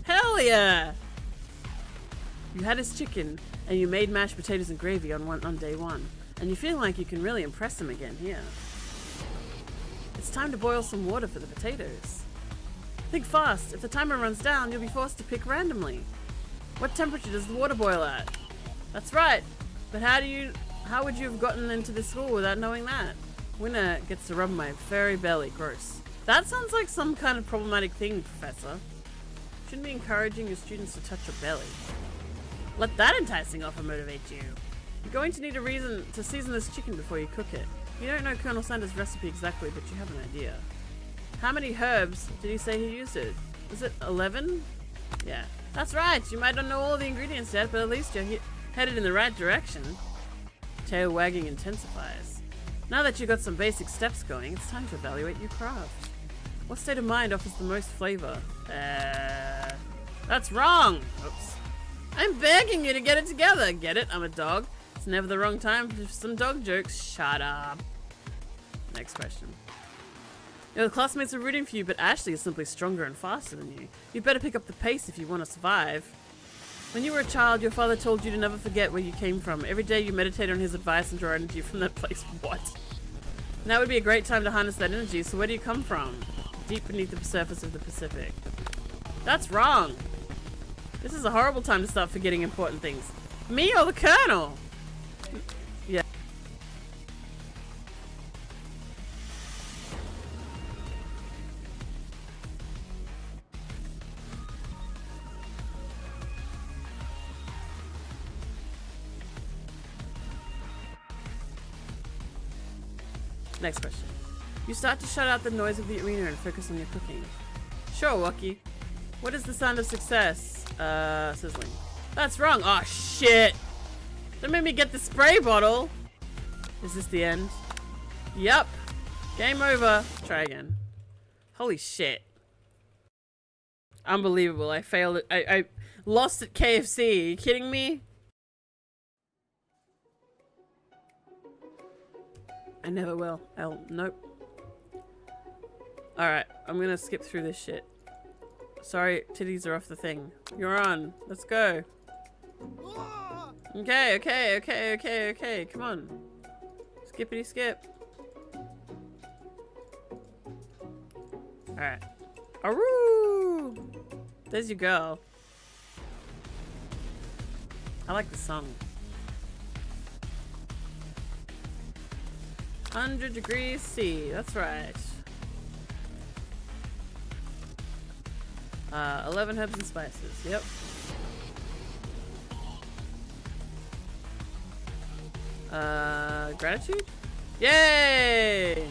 Hell yeah! You had his chicken, and you made mashed potatoes and gravy on day one, and you feel like you can really impress him again here. It's time to boil some water for the potatoes. Think fast. If the timer runs down, you'll be forced to pick randomly. What temperature does the water boil at? That's right. But how would you have gotten into this school without knowing that? Winner gets to rub my furry belly. Gross. That sounds like some kind of problematic thing, Professor. Shouldn't be encouraging your students to touch your belly. Let that enticing offer motivate you. You're going to need a reason to season this chicken before you cook it. You don't know Colonel Sanders' recipe exactly, but you have an idea. How many herbs did he say he used it? Was it 11? Yeah. That's right. You might not know all the ingredients yet, but at least you're headed in the right direction. Tail wagging intensifies. Now that you've got some basic steps going, it's time to evaluate your craft. What state of mind offers the most flavor? That's wrong! Oops. I'm begging you to get it together. Get it? I'm a dog. It's never the wrong time for some dog jokes. Shut up. Next question. Your classmates are rooting for you, but Ashley is simply stronger and faster than you. You better pick up the pace if you want to survive. When you were a child, your father told you to never forget where you came from. Every day you meditate on his advice and draw energy from that place. What? Now would be a great time to harness that energy, so where do you come from? Deep beneath the surface of the Pacific. That's wrong. This is a horrible time to start forgetting important things. Me or the Colonel? Yeah. Next question. You start to shut out the noise of the arena and focus on your cooking. Sure, Wookie. What is the sound of success? Sizzling. That's wrong. Oh, shit. Don't make me get the spray bottle. Is this the end? Yup. Game over. Try again. Holy shit. Unbelievable. I failed it. I lost at KFC. Are you kidding me? I never will. Nope. Alright. I'm gonna skip through this shit. Sorry, titties are off the thing. You're on. Let's go. Okay. Come on. Skippity skip. Alright. Aroo! There's your girl. I like the song. 100 degrees C. That's right. 11 herbs and spices. Yep. Gratitude? Yay!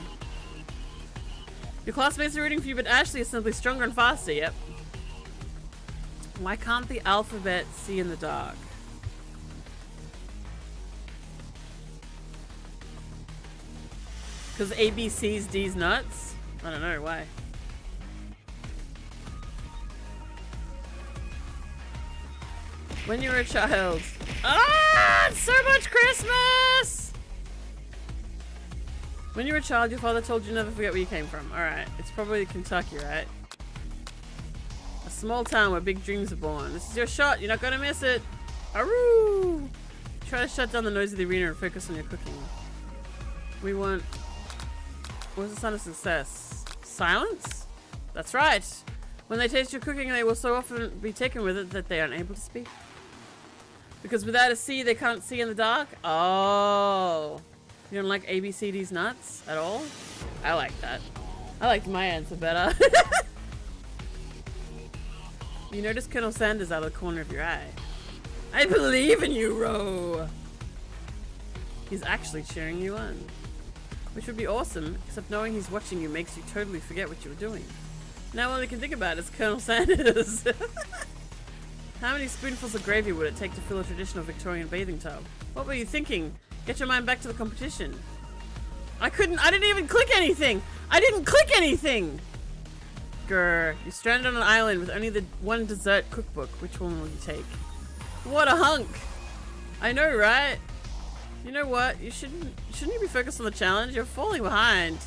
Your classmates are rooting for you, but Ashley is simply stronger and faster. Yep. Why can't the alphabet see in the dark? Because A, B, C's, D's nuts? I don't know, why? When you were a child. Ah! It's so much Christmas! When you were a child, your father told you never forget where you came from. Alright, it's probably Kentucky, right? A small town where big dreams are born. This is your shot, you're not gonna miss it! Aroo! Try to shut down the noise of the arena and focus on your cooking. We want... What's the sign of success? Silence? That's right! When they taste your cooking, they will so often be taken with it that they are unable to speak. Because without a C, they can't see in the dark? Oh. You don't like ABCD's nuts at all? I like that. I liked my answer better. You notice Colonel Sanders out of the corner of your eye. I believe in you, Ro! He's actually cheering you on. Which would be awesome, except knowing he's watching you makes you totally forget what you were doing. Now all we can think about is Colonel Sanders. How many spoonfuls of gravy would it take to fill a traditional Victorian bathing tub? What were you thinking? Get your mind back to the competition. I didn't even click anything! I didn't click anything! Grr, you're stranded on an island with only the one dessert cookbook. Which one will you take? What a hunk! I know, right? You know what? Shouldn't you be focused on the challenge? You're falling behind.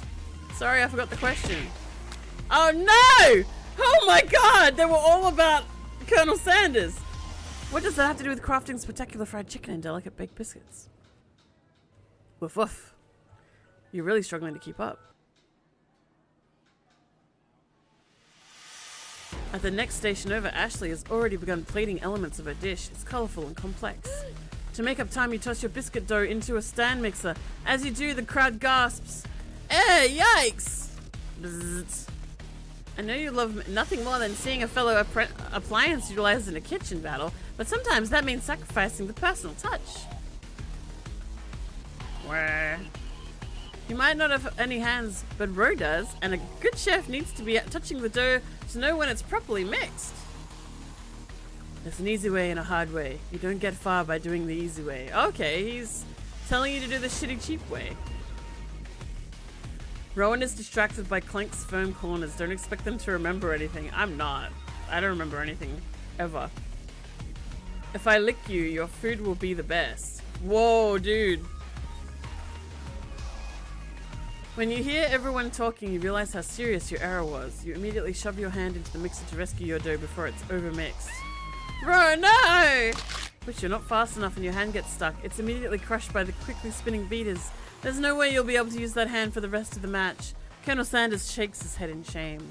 Sorry, I forgot the question. Oh no! Oh my god! They were all about Colonel Sanders! What does that have to do with crafting spectacular fried chicken and delicate baked biscuits? Woof woof. You're really struggling to keep up. At the next station over, Ashley has already begun plating elements of her dish. It's colourful and complex. To make up time, you toss your biscuit dough into a stand mixer. As you do, the crowd gasps. Eh, yikes! Bzzzt. I know you love nothing more than seeing a fellow appliance utilized in a kitchen battle, but sometimes that means sacrificing the personal touch. Wah. You might not have any hands, but Ro does, and a good chef needs to be touching the dough to know when it's properly mixed. There's an easy way and a hard way. You don't get far by doing the easy way. Okay, he's telling you to do the shitty cheap way. Rowan is distracted by Clank's firm corners. Don't expect them to remember anything. I'm not. I don't remember anything. Ever. If I lick you, your food will be the best. Whoa, dude. When you hear everyone talking, you realize how serious your error was. You immediately shove your hand into the mixer to rescue your dough before it's overmixed. Bro, no! But you're not fast enough and your hand gets stuck. It's immediately crushed by the quickly spinning beaters. There's no way you'll be able to use that hand for the rest of the match. Colonel Sanders shakes his head in shame.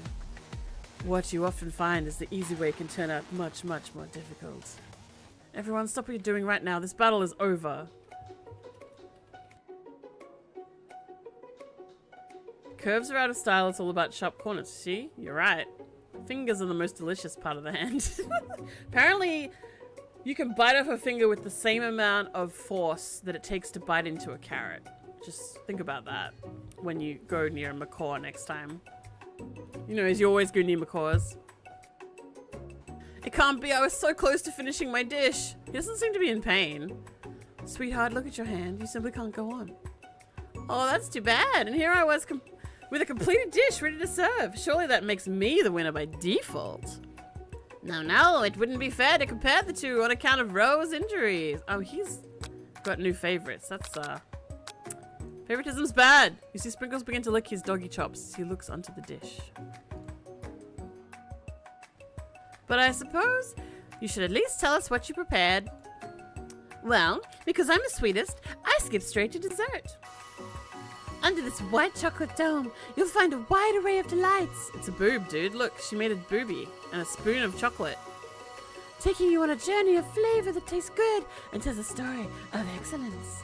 What you often find is the easy way can turn out much, much more difficult. Everyone, stop what you're doing right now. This battle is over. Curves are out of style. It's all about sharp corners. See? You're right. Fingers are the most delicious part of the hand. Apparently, you can bite off a finger with the same amount of force that it takes to bite into a carrot. Just think about that when you go near a macaw next time. You know, as you always go near macaws. It can't be. I was so close to finishing my dish. He doesn't seem to be in pain. Sweetheart, look at your hand. You simply can't go on. Oh, that's too bad. And here I was with a completed dish ready to serve. Surely that makes me the winner by default. No, it wouldn't be fair to compare the two on account of Ro's injuries. Oh, he's got new favorites. That's, favoritism's bad. You see Sprinkles begin to lick his doggy chops as he looks onto the dish. But I suppose you should at least tell us what you prepared. Well, because I'm the sweetest, I skip straight to dessert. Under this white chocolate dome, you'll find a wide array of delights. It's a boob, dude. Look, she made a boobie and a spoon of chocolate. Taking you on a journey of flavor that tastes good and tells a story of excellence.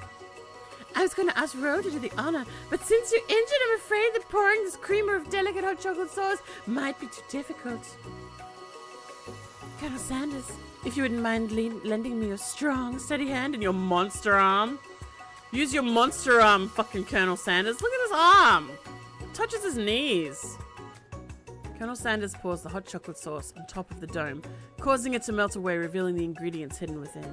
I was going to ask Ro to do the honor, but since you're injured, I'm afraid that pouring this creamer of delicate hot chocolate sauce might be too difficult. Colonel Sanders, if you wouldn't mind lending me your strong, steady hand and your monster arm. Use your monster arm, fucking Colonel Sanders. Look at his arm. It touches his knees. Colonel Sanders pours the hot chocolate sauce on top of the dome, causing it to melt away, revealing the ingredients hidden within.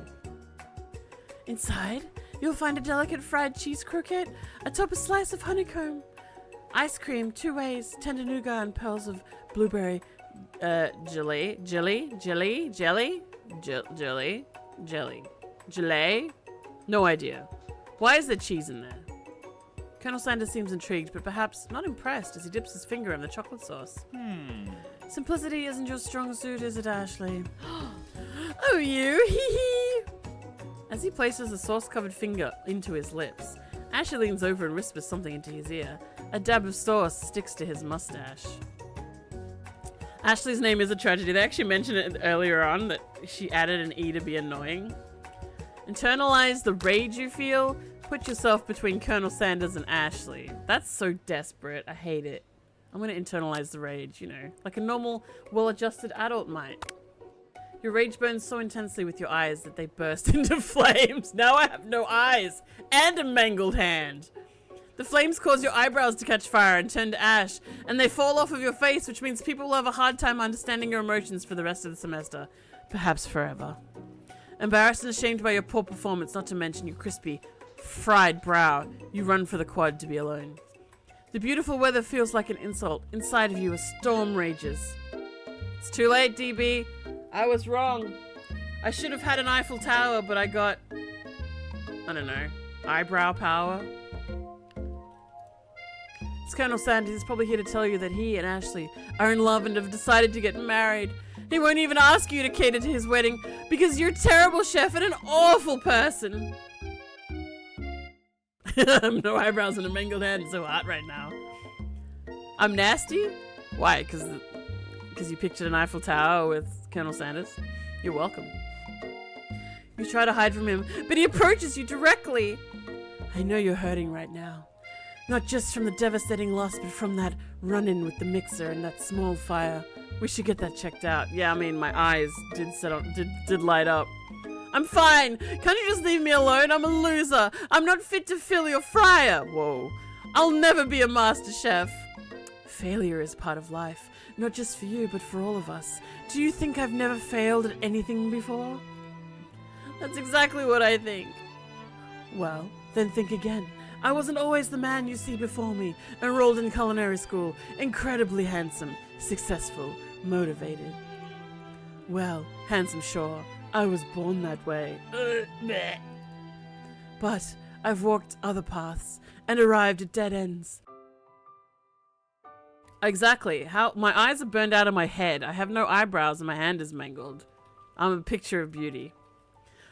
Inside, you'll find a delicate fried cheese croquette atop a slice of honeycomb. Ice cream, 2 ways, tender nougat and pearls of blueberry jelly. No idea. Why is there cheese in there? Colonel Sanders seems intrigued, but perhaps not impressed as he dips his finger in the chocolate sauce. Simplicity isn't your strong suit, is it, Ashley? Oh, you! Hee hee! As he places the sauce-covered finger into his lips, Ashley leans over and whispers something into his ear. A dab of sauce sticks to his mustache. Ashley's name is a tragedy. They actually mentioned it earlier on that she added an E to be annoying. Internalize the rage you feel. Put yourself between Colonel Sanders and Ashley. That's so desperate. I hate it. I'm going to internalize the rage, you know, like a normal, well-adjusted adult might. Your rage burns so intensely with your eyes that they burst into flames. Now I have no eyes and a mangled hand. The flames cause your eyebrows to catch fire and turn to ash, and they fall off of your face, which means people will have a hard time understanding your emotions for the rest of the semester. Perhaps forever. Embarrassed and ashamed by your poor performance, not to mention your crispy, fried brow, you run for the quad to be alone. The beautiful weather feels like an insult. Inside of you a storm rages. It's too late, DB. I was wrong. I should have had an Eiffel Tower, but I got, I don't know, eyebrow power. It's Colonel Sanders. He's probably here to tell you that he and Ashley are in love and have decided to get married. He won't even ask you to cater to his wedding because you're a terrible chef and an awful person. No eyebrows and a mangled hand. It's so hot right now. I'm nasty? Why? Because you pictured an Eiffel Tower with Colonel Sanders? You're welcome. You try to hide from him, but he approaches you directly. I know you're hurting right now. Not just from the devastating loss, but from that run-in with the mixer and that small fire. We should get that checked out. Yeah, I mean, my eyes did light up. I'm fine. Can't you just leave me alone? I'm a loser. I'm not fit to fill your fryer. Whoa. I'll never be a master chef. Failure is part of life. Not just for you, but for all of us. Do you think I've never failed at anything before? That's exactly what I think. Well, then think again. I wasn't always the man you see before me, enrolled in culinary school, incredibly handsome, successful, motivated. Well, handsome sure, I was born that way. But I've walked other paths and arrived at dead ends. Exactly. How my eyes are burned out of my head. I have no eyebrows and my hand is mangled. I'm a picture of beauty.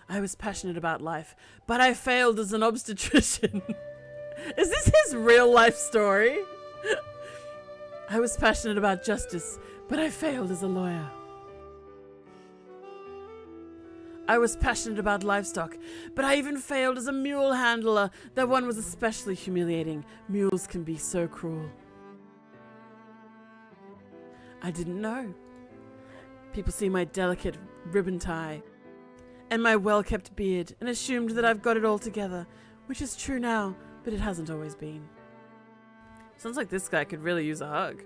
I was passionate about life, but I failed as an obstetrician. Is this his real life story? I was passionate about justice, but I failed as a lawyer. I was passionate about livestock, but I even failed as a mule handler. That one was especially humiliating. Mules can be so cruel. I didn't know. People see my delicate ribbon tie and my well-kept beard and assumed that I've got it all together, which is true now, but it hasn't always been. Sounds like this guy could really use a hug.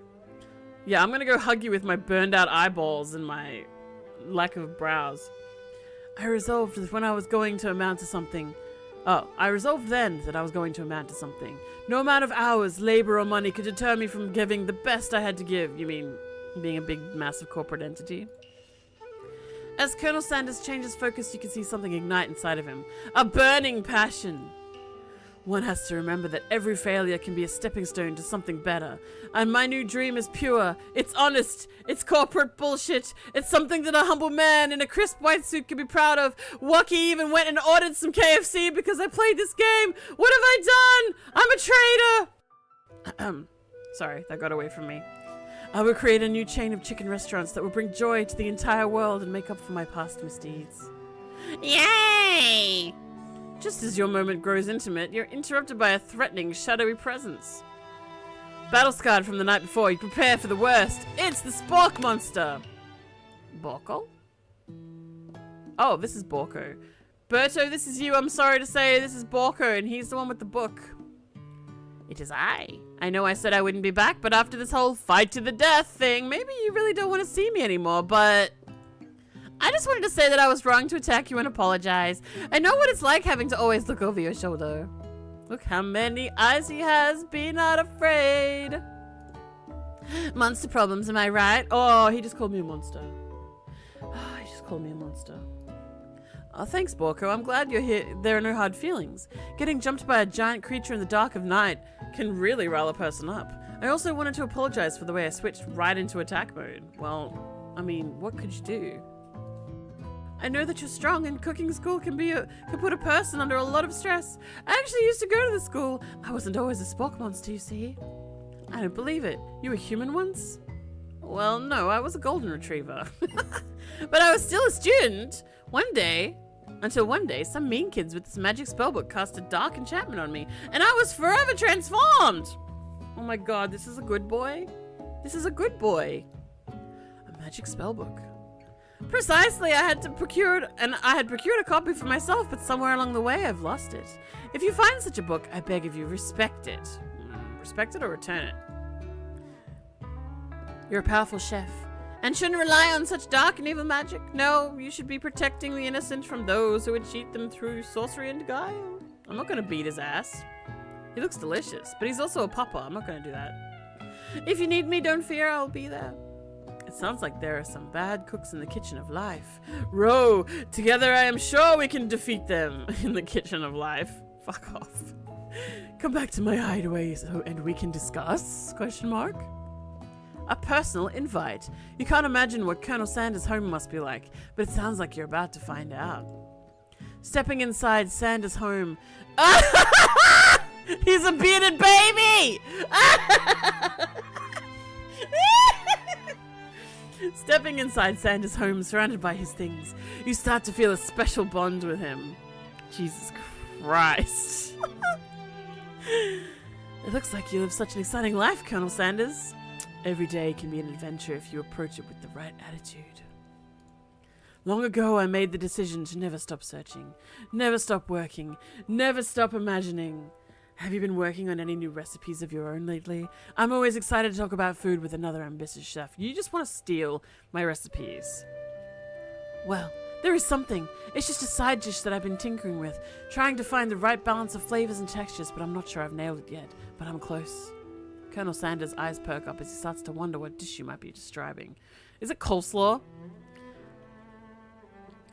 Yeah, I'm gonna go hug you with my burned out eyeballs and my lack of brows. I resolved that when I was going to amount to something. I resolved then that I was going to amount to something. No amount of hours, labor, or money could deter me from giving the best I had to give. You mean being a big, massive corporate entity? As Colonel Sanders changes focus, you can see something ignite inside of him. A burning passion. One has to remember that every failure can be a stepping stone to something better. And my new dream is pure. It's honest. It's corporate bullshit. It's something that a humble man in a crisp white suit can be proud of. Wacky even went and ordered some KFC because I played this game. What have I done? I'm a traitor. Sorry, that got away from me. I will create a new chain of chicken restaurants that will bring joy to the entire world and make up for my past misdeeds. Yay! Just as your moment grows intimate, you're interrupted by a threatening, shadowy presence. Battle-scarred from the night before, you prepare for the worst. It's the Spork monster! Borko? Oh, this is Borko. Berto, this is you. I'm sorry to say this is Borko, and he's the one with the book. It is I. I know I said I wouldn't be back, but after this whole fight to the death thing, maybe you really don't want to see me anymore, but... I just wanted to say that I was wrong to attack you and apologize. I know what it's like having to always look over your shoulder. Look how many eyes he has, be not afraid. Monster problems, am I right? Oh, he just called me a monster. He just called me a monster. Oh, thanks, Borko. I'm glad you're here. There are no hard feelings. Getting jumped by a giant creature in the dark of night can really rile a person up. I also wanted to apologize for the way I switched right into attack mode. Well, I mean, what could you do? I know that you're strong, and cooking school can put a person under a lot of stress. I actually used to go to the school. I wasn't always a Spork monster, you see. I don't believe it. You were human once? Well, no, I was a golden retriever. But I was still a student. Until one day, some mean kids with this magic spellbook cast a dark enchantment on me, and I was forever transformed. Oh my god, this is a good boy. This is a good boy. A magic spellbook. Precisely, I had procured a copy for myself, but somewhere along the way I've lost it. If you find such a book, I beg of you, respect it. Respect it or return it. You're a powerful chef, and shouldn't rely on such dark and evil magic. No, you should be protecting the innocent from those who would cheat them through sorcery and guile. I'm not gonna beat his ass. He looks delicious, but he's also a papa. I'm not gonna do that. If you need me, don't fear, I'll be there. It sounds like there are some bad cooks in the kitchen of life. Row! Together I am sure we can defeat them in the kitchen of life. Fuck off. Come back to my hideaway and we can discuss? Question mark. A personal invite. You can't imagine what Colonel Sanders' home must be like, but it sounds like you're about to find out. Stepping inside Sanders' home. He's a bearded baby! Stepping inside Sanders' home, surrounded by his things, you start to feel a special bond with him. Jesus Christ. It looks like you live such an exciting life, Colonel Sanders. Every day can be an adventure if you approach it with the right attitude. Long ago, I made the decision to never stop searching, never stop working, never stop imagining. Have you been working on any new recipes of your own lately? I'm always excited to talk about food with another ambitious chef. You just want to steal my recipes. Well, there is something. It's just a side dish that I've been tinkering with, trying to find the right balance of flavors and textures, but I'm not sure I've nailed it yet. But I'm close. Colonel Sanders' eyes perk up as he starts to wonder what dish you might be describing. Is it coleslaw?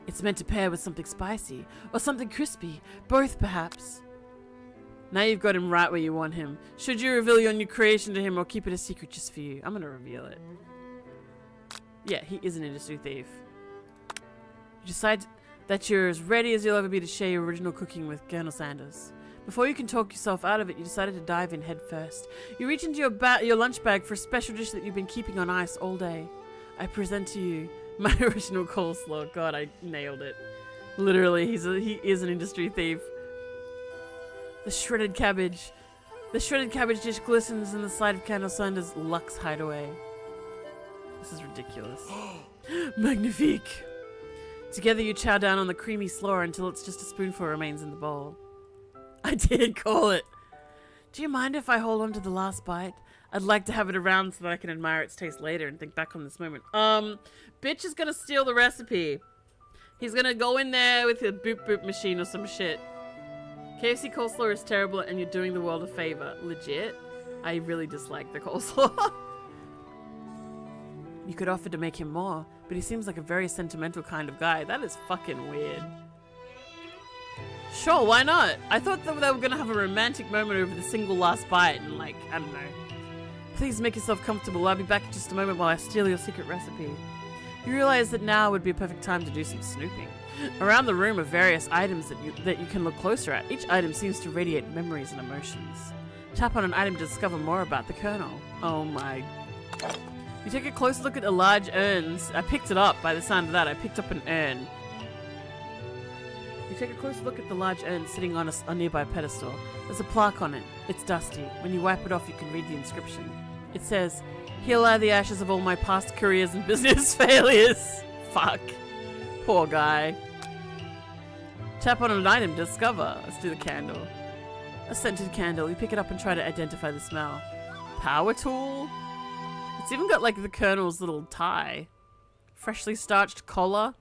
It's meant to pair with something spicy, or something crispy. Both, perhaps. Now you've got him right where you want him. Should you reveal your new creation to him or keep it a secret just for you? I'm gonna reveal it. Yeah, he is an industry thief. You decide that you're as ready as you'll ever be to share your original cooking with Colonel Sanders. Before you can talk yourself out of it, you decided to dive in head first. You reach into your lunch bag for a special dish that you've been keeping on ice all day. I present to you my original coleslaw. God, I nailed it. Literally, he is an industry thief. The shredded cabbage. The shredded cabbage dish glistens in the sight of Colonel Sanders' luxe hideaway. This is ridiculous. Magnifique. Together you chow down on the creamy slaw until it's just a spoonful remains in the bowl. I did call it. Do you mind if I hold on to the last bite? I'd like to have it around so that I can admire its taste later and think back on this moment. Bitch is gonna steal the recipe. He's gonna go in there with a boop boop machine or some shit. KFC coleslaw is terrible and you're doing the world a favor. Legit? I really dislike the coleslaw. You could offer to make him more, but he seems like a very sentimental kind of guy. That is fucking weird. Sure, why not? I thought that they were gonna have a romantic moment over the single last bite and like, I don't know. Please make yourself comfortable. I'll be back in just a moment while I steal your secret recipe. You realize that now would be a perfect time to do some snooping. Around the room are various items that you can look closer at. Each item seems to radiate memories and emotions. Tap on an item to discover more about the Colonel. Oh my. You take a close look at the large urns. I picked it up by the sound of that. I picked up an urn. You take a close look at the large urn sitting on a nearby pedestal. There's a plaque on it. It's dusty. When you wipe it off, you can read the inscription. It says, "Here lie the ashes of all my past careers and business failures." Fuck. Poor guy. Tap on an item to discover. Let's do the candle. A scented candle. You pick it up and try to identify the smell. Power tool? It's even got like the Colonel's little tie. Freshly starched collar.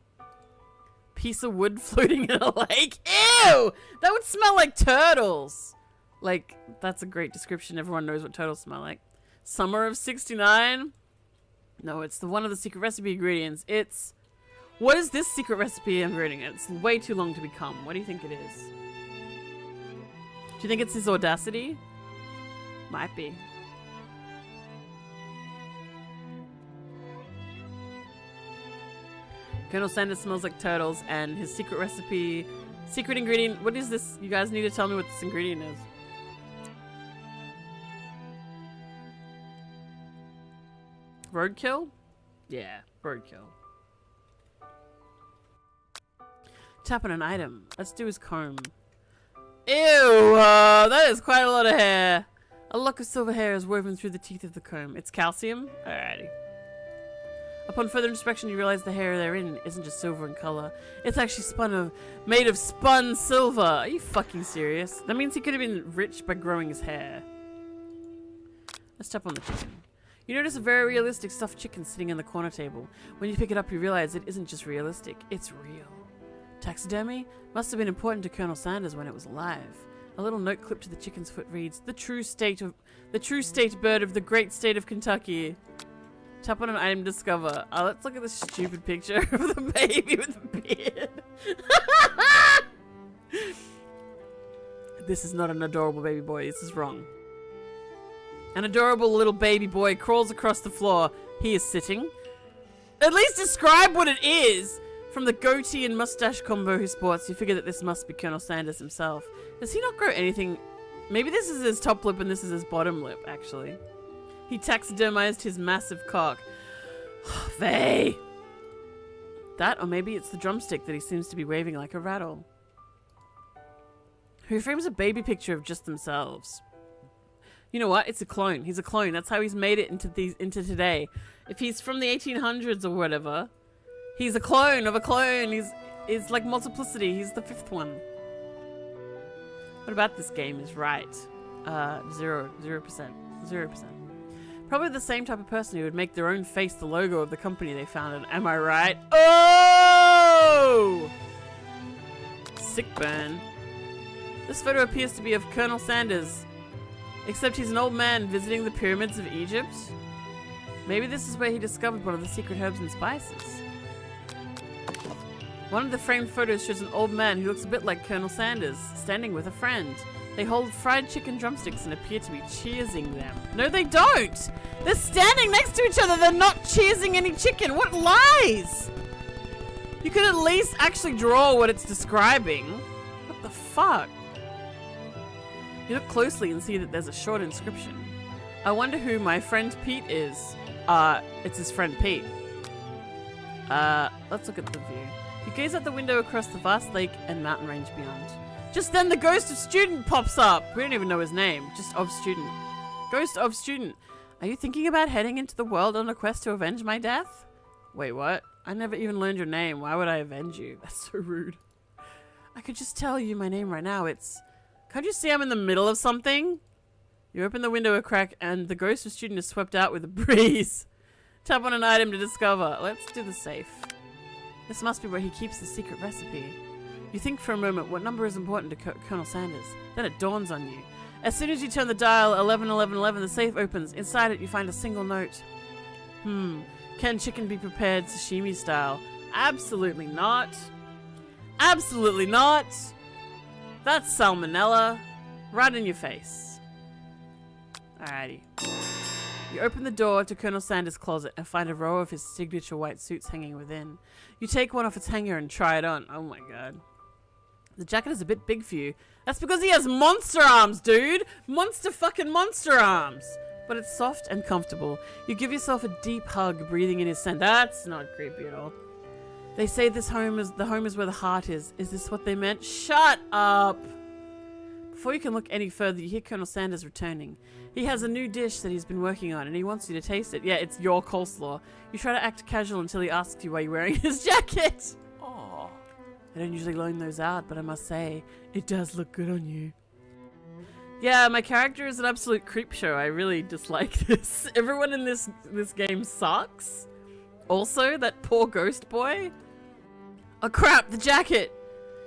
Piece of wood floating in a lake. Ew! That would smell like turtles. Like, that's a great description. Everyone knows what turtles smell like. Summer of 69? No, it's the one of the secret recipe ingredients. It's... What is this secret recipe ingredient? It's way too long to become. What do you think it is? Do you think it's his audacity? Might be. Colonel Sanders smells like turtles, and his secret recipe... Secret ingredient... What is this? You guys need to tell me what this ingredient is. Roadkill? Yeah, roadkill. Tap on an item. Let's do his comb. Ew! That is quite a lot of hair. A lock of silver hair is woven through the teeth of the comb. It's calcium? Alrighty. Upon further inspection, you realize the hair therein isn't just silver in color. It's actually made of spun silver. Are you fucking serious? That means he could have been rich by growing his hair. Let's tap on the chicken. You notice a very realistic stuffed chicken sitting on the corner table. When you pick it up, you realize it isn't just realistic, it's real. Taxidermy must have been important to Colonel Sanders when it was alive. A little note clipped to the chicken's foot reads, the true state bird of the great state of Kentucky. Tap on an item to discover. Oh, let's look at this stupid picture of the baby with the beard. This is not an adorable baby boy. This is wrong. An adorable little baby boy crawls across the floor. He is sitting. At least describe what it is. From the goatee and mustache combo he sports, you figure that this must be Colonel Sanders himself. Does he not grow anything? Maybe this is his top lip and this is his bottom lip, actually. He taxidermized his massive cock. Vey! That, or maybe it's the drumstick that he seems to be waving like a rattle. Who frames a baby picture of just themselves? You know what? It's a clone. He's a clone. That's how he's made it into today. If he's from the 1800s or whatever, he's a clone of a clone. He's like multiplicity. He's the fifth one. What about this game is right? 0%. Probably the same type of person who would make their own face the logo of the company they founded. Am I right? Oh! Sick burn. This photo appears to be of Colonel Sanders. Except he's an old man visiting the pyramids of Egypt. Maybe this is where he discovered one of the secret herbs and spices. One of the framed photos shows an old man who looks a bit like Colonel Sanders, standing with a friend. They hold fried chicken drumsticks and appear to be cheersing them. No, they don't! They're standing next to each other. They're not cheersing any chicken. What lies? You could at least actually draw what it's describing. What the fuck? You look closely and see that there's a short inscription. I wonder who my friend Pete is. It's his friend Pete. Let's look at the view. You gaze out the window across the vast lake and mountain range beyond. Just then the ghost of student pops up. We don't even know his name. Just of student. Ghost of student. Are you thinking about heading into the world on a quest to avenge my death? Wait, what? I never even learned your name. Why would I avenge you? That's so rude. I could just tell you my name right now. Can't you see I'm in the middle of something? You open the window a crack and the ghost of student is swept out with a breeze. Tap on an item to discover. Let's do the safe. This must be where he keeps the secret recipe. You think for a moment what number is important to Colonel Sanders. Then it dawns on you. As soon as you turn the dial 111111, the safe opens. Inside it you find a single note. Can chicken be prepared sashimi style? Absolutely not. Absolutely not. That's salmonella. Right in your face. Alrighty. You open the door to Colonel Sanders' closet and find a row of his signature white suits hanging within. You take one off its hanger and try it on. Oh my god. The jacket is a bit big for you. That's because he has monster arms, dude! Monster arms! But it's soft and comfortable. You give yourself a deep hug, breathing in his scent. That's not creepy at all. They say the home is where the heart is. Is this what they meant? Shut up! Before you can look any further, you hear Colonel Sanders returning. He has a new dish that he's been working on, and he wants you to taste it. Yeah, it's your coleslaw. You try to act casual until he asks you why you're wearing his jacket. Aww. I don't usually loan those out, but I must say, it does look good on you. Yeah, my character is an absolute creep show. I really dislike this. Everyone in this game sucks. Also, that poor ghost boy. Oh crap, the jacket!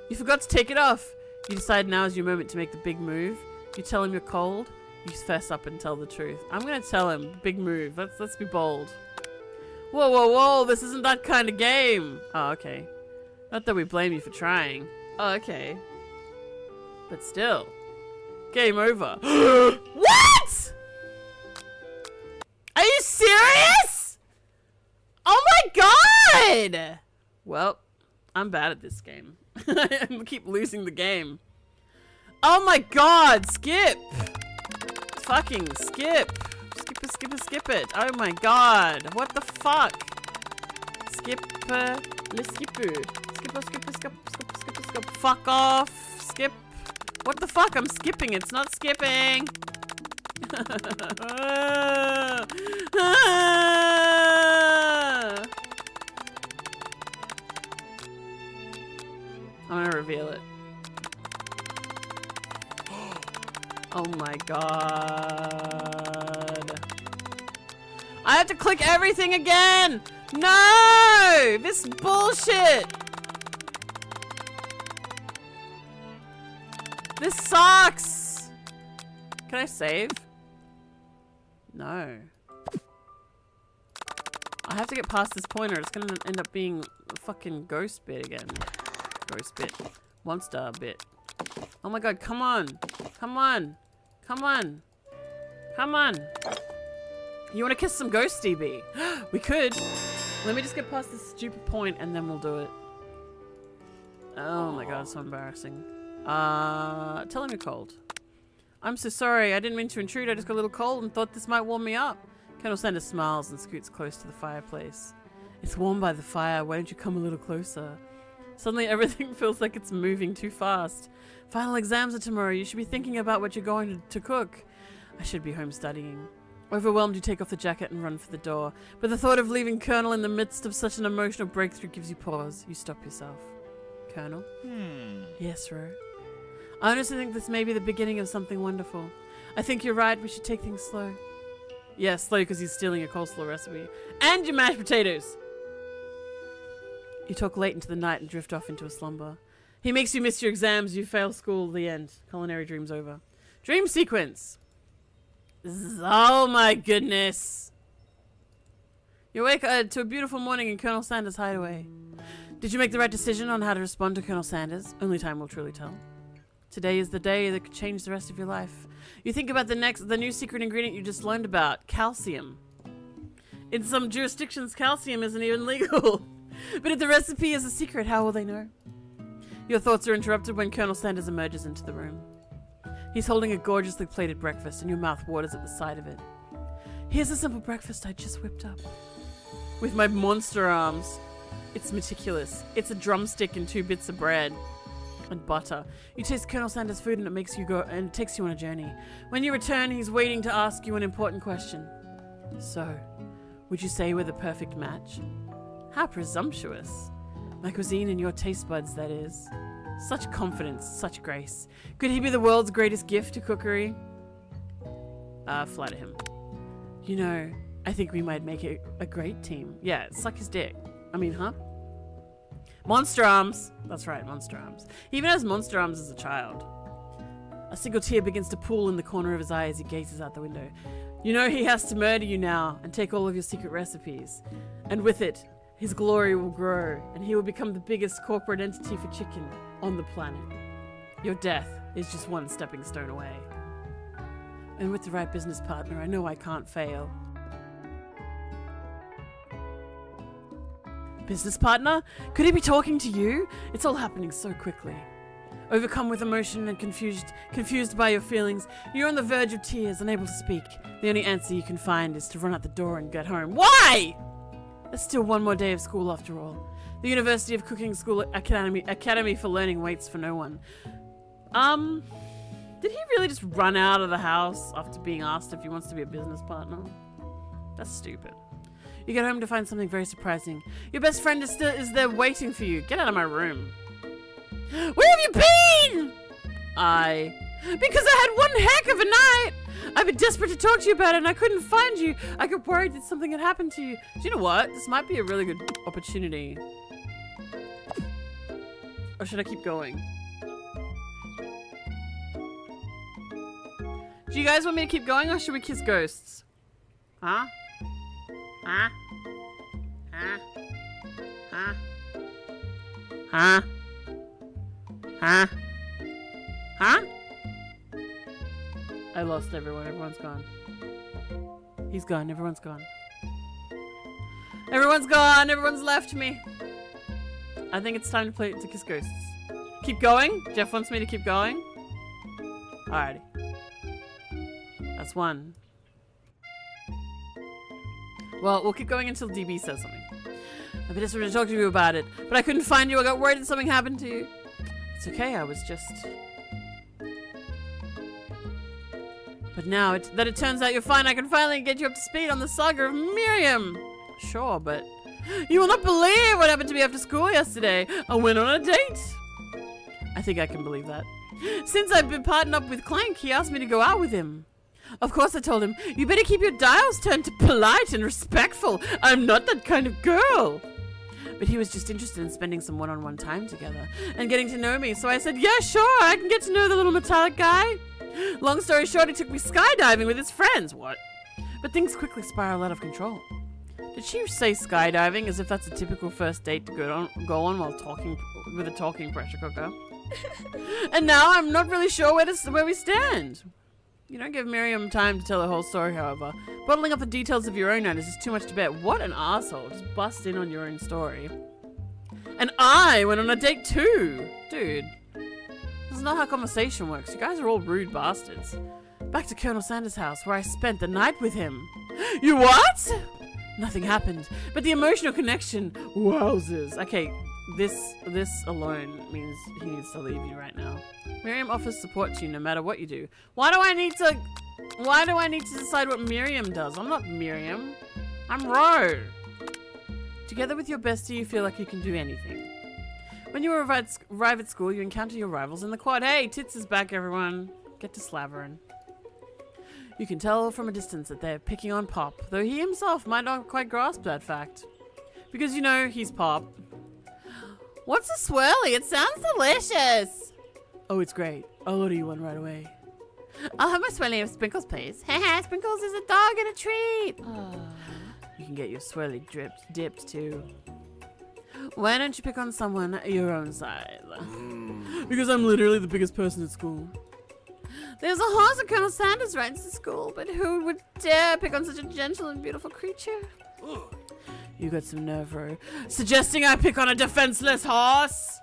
You forgot to take it off. You decide now is your moment to make the big move. You tell him you're cold. You fess up and tell the truth. I'm gonna tell him. Big move. Let's be bold. Whoa, whoa, whoa! This isn't that kind of game. Oh, okay. Not that we blame you for trying. Oh, okay. But still. Game over. What?! Are you serious?! Oh my god! Well, I'm bad at this game. I keep losing the game. Oh my god, skip! Fucking skip! Skip it. Oh my god. What the fuck? Skip, let's skip. Fuck off. Skip. What the fuck? I'm skipping. It's not skipping. I'm gonna reveal it. Oh my god. I have to click everything again! No! This bullshit! This sucks! Can I save? No. I have to get past this point or it's gonna end up being a fucking ghost bit again. Ghost bit. Monster bit. Oh my god, come on! Come on! Come on! Come on! You wanna kiss some ghost DB? We could! Let me just get past this stupid point and then we'll do it. Oh my god, so embarrassing. Tell him you're cold. I'm so sorry, I didn't mean to intrude, I just got a little cold and thought this might warm me up. Colonel Sanders smiles and scoots close to the fireplace. It's warm by the fire, why don't you come a little closer? Suddenly everything feels like it's moving too fast. Final exams are tomorrow, you should be thinking about what you're going to cook. I should be home studying. Overwhelmed, you take off the jacket and run for the door. But the thought of leaving Colonel in the midst of such an emotional breakthrough gives you pause. You stop yourself. Colonel? Yes, Ro. I honestly think this may be the beginning of something wonderful. I think you're right, we should take things slow. Yeah, slow because he's stealing a coleslaw recipe. And your mashed potatoes! You talk late into the night and drift off into a slumber. He makes you miss your exams, you fail school, the end. Culinary dream's over. Dream sequence! Oh my goodness! You wake to a beautiful morning in Colonel Sanders' hideaway. Did you make the right decision on how to respond to Colonel Sanders? Only time will truly tell. Today is the day that could change the rest of your life. You think about the new secret ingredient you just learned about. Calcium. In some jurisdictions, calcium isn't even legal. But if the recipe is a secret, how will they know? Your thoughts are interrupted when Colonel Sanders emerges into the room. He's holding a gorgeously plated breakfast and your mouth waters at the sight of it. Here's a simple breakfast I just whipped up. With my monster arms. It's meticulous. It's a drumstick and 2 bits of bread. And butter. You taste Colonel Sanders' food and it takes you on a journey. When you return, he's waiting to ask you an important question. So, would you say we're the perfect match? How presumptuous. My cuisine and your taste buds, that is. Such confidence, such grace. Could he be the world's greatest gift to cookery? flatter him. You know, I think we might make it a great team. Yeah, suck his dick. I mean, huh? Monster arms. That's right, monster arms. He even has monster arms as a child. A single tear begins to pool in the corner of his eye as he gazes out the window. You know he has to murder you now and take all of your secret recipes. And with it, his glory will grow and he will become the biggest corporate entity for chicken on the planet. Your death is just one stepping stone away. And with the right business partner, I know I can't fail. Business partner? Could he be talking to you? It's all happening so quickly. Overcome with emotion and confused by your feelings, you're on the verge of tears, unable to speak. The only answer you can find is to run out the door and get home. Why? There's still one more day of school after all. The University of Cooking School Academy for Learning waits for no one. Did he really just run out of the house after being asked if he wants to be a business partner? That's stupid. You get home to find something very surprising. Your best friend is there waiting for you. Get out of my room. Where have you been? Because I had one heck of a night. I've been desperate to talk to you about it and I couldn't find you. I got worried that something had happened to you. Do you know what? This might be a really good opportunity. Or should I keep going? Do you guys want me to keep going or should we kiss ghosts? Huh? Huh? Huh? Huh? Huh? Huh? Huh? I lost everyone. Everyone's gone. He's gone. Everyone's gone. Everyone's gone. Everyone's left me. I think it's time to kiss ghosts. Keep going? Jeff wants me to keep going? Alrighty. That's one. Well, we'll keep going until DB says something. I've been desperate to talk to you about it, but I couldn't find you. I got worried that something happened to you. It's okay, I was just... But now that it turns out you're fine, I can finally get you up to speed on the saga of Miriam. Sure, but... You will not believe what happened to me after school yesterday. I went on a date. I think I can believe that. Since I've been partnered up with Clank, he asked me to go out with him. Of course I told him, you better keep your dials turned to polite and respectful. I'm not that kind of girl. But he was just interested in spending some one-on-one time together and getting to know me. So I said, yeah, sure, I can get to know the little metallic guy. Long story short, he took me skydiving with his friends. What? But things quickly spiraled out of control. Did she say skydiving as if that's a typical first date to go on while talking with a talking pressure cooker? And now I'm not really sure where we stand. You don't give Miriam time to tell her whole story, however. Bottling up the details of your own night is just too much to bear. What an asshole. Just bust in on your own story. And I went on a date too. Dude. This is not how conversation works. You guys are all rude bastards. Back to Colonel Sanders' house, where I spent the night with him. You what? Nothing happened. But the emotional connection, wowzers. Okay, this alone means he needs to leave you right now. Miriam offers support to you no matter what you do. Why do I need to decide what Miriam does? I'm not Miriam. I'm Ro. Together with your bestie, you feel like you can do anything. When you arrive at school, you encounter your rivals in the quad. Hey, Tits is back, everyone. Get to slavering. You can tell from a distance that they're picking on Pop, though he himself might not quite grasp that fact. Because, you know, he's Pop. What's a swirly? It sounds delicious. Oh, it's great. I'll order you one right away. I'll have my swirly of Sprinkles, please. Haha, Sprinkles is a dog and a treat. You can get your swirly dipped too. Why don't you pick on someone your own size? Because I'm literally the biggest person at school. There's a horse that Colonel Sanders rides to school, but who would dare pick on such a gentle and beautiful creature? You got some nerve, Ro. Suggesting I pick on a defenseless horse?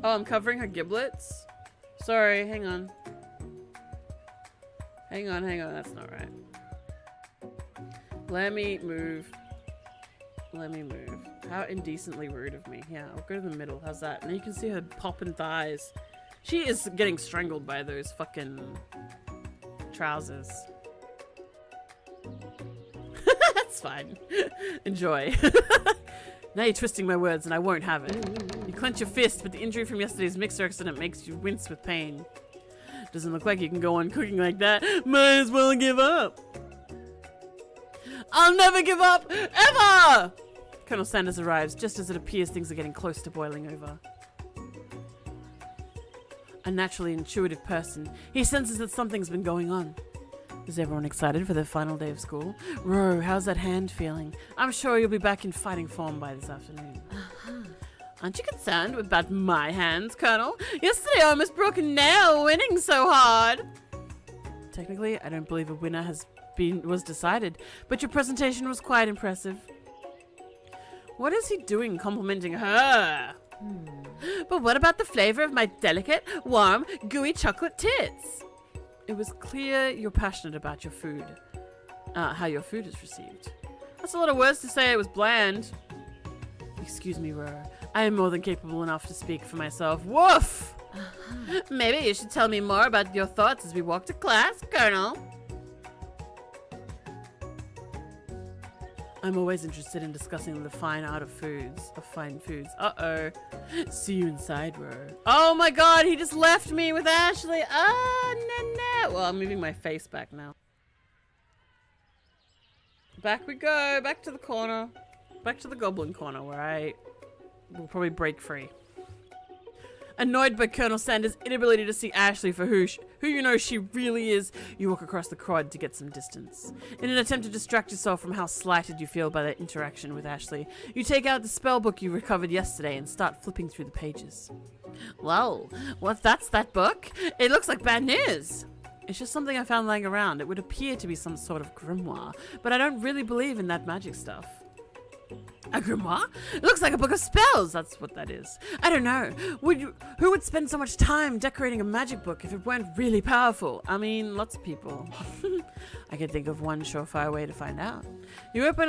Oh, I'm covering her giblets? Sorry, hang on. Hang on, that's not right. Let me move. How indecently rude of me. Yeah, I'll go to the middle. How's that? And you can see her popping thighs. She is getting strangled by those fucking trousers. That's fine. Enjoy. Now you're twisting my words and I won't have it. You clench your fist, but the injury from yesterday's mixer accident makes you wince with pain. Doesn't look like you can go on cooking like that. Might as well give up. I'll never give up, ever! Colonel Sanders arrives just as it appears things are getting close to boiling over. A naturally intuitive person, he senses that something's been going on. Is everyone excited for their final day of school? Ro, how's that hand feeling? I'm sure you'll be back in fighting form by this afternoon. Aren't you concerned about my hands, Colonel? Yesterday I almost broke a nail winning so hard. Technically, I don't believe a winner was decided, but your presentation was quite impressive. What is he doing complimenting her? But what about the flavor of my delicate, warm, gooey chocolate tits? It was clear you're passionate about your food. How your food is received. That's a lot of words to say it was bland. Excuse me, Ro. I am more than capable enough to speak for myself. Woof! Maybe you should tell me more about your thoughts as we walk to class, Colonel. I'm always interested in discussing the fine art of fine foods. Uh-oh. See you inside, Ro. Oh my god, he just left me with Ashley. No. Well, I'm moving my face back now. Back we go. Back to the corner. Back to the goblin corner where I will probably break free. Annoyed by Colonel Sanders' inability to see Ashley for who you know she really is, you walk across the quad to get some distance. In an attempt to distract yourself from how slighted you feel by that interaction with Ashley, you take out the spell book you recovered yesterday and start flipping through the pages. Whoa, that's that book? It looks like bad news. It's just something I found lying around. It would appear to be some sort of grimoire, but I don't really believe in that magic stuff. A grimoire? It looks like a book of spells. That's what that is. I don't know. Who would spend so much time decorating a magic book if it weren't really powerful? I mean, lots of people. I can think of one surefire way to find out. You open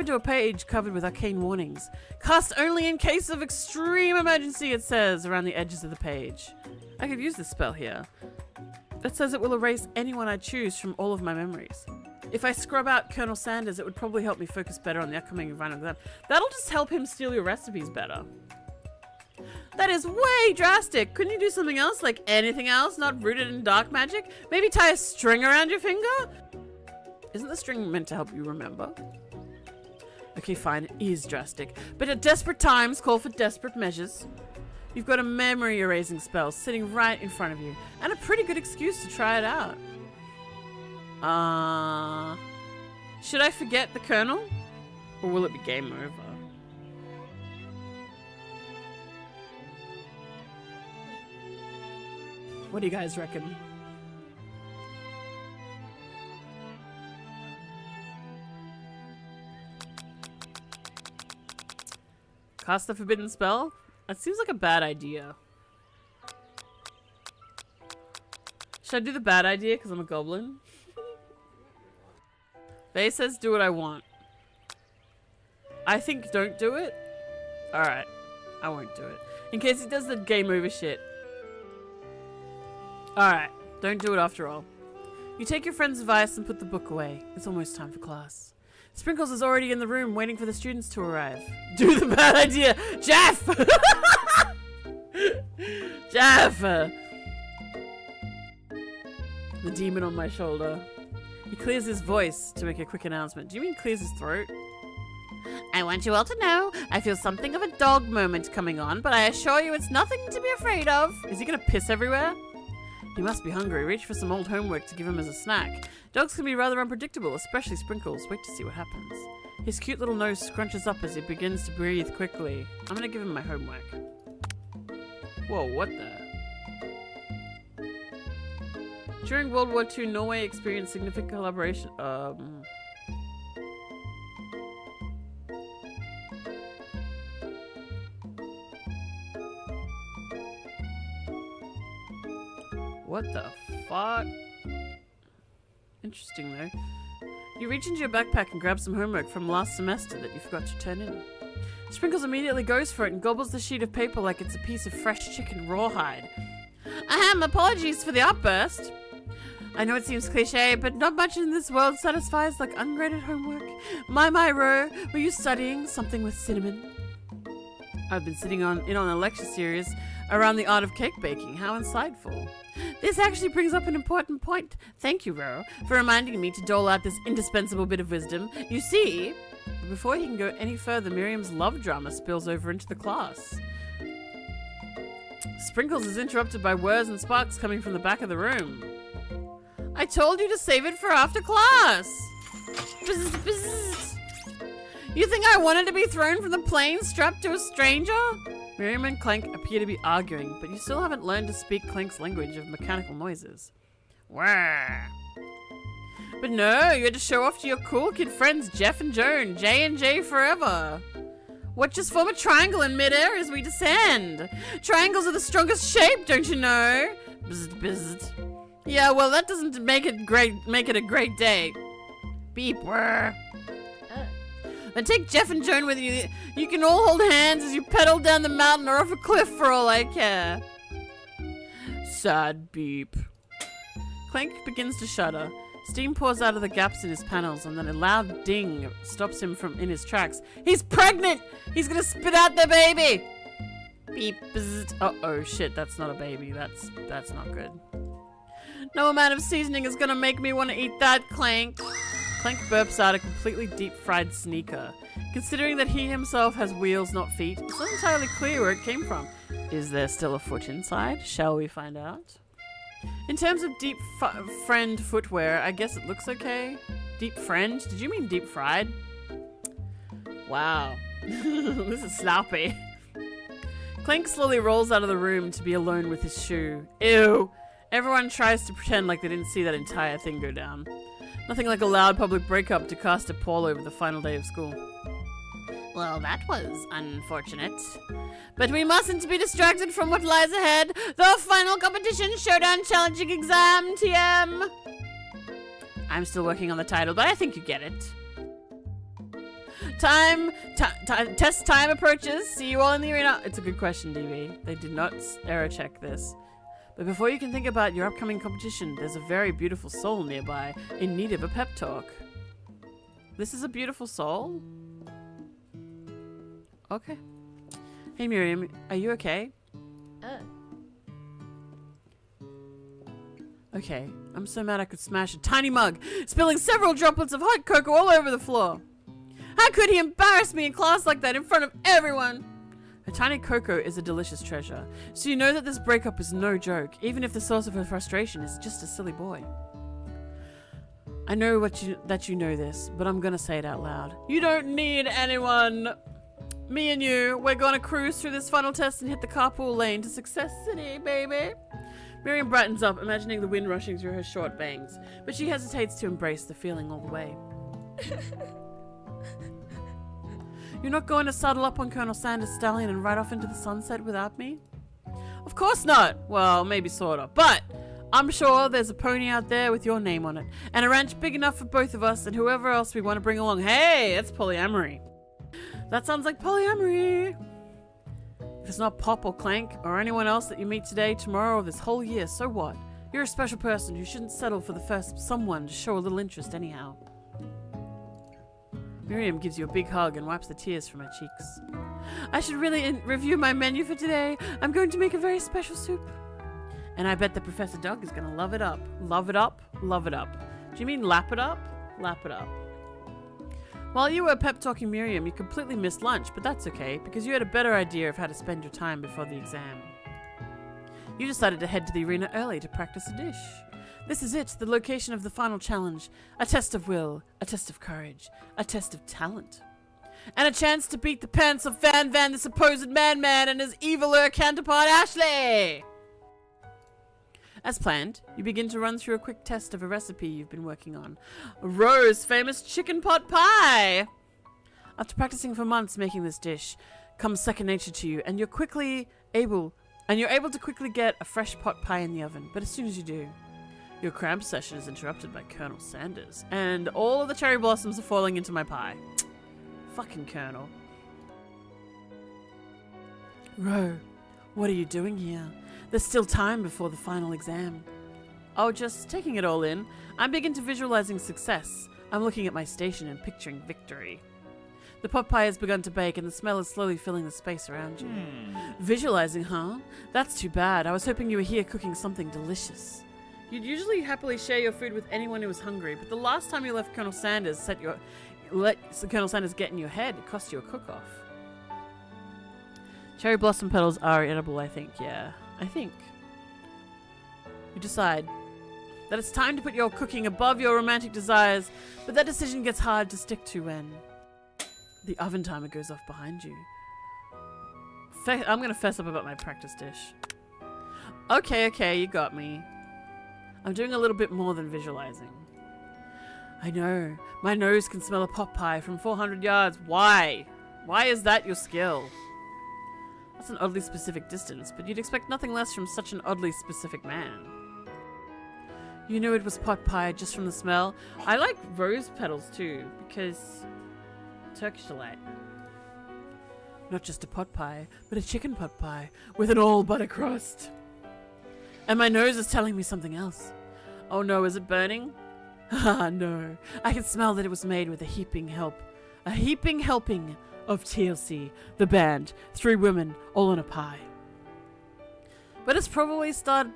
to a page covered with arcane warnings. Cast only in case of extreme emergency, it says around the edges of the page. I could use this spell here. That says it will erase anyone I choose from all of my memories. If I scrub out Colonel Sanders, it would probably help me focus better on the upcoming final exam. That'll just help him steal your recipes better. That is way drastic. Couldn't you do something else, like anything else not rooted in dark magic? Maybe tie a string around your finger? Isn't the string meant to help you remember? Okay, fine, it is drastic. But at desperate times, call for desperate measures. You've got a memory erasing spell sitting right in front of you, and a pretty good excuse to try it out. Should I forget the Colonel? Or will it be game over? What do you guys reckon? Cast the forbidden spell? That seems like a bad idea. Should I do the bad idea because I'm a goblin? Faye says do what I want. I think don't do it. Alright. I won't do it. In case he does the game over shit. Alright. Don't do it after all. You take your friend's advice and put the book away. It's almost time for class. Sprinkles is already in the room waiting for the students to arrive. Do the bad idea! Jeff! Jeff! The demon on my shoulder. He clears his voice to make a quick announcement. Do you mean clears his throat? I want you all to know I feel something of a dog moment coming on, but I assure you it's nothing to be afraid of. Is he gonna piss everywhere? He must be hungry. Reach for some old homework to give him as a snack. Dogs can be rather unpredictable, especially Sprinkles. Wait to see what happens. His cute little nose scrunches up as he begins to breathe quickly. I'm gonna give him my homework. Whoa, what the? During World War II, Norway experienced significant collaboration. What the fuck? Interesting though. You reach into your backpack and grab some homework from last semester that you forgot to turn in. Sprinkles immediately goes for it and gobbles the sheet of paper like it's a piece of fresh chicken rawhide. Ahem, apologies for the outburst. I know it seems cliche, but not much in this world satisfies like ungraded homework. My Ro, were you studying something with cinnamon? I've been sitting in on a lecture series around the art of cake baking. How insightful. This actually brings up an important point. Thank you, Ro, for reminding me to dole out this indispensable bit of wisdom. You see, before he can go any further, Miriam's love drama spills over into the class. Sprinkles is interrupted by whirs and sparks coming from the back of the room. I told you to save it for after class. Bzzzt, bzzzt. You think I wanted to be thrown from the plane strapped to a stranger? Miriam and Clank appear to be arguing, but you still haven't learned to speak Clank's language of mechanical noises. Wah. But no, you had to show off to your cool kid friends Jeff and Joan, J and J forever. What, just form a triangle in midair as we descend? Triangles are the strongest shape, don't you know? Bzzzt, bzzzt. Yeah, well, that doesn't make it a great day. Beep, whir. Then take Jeff and Joan with you. You can all hold hands as you pedal down the mountain or off a cliff for all I care. Sad beep. Clank begins to shudder. Steam pours out of the gaps in his panels, and then a loud ding stops him in his tracks. He's pregnant! He's gonna spit out their baby! Beep, bzzzt. Uh-oh, shit, that's not a baby. That's not good. No amount of seasoning is gonna make me want to eat that, Clank. Clank burps out a completely deep-fried sneaker. Considering that he himself has wheels, not feet, it's not entirely clear where it came from. Is there still a foot inside? Shall we find out? In terms of deep friend footwear, I guess it looks okay. Deep friend? Did you mean deep fried? Wow. This is sloppy. Clank slowly rolls out of the room to be alone with his shoe. Ew. Everyone tries to pretend like they didn't see that entire thing go down. Nothing like a loud public breakup to cast a pall over the final day of school. Well, that was unfortunate. But we mustn't be distracted from what lies ahead. The final competition, showdown, challenging exam, TM. I'm still working on the title, but I think you get it. Test time approaches. See you all in the arena. It's a good question, DB. They did not error check this. But before you can think about your upcoming competition, there's a very beautiful soul nearby in need of a pep talk. This is a beautiful soul? Okay. Hey Miriam, are you okay? Okay, I'm so mad I could smash a tiny mug, spilling several droplets of hot cocoa all over the floor. How could he embarrass me in class like that in front of everyone? Her tiny cocoa is a delicious treasure, so you know that this breakup is no joke, even if the source of her frustration is just a silly boy. I know that you know this, but I'm gonna say it out loud. You don't need anyone. Me and you, we're gonna cruise through this final test and hit the carpool lane to Success City, baby. Miriam brightens up, imagining the wind rushing through her short bangs, but she hesitates to embrace the feeling all the way. You're not going to saddle up on Colonel Sanders' stallion and ride off into the sunset without me? Of course not. Well, maybe sorta. But I'm sure there's a pony out there with your name on it, and a ranch big enough for both of us and whoever else we want to bring along. Hey, it's polyamory. That sounds like polyamory. If it's not Pop or Clank or anyone else that you meet today, tomorrow, or this whole year, so what? You're a special person who shouldn't settle for the first someone to show a little interest anyhow. Miriam gives you a big hug and wipes the tears from her cheeks. I should really review my menu for today. I'm going to make a very special soup. And I bet that Professor Doug is going to love it up. Love it up. Love it up. Do you mean lap it up? Lap it up. While you were pep talking Miriam, you completely missed lunch, but that's okay, because you had a better idea of how to spend your time before the exam. You decided to head to the arena early to practice a dish. This is it, the location of the final challenge. A test of will, a test of courage, a test of talent. And a chance to beat the pants of Van, the supposed man, and his eviler counterpart, Ashley! As planned, you begin to run through a quick test of a recipe you've been working on. Rose's famous chicken pot pie! After practicing for months making this dish, comes second nature to you, and you're able to quickly get a fresh pot pie in the oven. But as soon as you do, your cram session is interrupted by Colonel Sanders, and all of the cherry blossoms are falling into my pie. Fucking Colonel. Ro, what are you doing here? There's still time before the final exam. Oh, just taking it all in. I begin to visualizing success. I'm looking at my station and picturing victory. The pot pie has begun to bake and the smell is slowly filling the space around you. Visualizing, huh? That's too bad. I was hoping you were here cooking something delicious. You'd usually happily share your food with anyone who was hungry, but the last time you let Colonel Sanders get in your head, it cost you a cook-off. Cherry blossom petals are edible, I think. Yeah, I think. You decide that it's time to put your cooking above your romantic desires, but that decision gets hard to stick to when the oven timer goes off behind you. I'm gonna fess up about my practice dish. Okay, you got me. I'm doing a little bit more than visualizing. I know. My nose can smell a pot pie from 400 yards. Why? Why is that your skill? That's an oddly specific distance, but you'd expect nothing less from such an oddly specific man. You knew it was pot pie just from the smell. I like rose petals too, because Turkish delight. Not just a pot pie, but a chicken pot pie with an all butter crust. And my nose is telling me something else. Oh no, is it burning? Ah, no. I can smell that it was made with a heaping helping of TLC, the band, 3 women, all in a pie. But it'll probably start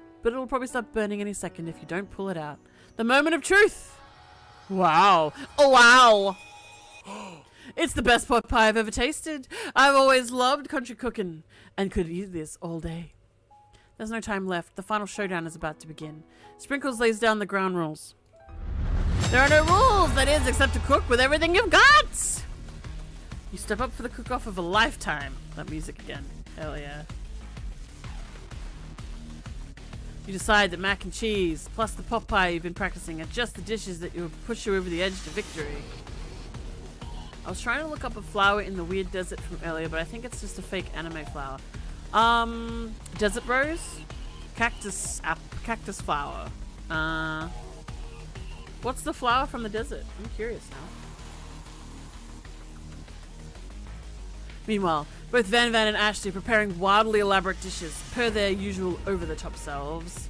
burning any second if you don't pull it out. The moment of truth! Wow. Oh, wow! It's the best pot pie I've ever tasted. I've always loved country cooking and could eat this all day. There's no time left. The final showdown is about to begin. Sprinkles lays down the ground rules. There are no rules, that is, except to cook with everything you've got! You step up for the cook-off of a lifetime. That music again. Hell yeah. You decide that mac and cheese, plus the pot pie you've been practicing, are just the dishes that will push you over the edge to victory. I was trying to look up a flower in the weird desert from earlier, but I think it's just a fake anime flower. Desert rose? Cactus flower. What's the flower from the desert? I'm curious now. Meanwhile, both Van and Ashley are preparing wildly elaborate dishes, per their usual over-the-top selves.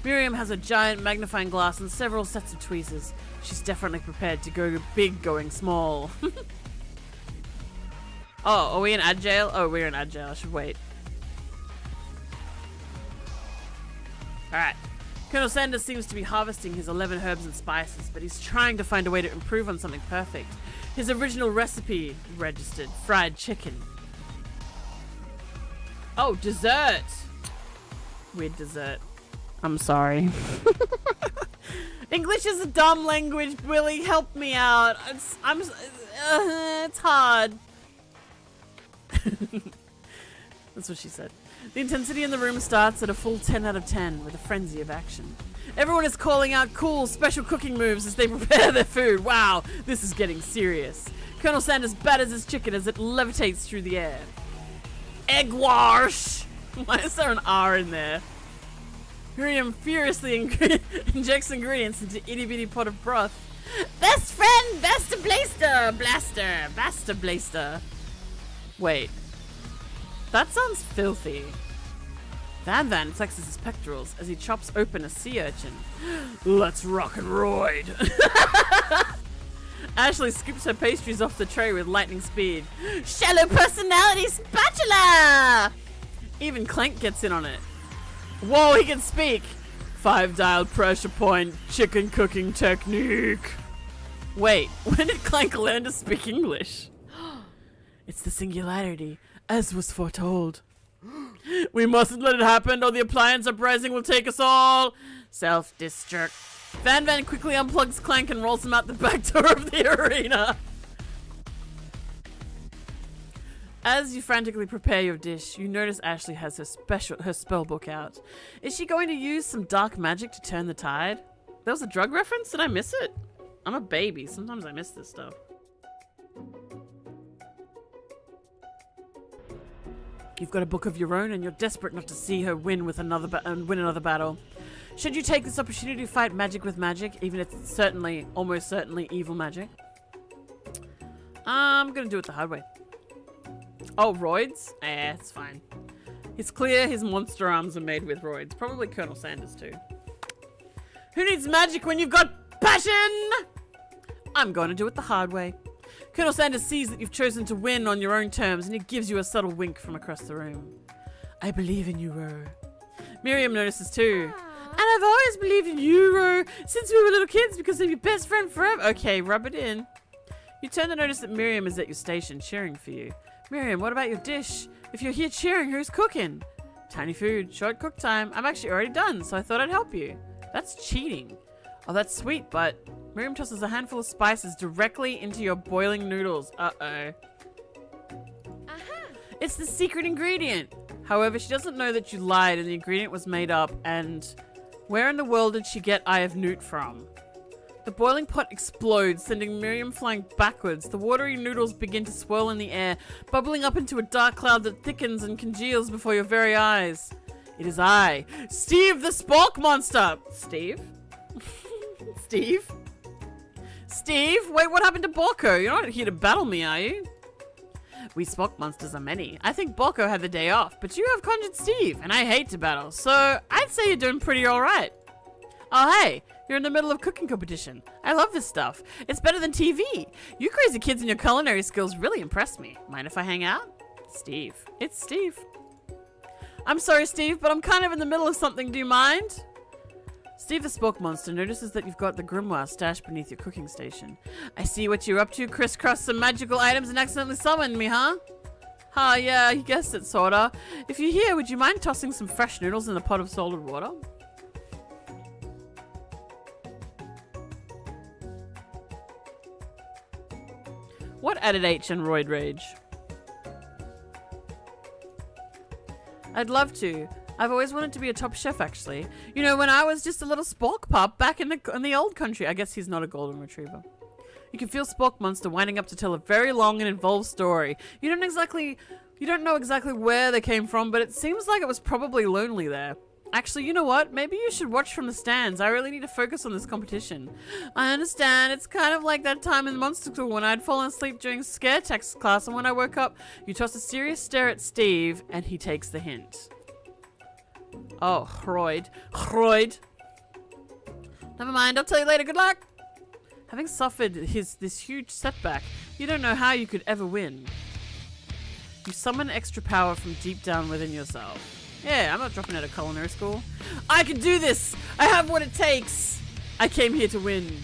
Miriam has a giant magnifying glass and several sets of tweezers. She's definitely prepared to go big going small. Oh, are we in ad jail? Oh, we're in ad jail. I should wait. Alright. Colonel Sanders seems to be harvesting his 11 herbs and spices, but he's trying to find a way to improve on something perfect. His original recipe registered fried chicken. Oh, dessert! Weird dessert. I'm sorry. English is a dumb language, Willie. Help me out. It's hard. That's what she said. The intensity in the room starts at a full 10 out of 10 with a frenzy of action. Everyone is calling out cool, special cooking moves as they prepare their food. Wow, this is getting serious. Colonel Sanders batters his chicken as it levitates through the air. Egg wash! Why is there an R in there? Miriam furiously injects ingredients into itty-bitty pot of broth. Best friend, Basta Blaster. Wait. That sounds filthy. Van flexes his pectorals as he chops open a sea urchin. Let's rock and roid. Ashley scoops her pastries off the tray with lightning speed. Shallow personality spatula! Even Clank gets in on it. Whoa, he can speak! 5-dial pressure point chicken cooking technique. Wait, when did Clank learn to speak English? It's the singularity, as was foretold. We mustn't let it happen or the appliance uprising will take us all. Self-destruct. Van quickly unplugs Clank and rolls him out the back door of the arena. As you frantically prepare your dish, you notice Ashley has her spell book out. Is she going to use some dark magic to turn the tide? There was a drug reference? Did I miss it? I'm a baby. Sometimes I miss this stuff. You've got a book of your own and you're desperate not to see her win another battle. Should you take this opportunity to fight magic with magic, even if it's almost certainly evil magic? I'm gonna do it the hard way. Oh, roids? It's fine. It's clear his monster arms are made with roids. Probably Colonel Sanders too. Who needs magic when you've got passion? I'm going to do it the hard way. Colonel Sanders sees that you've chosen to win on your own terms, and he gives you a subtle wink from across the room. I believe in you, Ro. Miriam notices too. And I've always believed in you, Ro, since we were little kids because I'm your best friend forever. Okay, rub it in. You turn to notice that Miriam is at your station cheering for you. Miriam, what about your dish? If you're here cheering, who's cooking? Tiny food, short cook time. I'm actually already done, so I thought I'd help you. That's cheating. Oh, that's sweet, but Miriam tosses a handful of spices directly into your boiling noodles. Uh-oh. It's the secret ingredient. However, she doesn't know that you lied and the ingredient was made up, and where in the world did she get Eye of Newt from? The boiling pot explodes, sending Miriam flying backwards. The watery noodles begin to swirl in the air, bubbling up into a dark cloud that thickens and congeals before your very eyes. It is I, Steve the Spork Monster. Steve? Steve? Steve? Wait, what happened to Borko? You're not here to battle me, are you? We Spock monsters are many. I think Borko had the day off, but you have conjured Steve, and I hate to battle, so I'd say you're doing pretty alright. Oh hey, you're in the middle of cooking competition. I love this stuff. It's better than TV. You crazy kids and your culinary skills really impress me. Mind if I hang out? Steve. It's Steve. I'm sorry, Steve, but I'm kind of in the middle of something. Do you mind? Steve the Spork Monster notices that you've got the grimoire stashed beneath your cooking station. I see what you're up to. Crisscross some magical items and accidentally summoned me, huh? Huh, yeah, you guessed it, sorta. If you're here, would you mind tossing some fresh noodles in a pot of salted water? What added H in Roid Rage? I'd love to. I've always wanted to be a top chef, actually. You know, when I was just a little Spork pup back in the old country. I guess he's not a golden retriever. You can feel Spork Monster winding up to tell a very long and involved story. You don't know exactly where they came from, but it seems like it was probably lonely there. Actually, you know what? Maybe you should watch from the stands. I really need to focus on this competition. I understand. It's kind of like that time in Monster School when I'd fallen asleep during scare text class, and when I woke up, you toss a serious stare at Steve, and he takes the hint. Oh, Hroid. Never mind, I'll tell you later. Good luck. Having suffered this huge setback, you don't know how you could ever win. You summon extra power from deep down within yourself. Yeah, I'm not dropping out of culinary school. I can do this! I have what it takes! I came here to win.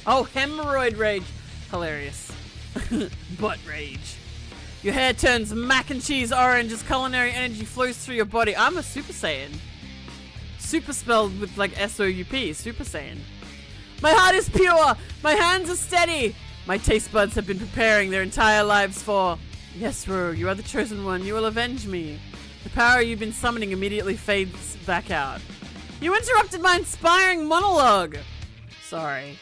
Oh, hemorrhoid rage. Hilarious. Butt rage. Your hair turns mac and cheese orange as culinary energy flows through your body. I'm a Super Saiyan. Super spelled with like S-O-U-P. Super Saiyan. My heart is pure! My hands are steady! My taste buds have been preparing their entire lives for... Yes, Ro, you are the chosen one. You will avenge me. The power you've been summoning immediately fades back out. You interrupted my inspiring monologue! Sorry.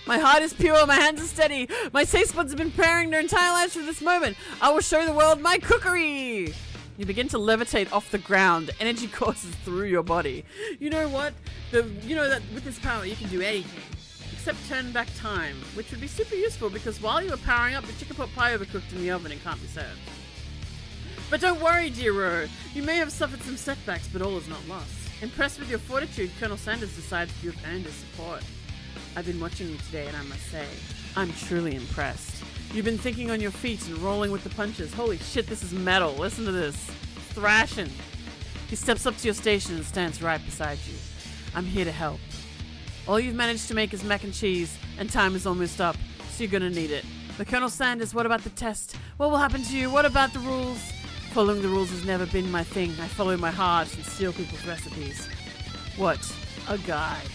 My heart is pure, my hands are steady. My taste buds have been preparing their entire lives for this moment. I will show the world my cookery! You begin to levitate off the ground. Energy courses through your body. You know what? You know that with this power you can do anything. Except turn back time, which would be super useful because while you were powering up, the chicken pot pie overcooked in the oven and can't be served. But don't worry, dear Ro. You may have suffered some setbacks, but all is not lost. Impressed with your fortitude, Colonel Sanders decides you have earned his support. I've been watching you today, and I must say, I'm truly impressed. You've been thinking on your feet and rolling with the punches. Holy shit, this is metal. Listen to this. Thrashing. He steps up to your station and stands right beside you. I'm here to help. All you've managed to make is mac and cheese, and time is almost up, so you're gonna need it. But Colonel Sanders, what about the test? What will happen to you? What about the rules? Following the rules has never been my thing. I follow my heart and steal people's recipes. What? A guide.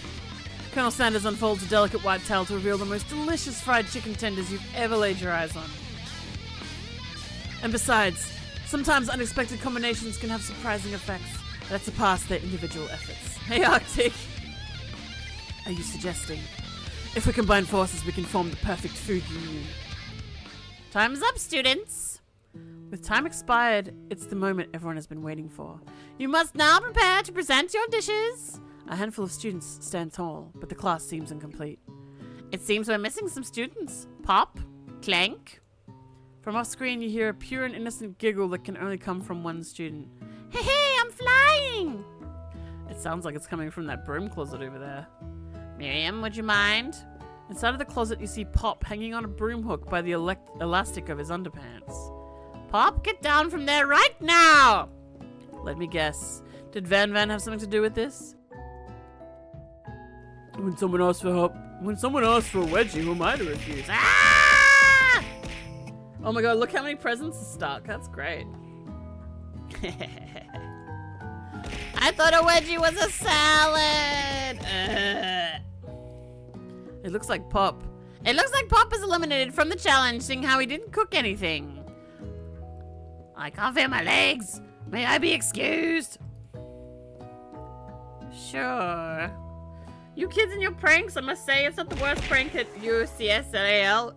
Colonel Sanders unfolds a delicate white towel to reveal the most delicious fried chicken tenders you've ever laid your eyes on. And besides, sometimes unexpected combinations can have surprising effects that surpass their individual efforts. Hey, Arctic! Are you suggesting, if we combine forces, we can form the perfect food union? Time's up, students! With time expired, it's the moment everyone has been waiting for. You must now prepare to present your dishes! A handful of students stand tall, but the class seems incomplete. It seems we're missing some students. Pop? Clank? From off screen, you hear a pure and innocent giggle that can only come from one student. Hey, hey, I'm flying! It sounds like it's coming from that broom closet over there. Miriam, would you mind? Inside of the closet, you see Pop hanging on a broom hook by the elastic of his underpants. Pop, get down from there right now! Let me guess. Did Van have something to do with this? When someone asks for help, when someone asks for a wedgie, who am I to refuse? Ah! Oh my god, look how many presents are stuck. That's great. I thought a wedgie was a salad! It looks like Pop. It looks like Pop is eliminated from the challenge, seeing how he didn't cook anything. I can't feel my legs. May I be excused? Sure. You kids and your pranks, I must say, it's not the worst prank at UCSLAL.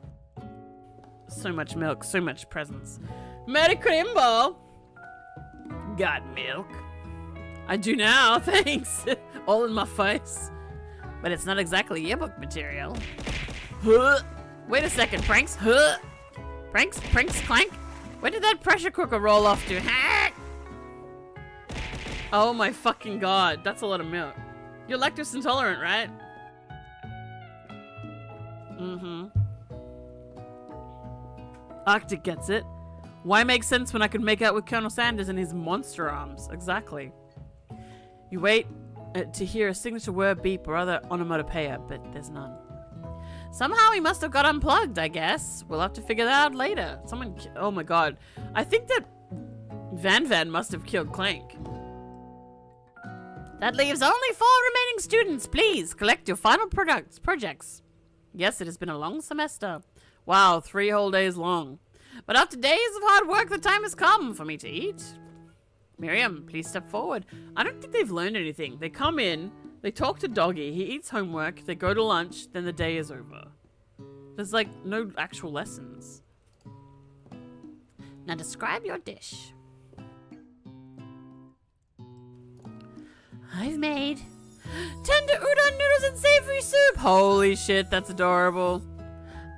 So much milk, so much presents. Merry Crimble! Got milk? I do now, thanks. All in my face. But it's not exactly yearbook material. Huh. Wait a second, pranks? Huh? Pranks clank? Where did that pressure cooker roll off to? Oh my fucking god, that's a lot of milk. You're lactose intolerant, right? Mm-hmm. Arctic gets it. Why make sense when I could make out with Colonel Sanders in his monster arms? Exactly. You wait to hear a signature word beep or other onomatopoeia, but there's none. Somehow he must have got unplugged, I guess. We'll have to figure that out later. Oh my god. I think that Van must have killed Clank. That leaves only 4 remaining students. Please collect your final projects. Yes, it has been a long semester. Wow, 3 whole days long. But after days of hard work, the time has come for me to eat. Miriam, please step forward. I don't think they've learned anything. They come in, they talk to Doggy, he eats homework, they go to lunch, then the day is over. There's like no actual lessons. Now describe your dish. I've made tender udon noodles and savory soup. Holy shit, that's adorable.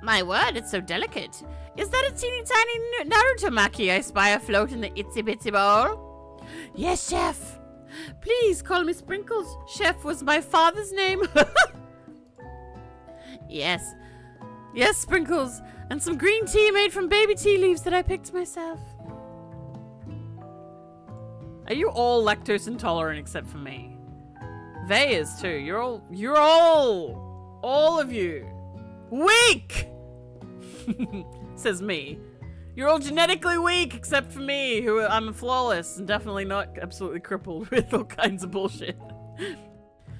My word, it's so delicate. Is that a teeny tiny Naruto maki I spy afloat in the itsy bitsy bowl? Yes, chef. Please call me Sprinkles. Chef was my father's name. Yes. Yes, Sprinkles. And some green tea made from baby tea leaves that I picked myself. Are you all lactose intolerant except for me? Vey is too. You're all of you. Weak! Says me. You're all genetically weak except for me, who I'm flawless and definitely not absolutely crippled with all kinds of bullshit.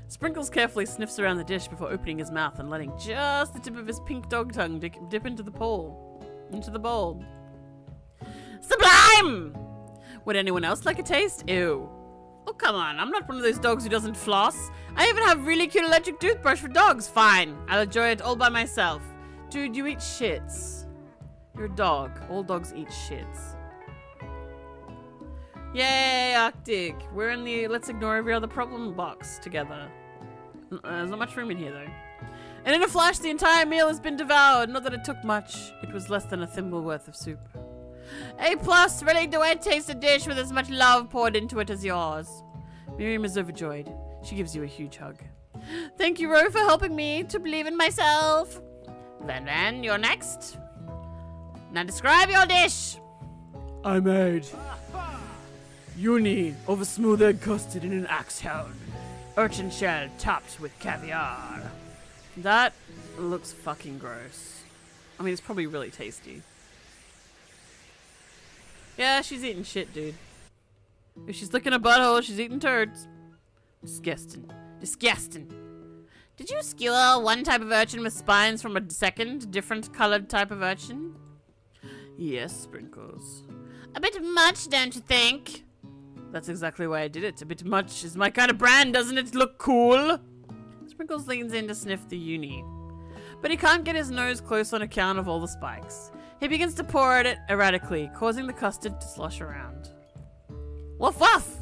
Sprinkles carefully sniffs around the dish before opening his mouth and letting just the tip of his pink dog tongue dip into the bowl. Sublime! Would anyone else like a taste? Ew. Oh, come on. I'm not one of those dogs who doesn't floss. I even have really cute electric toothbrush for dogs. Fine. I'll enjoy it all by myself. Dude, you eat shits. You're a dog. All dogs eat shits. Yay, Arctic. We're in the let's ignore every other problem box together. There's not much room in here, though. And in a flash, the entire meal has been devoured. Not that it took much. It was less than a thimble worth of soup. A+, really do I taste a dish with as much love poured into it as yours. Miriam is overjoyed. She gives you a huge hug. Thank you, Ro, for helping me to believe in myself. Van, you're next. Now describe your dish. I made uni over smooth egg custard in an axe helm. Urchin shell topped with caviar. That looks fucking gross. I mean, it's probably really tasty. Yeah, she's eating shit, dude. If she's licking a butthole, she's eating turds. Disgusting. Disgusting. Did you skewer one type of urchin with spines from a second, different colored type of urchin? Yes, Sprinkles. A bit much, don't you think? That's exactly why I did it. A bit much is my kind of brand, doesn't it look cool? Sprinkles leans in to sniff the uni. But he can't get his nose close on account of all the spikes. He begins to pour at it erratically, causing the custard to slosh around. Woof woof!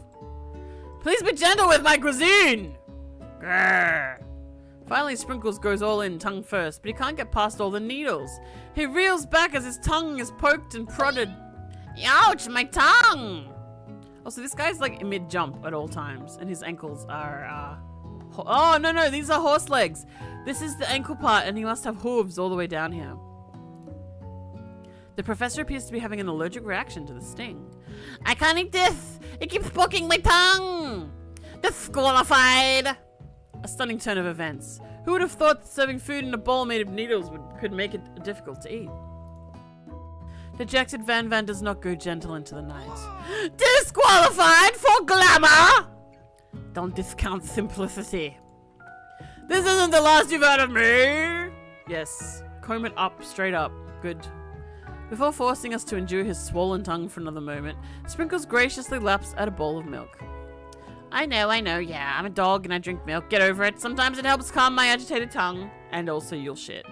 Please be gentle with my cuisine! Grrr. Finally, Sprinkles goes all in, tongue first, but he can't get past all the needles. He reels back as his tongue is poked and prodded. Ouch, my tongue! Also, this guy's like mid-jump at all times, and his ankles are Oh, no, these are horse legs. This is the ankle part, and he must have hooves all the way down here. The professor appears to be having an allergic reaction to the sting. I can't eat this! It keeps poking my tongue! Disqualified! A stunning turn of events. Who would have thought that serving food in a bowl made of needles could make it difficult to eat? Dejected Van does not go gentle into the night. Disqualified for glamour! Don't discount simplicity. This isn't the last you've heard of me! Yes. Comb it up, straight up. Good. Before forcing us to endure his swollen tongue for another moment, Sprinkles graciously laps at a bowl of milk. I know, yeah, I'm a dog and I drink milk, get over it. Sometimes it helps calm my agitated tongue, and also you'll shit.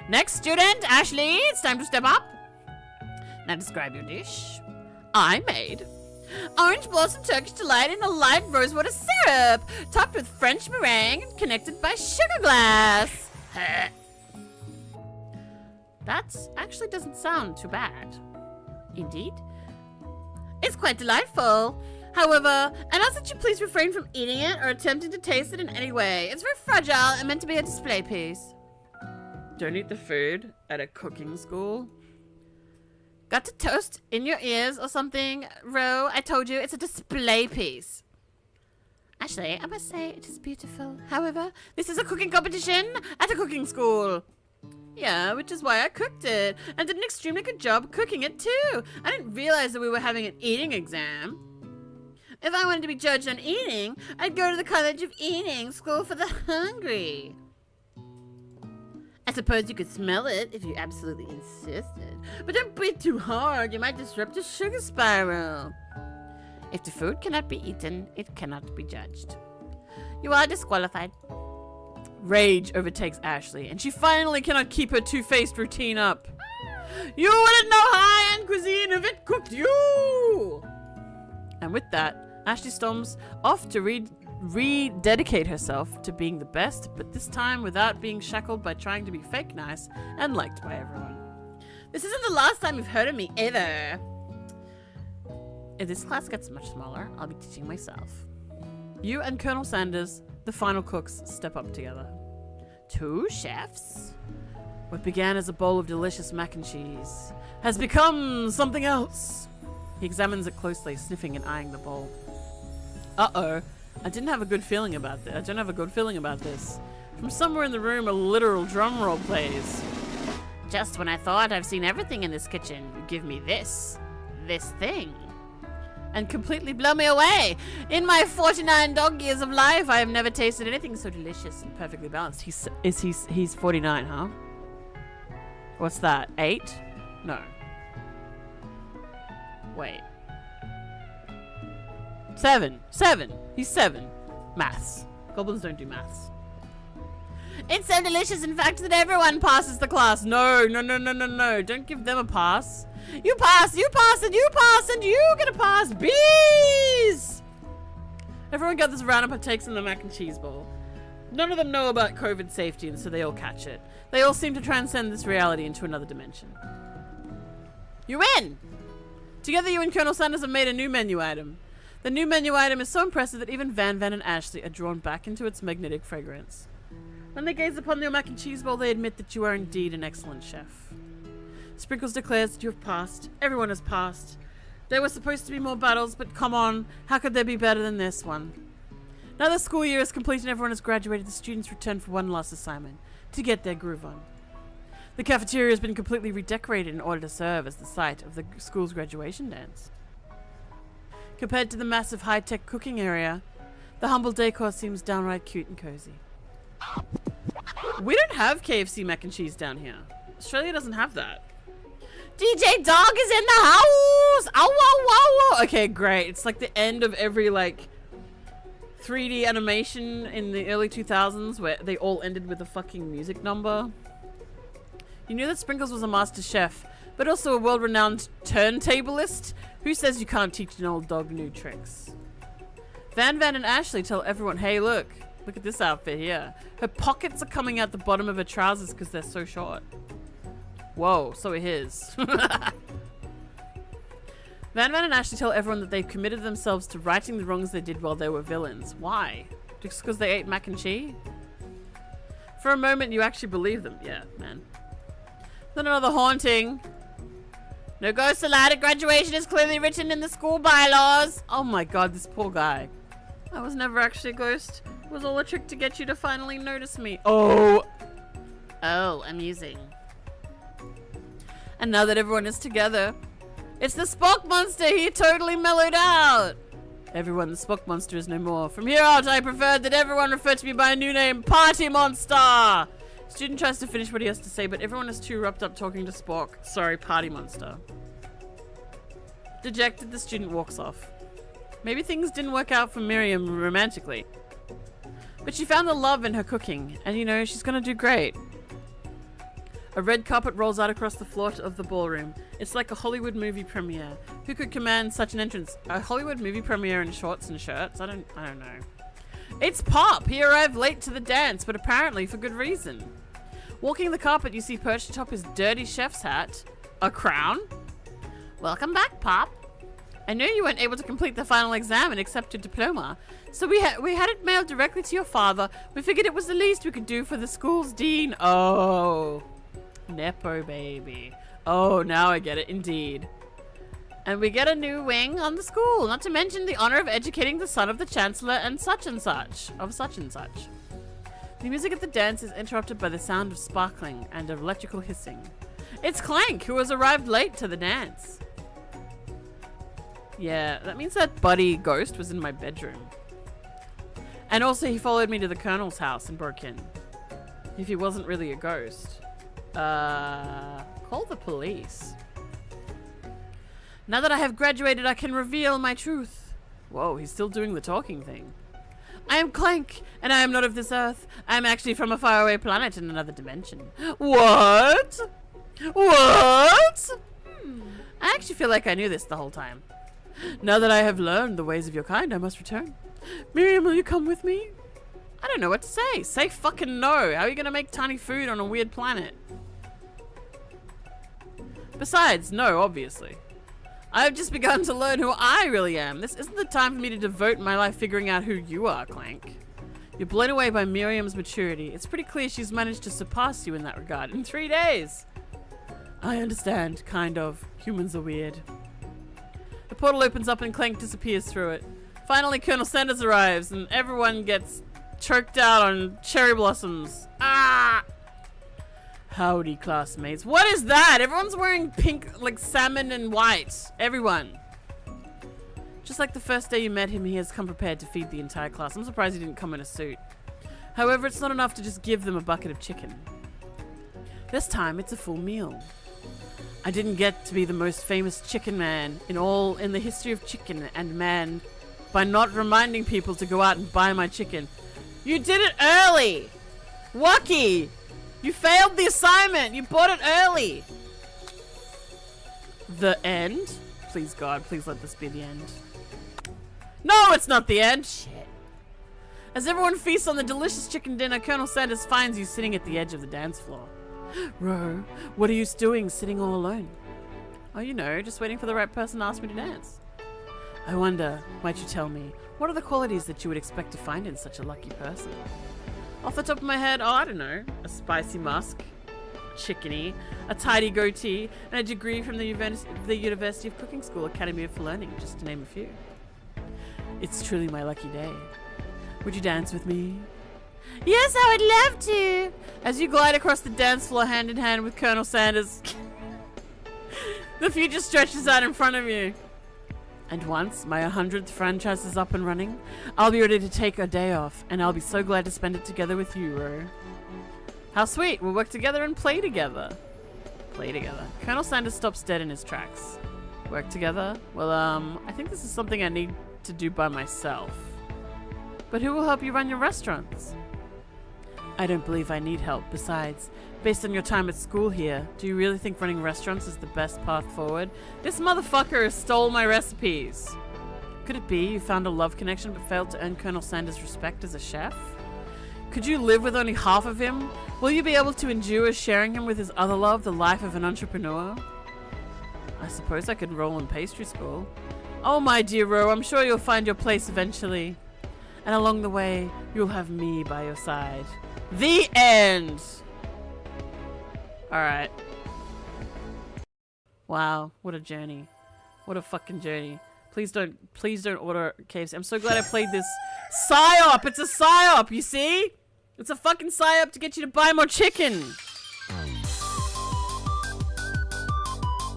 Next student, Ashley, it's time to step up. Now describe your dish. I made orange blossom Turkish delight in a light rosewater syrup, topped with French meringue and connected by sugar glass. That actually doesn't sound too bad. Indeed. It's quite delightful. However, I ask that you please refrain from eating it or attempting to taste it in any way. It's very fragile and meant to be a display piece. Don't eat the food at a cooking school. Got to toast in your ears or something, Ro? I told you, it's a display piece. Actually, I must say it is beautiful. However, this is a cooking competition at a cooking school. Yeah, which is why I cooked it and did an extremely good job cooking it too. I didn't realize that we were having an eating exam. If I wanted to be judged on eating, I'd go to the College of Eating, School for the Hungry. I suppose you could smell it if you absolutely insisted. But don't breathe too hard, you might disrupt the sugar spiral. If the food cannot be eaten, it cannot be judged. You are disqualified. Rage overtakes Ashley, and she finally cannot keep her two-faced routine up. You wouldn't know high-end cuisine if it cooked you! And with that, Ashley storms off to rededicate herself to being the best, but this time without being shackled by trying to be fake nice and liked by everyone. This isn't the last time you've heard of me either. If this class gets much smaller, I'll be teaching myself. You and Colonel Sanders, the final cooks, step up together. Two chefs? What began as a bowl of delicious mac and cheese has become something else. He examines it closely, sniffing and eyeing the bowl. Uh-oh. I don't have a good feeling about this. From somewhere in the room, a literal drum roll plays. Just when I thought I've seen everything in this kitchen, you give me this thing. And completely blow me away. In my 49 dog years of life, I have never tasted anything so delicious and perfectly balanced. He's 49, huh? What's that? 8? No. Wait. 7. He's 7. Maths. Goblins don't do maths. It's so delicious, in fact, that everyone passes the class. No. Don't give them a pass. You pass, and you get a pass. Bees! Everyone gathers around and partakes in the mac and cheese bowl. None of them know about COVID safety, and so they all catch it. They all seem to transcend this reality into another dimension. You win! Together, you and Colonel Sanders have made a new menu item. The new menu item is so impressive that even Van and Ashley are drawn back into its magnetic fragrance. When they gaze upon your mac and cheese bowl, they admit that you are indeed an excellent chef. Sprinkles declares that you have passed. Everyone has passed. There were supposed to be more battles, but come on, how could there be better than this one? Now the school year is complete and everyone has graduated, the students return for one last assignment, to get their groove on. The cafeteria has been completely redecorated in order to serve as the site of the school's graduation dance. Compared to the massive high-tech cooking area, the humble decor seems downright cute and cozy. We don't have KFC mac and cheese down here. Australia doesn't have that. DJ Dog is in the house! Ow, ow, ow, ow. Okay, great. It's like the end of every, 3D animation in the early 2000s where they all ended with a fucking music number. You knew that Sprinkles was a master chef, but also a world-renowned turntablist? Who says you can't teach an old dog new tricks? Van and Ashley tell everyone, hey, look at this outfit here. Her pockets are coming out the bottom of her trousers because they're so short. Whoa, so are his. Van and Ashley tell everyone that they've committed themselves to righting the wrongs they did while they were villains. Why? Just because they ate mac and cheese? For a moment, you actually believe them. Yeah, man. Then another haunting. No ghosts allowed at graduation is clearly written in the school bylaws. Oh my god, this poor guy. I was never actually a ghost. It was all a trick to get you to finally notice me. Oh. Oh, amusing. And now that everyone is together, it's the Spock Monster. He totally mellowed out. Everyone, the Spock Monster is no more. From here out, I prefer that everyone refer to me by a new name, Party Monster. Student tries to finish what he has to say, but everyone is too wrapped up talking to Spock. Sorry, Party Monster. Dejected, the student walks off. Maybe things didn't work out for Miriam romantically. But she found the love in her cooking, and you know, she's gonna do great. A red carpet rolls out across the floor of the ballroom. It's like a Hollywood movie premiere. Who could command such an entrance? A Hollywood movie premiere in shorts and shirts? I don't know. It's Pop! He arrived late to the dance, but apparently for good reason. Walking the carpet, you see perched atop his dirty chef's hat, a crown. Welcome back, Pop. I know you weren't able to complete the final exam and accept your diploma, so we had it mailed directly to your father. We figured it was the least we could do for the school's dean. Oh. Nepo baby. Oh, now I get it, indeed. And we get a new wing on the school, not to mention the honor of educating the son of the chancellor and such. The music of the dance is interrupted by the sound of sparkling and of electrical hissing. It's Clank, who has arrived late to the dance. Yeah, that means that buddy ghost was in my bedroom. And also he followed me to the colonel's house and broke in. If he wasn't really a ghost. Call the police. Now that I have graduated, I can reveal my truth. Whoa, he's still doing the talking thing. I am Clank, and I am not of this earth. I am actually from a faraway planet in another dimension. What? What? I actually feel like I knew this the whole time. Now that I have learned the ways of your kind, I must return. Miriam, will you come with me? I don't know what to say. Say fucking no. How are you gonna make tiny food on a weird planet? Besides, no, obviously. I have just begun to learn who I really am. This isn't the time for me to devote my life figuring out who you are, Clank. You're blown away by Miriam's maturity. It's pretty clear she's managed to surpass you in that regard in 3 days. I understand, kind of. Humans are weird. The portal opens up and Clank disappears through it. Finally, Colonel Sanders arrives and everyone gets choked out on cherry blossoms. Ah! Howdy, classmates. What is that? Everyone's wearing pink, like salmon and white. Everyone. Just like the first day you met him, he has come prepared to feed the entire class. I'm surprised he didn't come in a suit. However, it's not enough to just give them a bucket of chicken. This time, it's a full meal. I didn't get to be the most famous chicken man in the history of chicken and man by not reminding people to go out and buy my chicken. You did it early! Wacky! You failed the assignment! You bought it early! The end? Please, God, please let this be the end. No, it's not the end! Shit. As everyone feasts on the delicious chicken dinner, Colonel Sanders finds you sitting at the edge of the dance floor. Ro, what are you doing sitting all alone? Oh, you know, just waiting for the right person to ask me to dance. I wonder, might you tell me, what are the qualities that you would expect to find in such a lucky person? Off the top of my head, oh, I don't know. A spicy musk, chickeny, a tidy goatee, and a degree from the University of Cooking School Academy of Learning, just to name a few. It's truly my lucky day. Would you dance with me? Yes, I would love to! As you glide across the dance floor hand in hand with Colonel Sanders, the future stretches out in front of you. And once my 100th franchise is up and running, I'll be ready to take a day off, and I'll be so glad to spend it together with you, Ro. How sweet, we'll work together and play together. Play together. Colonel Sanders stops dead in his tracks. Work together? Well, I think this is something I need to do by myself. But who will help you run your restaurants? I don't believe I need help. Besides, based on your time at school here, do you really think running restaurants is the best path forward? This motherfucker stole my recipes. Could it be you found a love connection but failed to earn Colonel Sanders' respect as a chef? Could you live with only half of him? Will you be able to endure sharing him with his other love, the life of an entrepreneur? I suppose I could enroll in pastry school. Oh my dear Ro, I'm sure you'll find your place eventually. And along the way, you'll have me by your side. The end! Alright. Wow, what a journey. What a fucking journey. Please don't order KFC. I'm so glad I played this. PSYOP! It's a PSYOP, you see? It's a fucking PSYOP to get you to buy more chicken.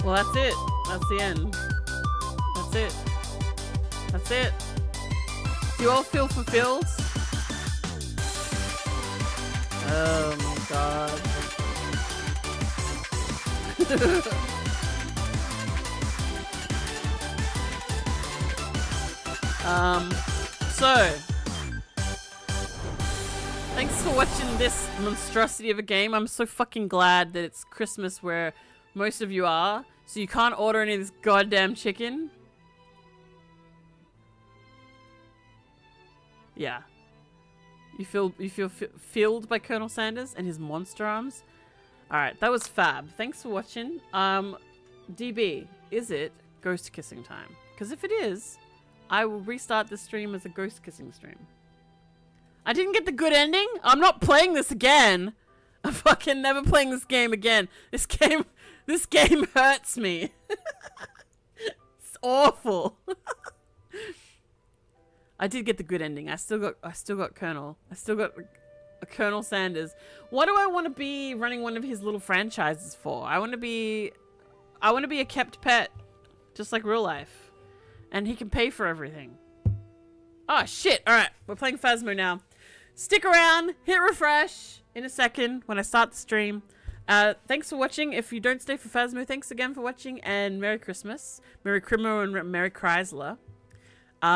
Well, that's it. That's the end. That's it. That's it. Do you all feel fulfilled? Oh my god. So thanks for watching this monstrosity of a game. I'm so fucking glad that it's Christmas where most of you are, so you can't order any of this goddamn chicken. Yeah. You feel filled by Colonel Sanders and his monster arms? Alright, that was fab. Thanks for watching. DB, is it ghost kissing time? Because if it is, I will restart the stream as a ghost kissing stream. I didn't get the good ending? I'm not playing this again. I'm fucking never playing this game again. This game hurts me. It's awful. I did get the good ending. I still got Colonel. I still got a Colonel Sanders. What do I want to be running one of his little franchises for? I want to be a kept pet, just like real life, and he can pay for everything. Oh shit! All right, we're playing Phasmo now. Stick around. Hit refresh in a second when I start the stream. Thanks for watching. If you don't stay for Phasmo, thanks again for watching, and Merry Christmas, Merry Crimo, and Merry Chrysler.